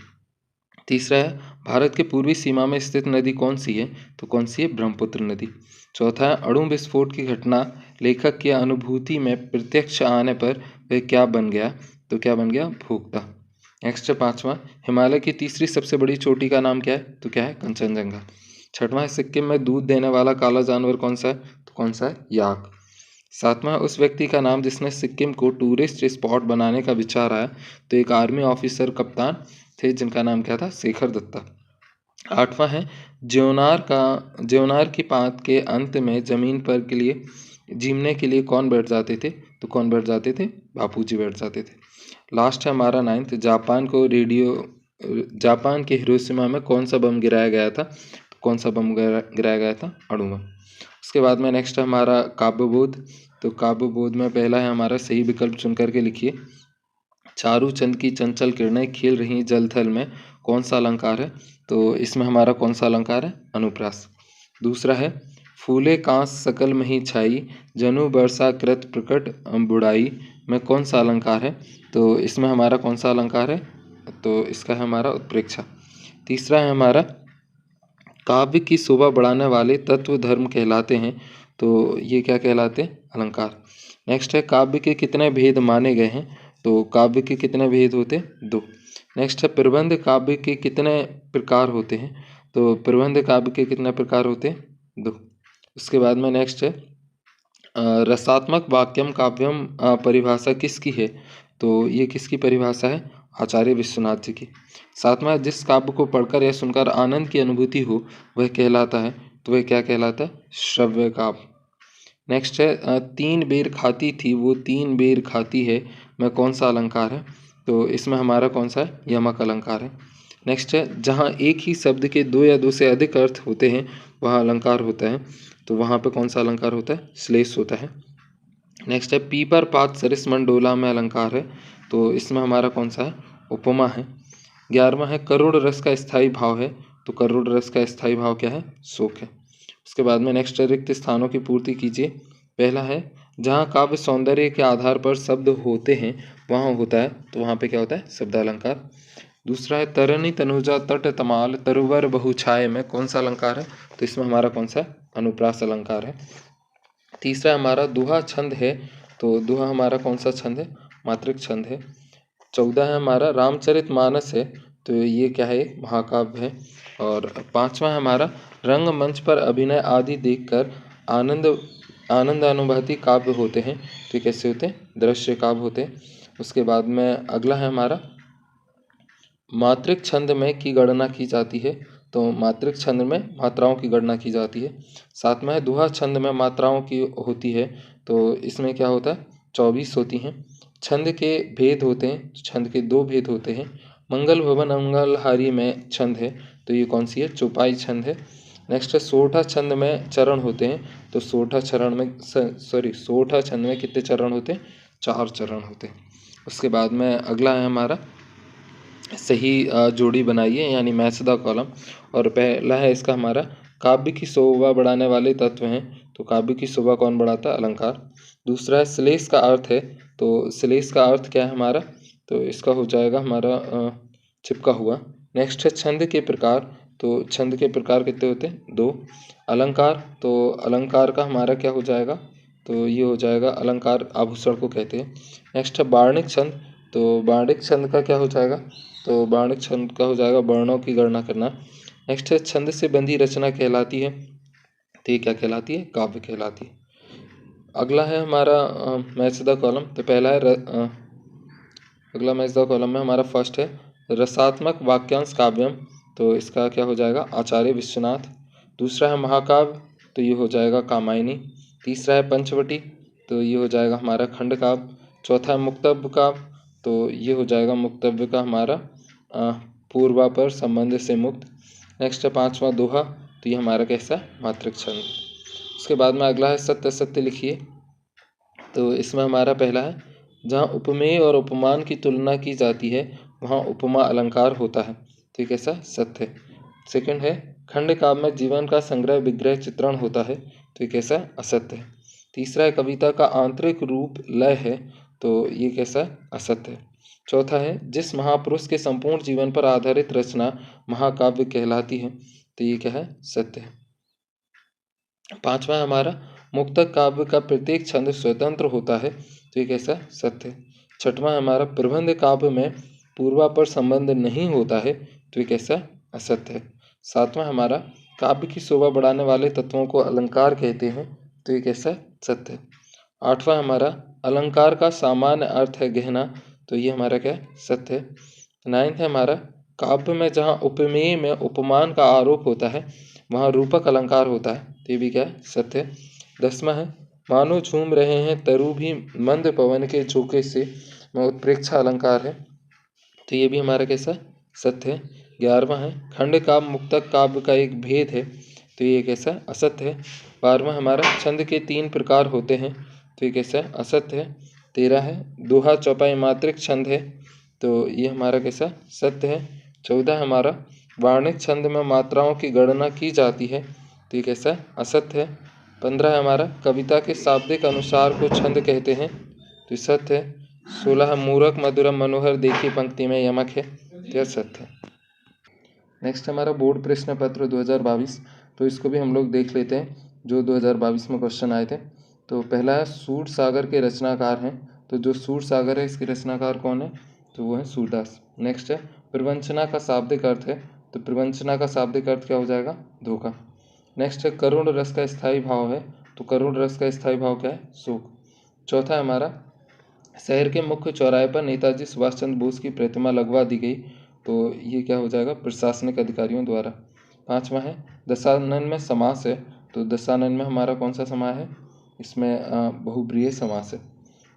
तीसरा है, भारत के पूर्वी सीमा में स्थित नदी कौन सी है, तो कौन सी है, ब्रह्मपुत्र नदी। चौथा है, अणु विस्फोट की घटना लेखक की अनुभूति में प्रत्यक्ष आने पर वह क्या बन गया, तो क्या बन गया, भोक्ता। नेक्स्ट है 5वां, हिमालय की तीसरी सबसे बड़ी चोटी का नाम क्या है, तो क्या है, कंचनजंगा। 6वां है, सिक्किम में दूध देने वाला काला जानवर कौन सा है, तो कौन सा है, याक। 7वां, उस व्यक्ति का नाम जिसने सिक्किम को टूरिस्ट स्पॉट बनाने का विचार आया, तो एक आर्मी ऑफिसर कप्तान थे जिनका नाम क्या था, शेखर दत्ता। 8वां है, ज्योनार की पात के अंत में जमीन पर के लिए जीमने के लिए कौन बैठ जाते थे, तो कौन बैठ जाते थे, बापूजी बैठ जाते थे। लास्ट है हमारा 9th, जापान के हिरोशिमा में कौन सा बम गिराया गया था, तो कौन सा बम गिराया गया था, अणु बम। उसके बाद में नेक्स्ट है हमारा काव्यबोध। तो काव्यबोध में पहला है हमारा, सही विकल्प चुन करके लिखिए। चारू चंद की चंचल किरणें खिल रही जल थल में कौन सा अलंकार है, तो इसमें हमारा कौन सा अलंकार है, अनुप्रास। दूसरा है, फूले कांस सकल मही छाई जनु बरसा कृत प्रकट बुढ़ाई में कौन सा अलंकार है, तो इसमें हमारा कौन सा अलंकार है, तो इसका है हमारा उत्प्रेक्षा। तीसरा है हमारा, काव्य की शोभा बढ़ाने वाले तत्व धर्म कहलाते हैं, तो ये क्या कहलाते हैं, अलंकार। नेक्स्ट है, काव्य के कितने भेद माने गए हैं, तो काव्य के कितने भेद होते हैं, 2। नेक्स्ट है, प्रबंध काव्य के कितने प्रकार होते हैं, तो प्रबंध काव्य के कितने प्रकार होते हैं, 2। उसके बाद में नेक्स्ट है, रसात्मक वाक्यम काव्यम परिभाषा किसकी है, तो ये किसकी परिभाषा है, आचार्य विश्वनाथ जी की। 7वां, जिस काव्य को पढ़कर या सुनकर आनंद की अनुभूति हो वह कहलाता है, तो वह क्या कहलाता है, श्रव्य काव्य। नेक्स्ट है, 3 बेर खाती थी वो 3 बेर खाती है में कौन सा अलंकार है, तो इसमें हमारा कौन सा है, यमक अलंकार है। नेक्स्ट है, जहाँ एक ही शब्द के 2 या 2 से अधिक अर्थ होते हैं वहाँ अलंकार होता है, तो वहाँ पे कौन सा अलंकार होता है, श्लेष होता है। नेक्स्ट है, पीपर पात सरिस मंडोला में अलंकार है, तो इसमें हमारा कौन सा है, उपमा है। 11वां है, करुण रस का स्थायी भाव है, तो करुण रस का स्थायी भाव क्या है, शोक है। उसके बाद में नेक्स्ट, रिक्त स्थानों की पूर्ति कीजिए। पहला है, जहाँ काव्य सौंदर्य के आधार पर शब्द होते हैं वहाँ होता है, तो वहाँ पे क्या होता है, शब्दालंकार। दूसरा है, तरनी तनुजा तट तमाल तरुवर बहुछाय में कौन सा अलंकार है, तो इसमें हमारा कौन सा, अनुप्रास अलंकार है। तीसरा हमारा, दुहा छंद है, तो दुहा हमारा कौन सा छंद है, मात्रिक छंद है। 14 है हमारा, रामचरितमानस है, तो ये क्या है, महाकाव्य है। और 5वां है हमारा, रंगमंच पर अभिनय आदि देखकर आनंद अनुभूति काव्य होते हैं, तो ये कैसे होते हैं, दृश्य काव्य होते हैं। उसके बाद में अगला है हमारा, मात्रिक छंद में की गणना की जाती है, तो मात्रिक छंद में मात्राओं की गणना की जाती है। 7वां है, दुहा छंद में मात्राओं की होती है, तो इसमें क्या होता है, 24 होती हैं। छंद के भेद होते हैं, छंद के 2 भेद होते हैं। मंगल भवन मंगलहारी में छंद है, तो ये कौन सी है, चौपाई छंद है। नेक्स्ट है, सोठा छंद में चरण होते हैं, तो सोठा छंद में कितने चरण होते हैं, 4 चरण होते हैं। उसके बाद में अगला है हमारा, सही जोड़ी बनाइए, यानी मैच द कॉलम। और पहला है इसका हमारा, काव्य की शोभा बढ़ाने वाले तत्व हैं, तो काव्य की शोभा कौन बढ़ाता है, अलंकार। दूसरा है, श्लेष का अर्थ है, तो श्लेष का अर्थ क्या है हमारा, तो इसका हो जाएगा हमारा चिपका हुआ। नेक्स्ट है, छंद के प्रकार, तो छंद के प्रकार कितने होते हैं, 2। अलंकार, तो अलंकार का हमारा क्या हो जाएगा, तो ये हो जाएगा अलंकार आभूषण को कहते हैं। नेक्स्ट है बार्णिक छंद। तो बार्णिक छंद का क्या हो जाएगा, तो बार्णिक छंद का हो जाएगा वर्णों की गणना करना। नेक्स्ट है छंद से बंधी रचना कहलाती है, तो ये क्या कहलाती है, काव्य कहलाती है। अगला है हमारा मैच द कॉलम। तो पहला है अगला मैच द कॉलम में हमारा फर्स्ट है रसात्मक वाक्यांश काव्यम। तो इसका क्या हो जाएगा, आचार्य विश्वनाथ। दूसरा है महाकाव्य, तो ये हो जाएगा कामायनी। तीसरा है पंचवटी, तो ये हो जाएगा हमारा खंडकाव्य। चौथा है मुक्तव्य काव्य, तो ये हो जाएगा मुक्तव्य का हमारा पूर्वापर संबंध से मुक्त। नेक्स्ट है पांचवा दोहा, तो ये हमारा कैसा है, मातृक छंद। उसके बाद में अगला है सत्य सत्य लिखिए। तो इसमें हमारा पहला है जहाँ उपमेय और उपमान की तुलना की जाती है वहाँ उपमा अलंकार होता है, तो ये कैसा, सत्य है। सेकंड है खंड काव्य में जीवन का संग्रह विग्रह चित्रण होता है, तो ये कैसा, असत्य है। तीसरा है कविता का आंतरिक रूप लय है, तो ये कैसा, असत्य है। चौथा है जिस महापुरुष के संपूर्ण जीवन पर आधारित रचना महाकाव्य कहलाती है, तो ये क्या है, सत्य है। पांचवा है हमारा मुक्तक काव्य का प्रत्येक छंद स्वतंत्र होता है, तो ये कैसा, सत्य है। छठवां है हमारा प्रबंध काव्य में पूर्वापर संबंध नहीं होता है, तो ये कैसा, असत्य है। सातवां हमारा काव्य की शोभा बढ़ाने वाले तत्वों को अलंकार कहते हैं, तो ये कैसा, सत्य है। आठवां हमारा अलंकार का सामान्य अर्थ है गहना, तो ये हमारा क्या है, सत्य है। नाइन्थ है हमारा काव्य में जहाँ उपमेय में उपमान का आरोप होता है वहाँ रूपक अलंकार होता है, तो ये भी क्या है, सत्य है। 10वां है मानो झूम रहे हैं तरु भी मंद पवन के झोंके से, वह उत्प्रेक्षा अलंकार है, तो ये भी हमारा कैसा, सत्य है। 11वां है खंड काव्य मुक्तक काव्य का एक भेद है, तो ये कैसा, असत्य है। 12वां हमारा छंद के 3 प्रकार होते हैं, तो ये कैसा, असत्य है। 13 है दोहा चौपाई मात्रिक छंद है, तो ये हमारा कैसा, सत्य है। 14 हमारा वार्णिक छंद में मात्राओं की गणना की जाती है, तो ये कैसा, असत्य है। 15 हमारा कविता के शाब्दिक अनुसार को छंद कहते हैं, तो ये सत्य है। 16 मूरख मधुरम मनोहर देखी पंक्ति में यमक है, तो यह सत्य है। नेक्स्ट हमारा बोर्ड प्रश्न पत्र 2022, तो इसको भी हम लोग देख लेते हैं जो 2022 में क्वेश्चन आए थे। तो पहला है सूर सागर के रचनाकार हैं, तो जो सूर सागर है इसके रचनाकार कौन है, तो वो है सूरदास। नेक्स्ट है प्रवंचना का शाब्दिक अर्थ है, तो प्रवंचना का शाब्दिक अर्थ क्या हो जाएगा, धोखा। नेक्स्ट है करुण रस का स्थायी भाव है, तो करुण रस का स्थायी भाव क्या है, शोक। चौथा है हमारा शहर के मुख्य चौराहे पर नेताजी सुभाष चंद्र बोस की प्रतिमा लगवा दी गई, तो ये क्या हो जाएगा, प्रशासनिक अधिकारियों द्वारा। पांचवा है दशानन में समास है, तो दशानन में हमारा कौन सा समास है, इसमें बहुब्रीहि समास है।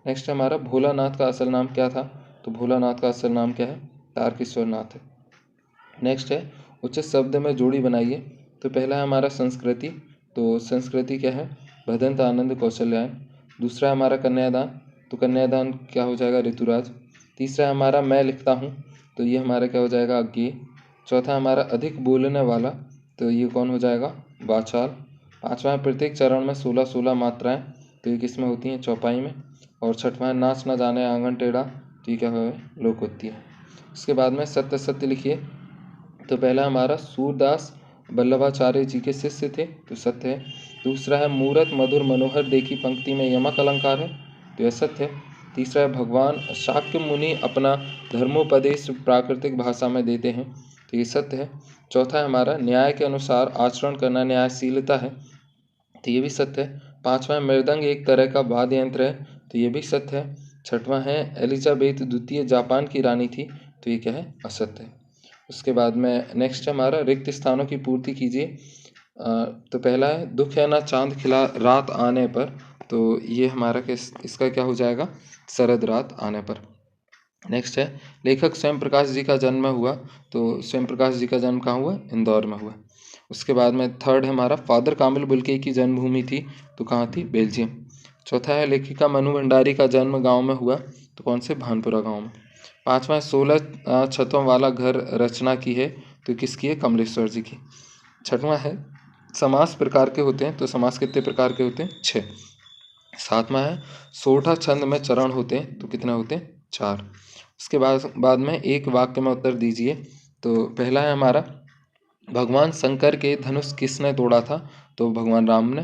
नेक्स्ट हमारा भोलानाथ का असल नाम क्या था, तो भोलानाथ का असल नाम क्या है, तारकेश्वर नाथ है। नेक्स्ट है उचित शब्द में जोड़ी बनाइए। तो पहला है हमारा संस्कृति, तो संस्कृति क्या है, भदंत आनंद कौशल्यायन। दूसरा है हमारा कन्यादान, तो कन्यादान क्या हो जाएगा, ऋतुराज। तीसरा है हमारा मैं लिखता हूँ, तो ये हमारा क्या हो जाएगा, अज्ञेय। चौथा हमारा अधिक बोलने वाला, तो ये कौन हो जाएगा, वाचाल। पांचवा है प्रत्येक चरण में 16 मात्राएं, तो ये किस में होती हैं, चौपाई में। और छठवां है नाच न जाने आंगन टेढ़ा, तो ये क्या है, लोकोक्ति है। उसके बाद में सत्य सत्य लिखिए। तो पहला हमारा सूरदास वल्लभाचार्य जी के शिष्य थे, तो सत्य है। दूसरा है मूरत मधुर मनोहर देखी पंक्ति में यमक अलंकार है, तो यह सत्य है। तीसरा है भगवान शाक्य मुनि अपना धर्मोपदेश प्राकृतिक भाषा में देते हैं, तो ये सत्य है। चौथा है हमारा न्याय के अनुसार आचरण करना न्यायशीलता है, तो ये भी सत्य है। पांचवा है मृदंग एक तरह का वाद्य यंत्र है, तो ये भी सत्य है। छठवां है एलिजाबेथ द्वितीय जापान की रानी थी, तो ये क्या है, असत्य है। उसके बाद में नेक्स्ट हमारा रिक्त स्थानों की पूर्ति कीजिए। तो पहला है दुख है ना चांद खिला रात आने पर, तो ये हमारा इसका क्या हो जाएगा, शरद रात आने पर। नेक्स्ट है लेखक स्वयं प्रकाश जी का जन्म हुआ, तो स्वयं प्रकाश जी का जन्म कहाँ हुआ, इंदौर में हुआ। उसके बाद में थर्ड है हमारा फादर कामिल बुल्के की जन्मभूमि थी, तो कहाँ थी, बेल्जियम। चौथा है लेखिका मनु भंडारी का जन्म गांव में हुआ, तो कौन से, भानपुरा गांव में। पांचवा 16 छतों वाला घर रचना की है, तो किसकी है, कमलेश्वर जी की। छठवां है समास प्रकार के होते हैं, तो समास कितने प्रकार के होते हैं, 6। सातवां है सोठा छंद में चरण होते हैं, तो कितने होते हैं, 4। उसके बाद में एक वाक्य में उत्तर दीजिए। तो पहला है हमारा भगवान शंकर के धनुष किसने तोड़ा था? तो भगवान राम ने।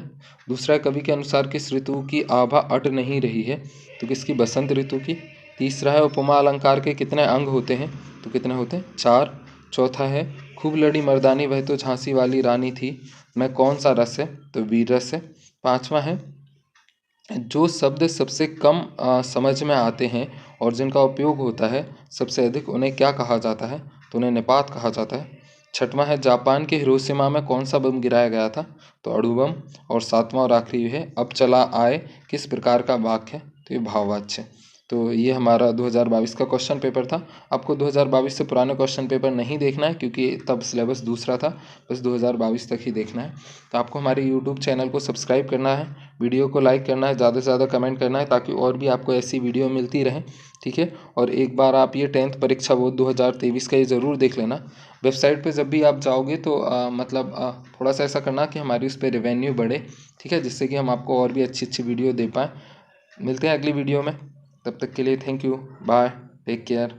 दूसरा, कवि के अनुसार किस ऋतु की आभा अट नहीं रही है? तो किसकी? बसंत ऋतु की। तीसरा है, उपमा अलंकार के कितने अंग होते हैं? तो कितने होते हैं? 4। चौथा है, खूब लड़ी मर्दानी वह तो झांसी वाली रानी थी, मैं कौन सा रस है? तो वीर रस है। पांचवा है, जो शब्द सबसे कम समझ में आते हैं और जिनका उपयोग होता है सबसे अधिक, उन्हें क्या कहा जाता है? तो उन्हें निपात कहा जाता है। छठवां है, जापान के हिरोशिमा में कौन सा बम गिराया गया था? तो अणु बम। और सातवां और आखिरी है, अब चला आए किस प्रकार का वाक्य है? तो ये भाववाच्य है। तो ये हमारा 2022 का क्वेश्चन पेपर था। आपको 2022 से पुराने क्वेश्चन पेपर नहीं देखना है क्योंकि तब सिलेबस दूसरा था, बस 2022 तक ही देखना है। तो आपको हमारे यूट्यूब चैनल को सब्सक्राइब करना है, वीडियो को लाइक करना है, ज़्यादा से ज़्यादा कमेंट करना है ताकि और भी आपको ऐसी वीडियो मिलती रहे, ठीक है। और एक बार आप ये 10th परीक्षा बोर्ड 2023 का ये ज़रूर देख लेना। वेबसाइट पे जब भी आप जाओगे तो थोड़ा सा ऐसा करना कि हमारी उस पर रेवेन्यू बढ़े, ठीक है, जिससे कि हम आपको और भी अच्छी अच्छी वीडियो दे पाएँ। मिलते हैं अगली वीडियो में, तब तक के लिए thank you, bye, take care.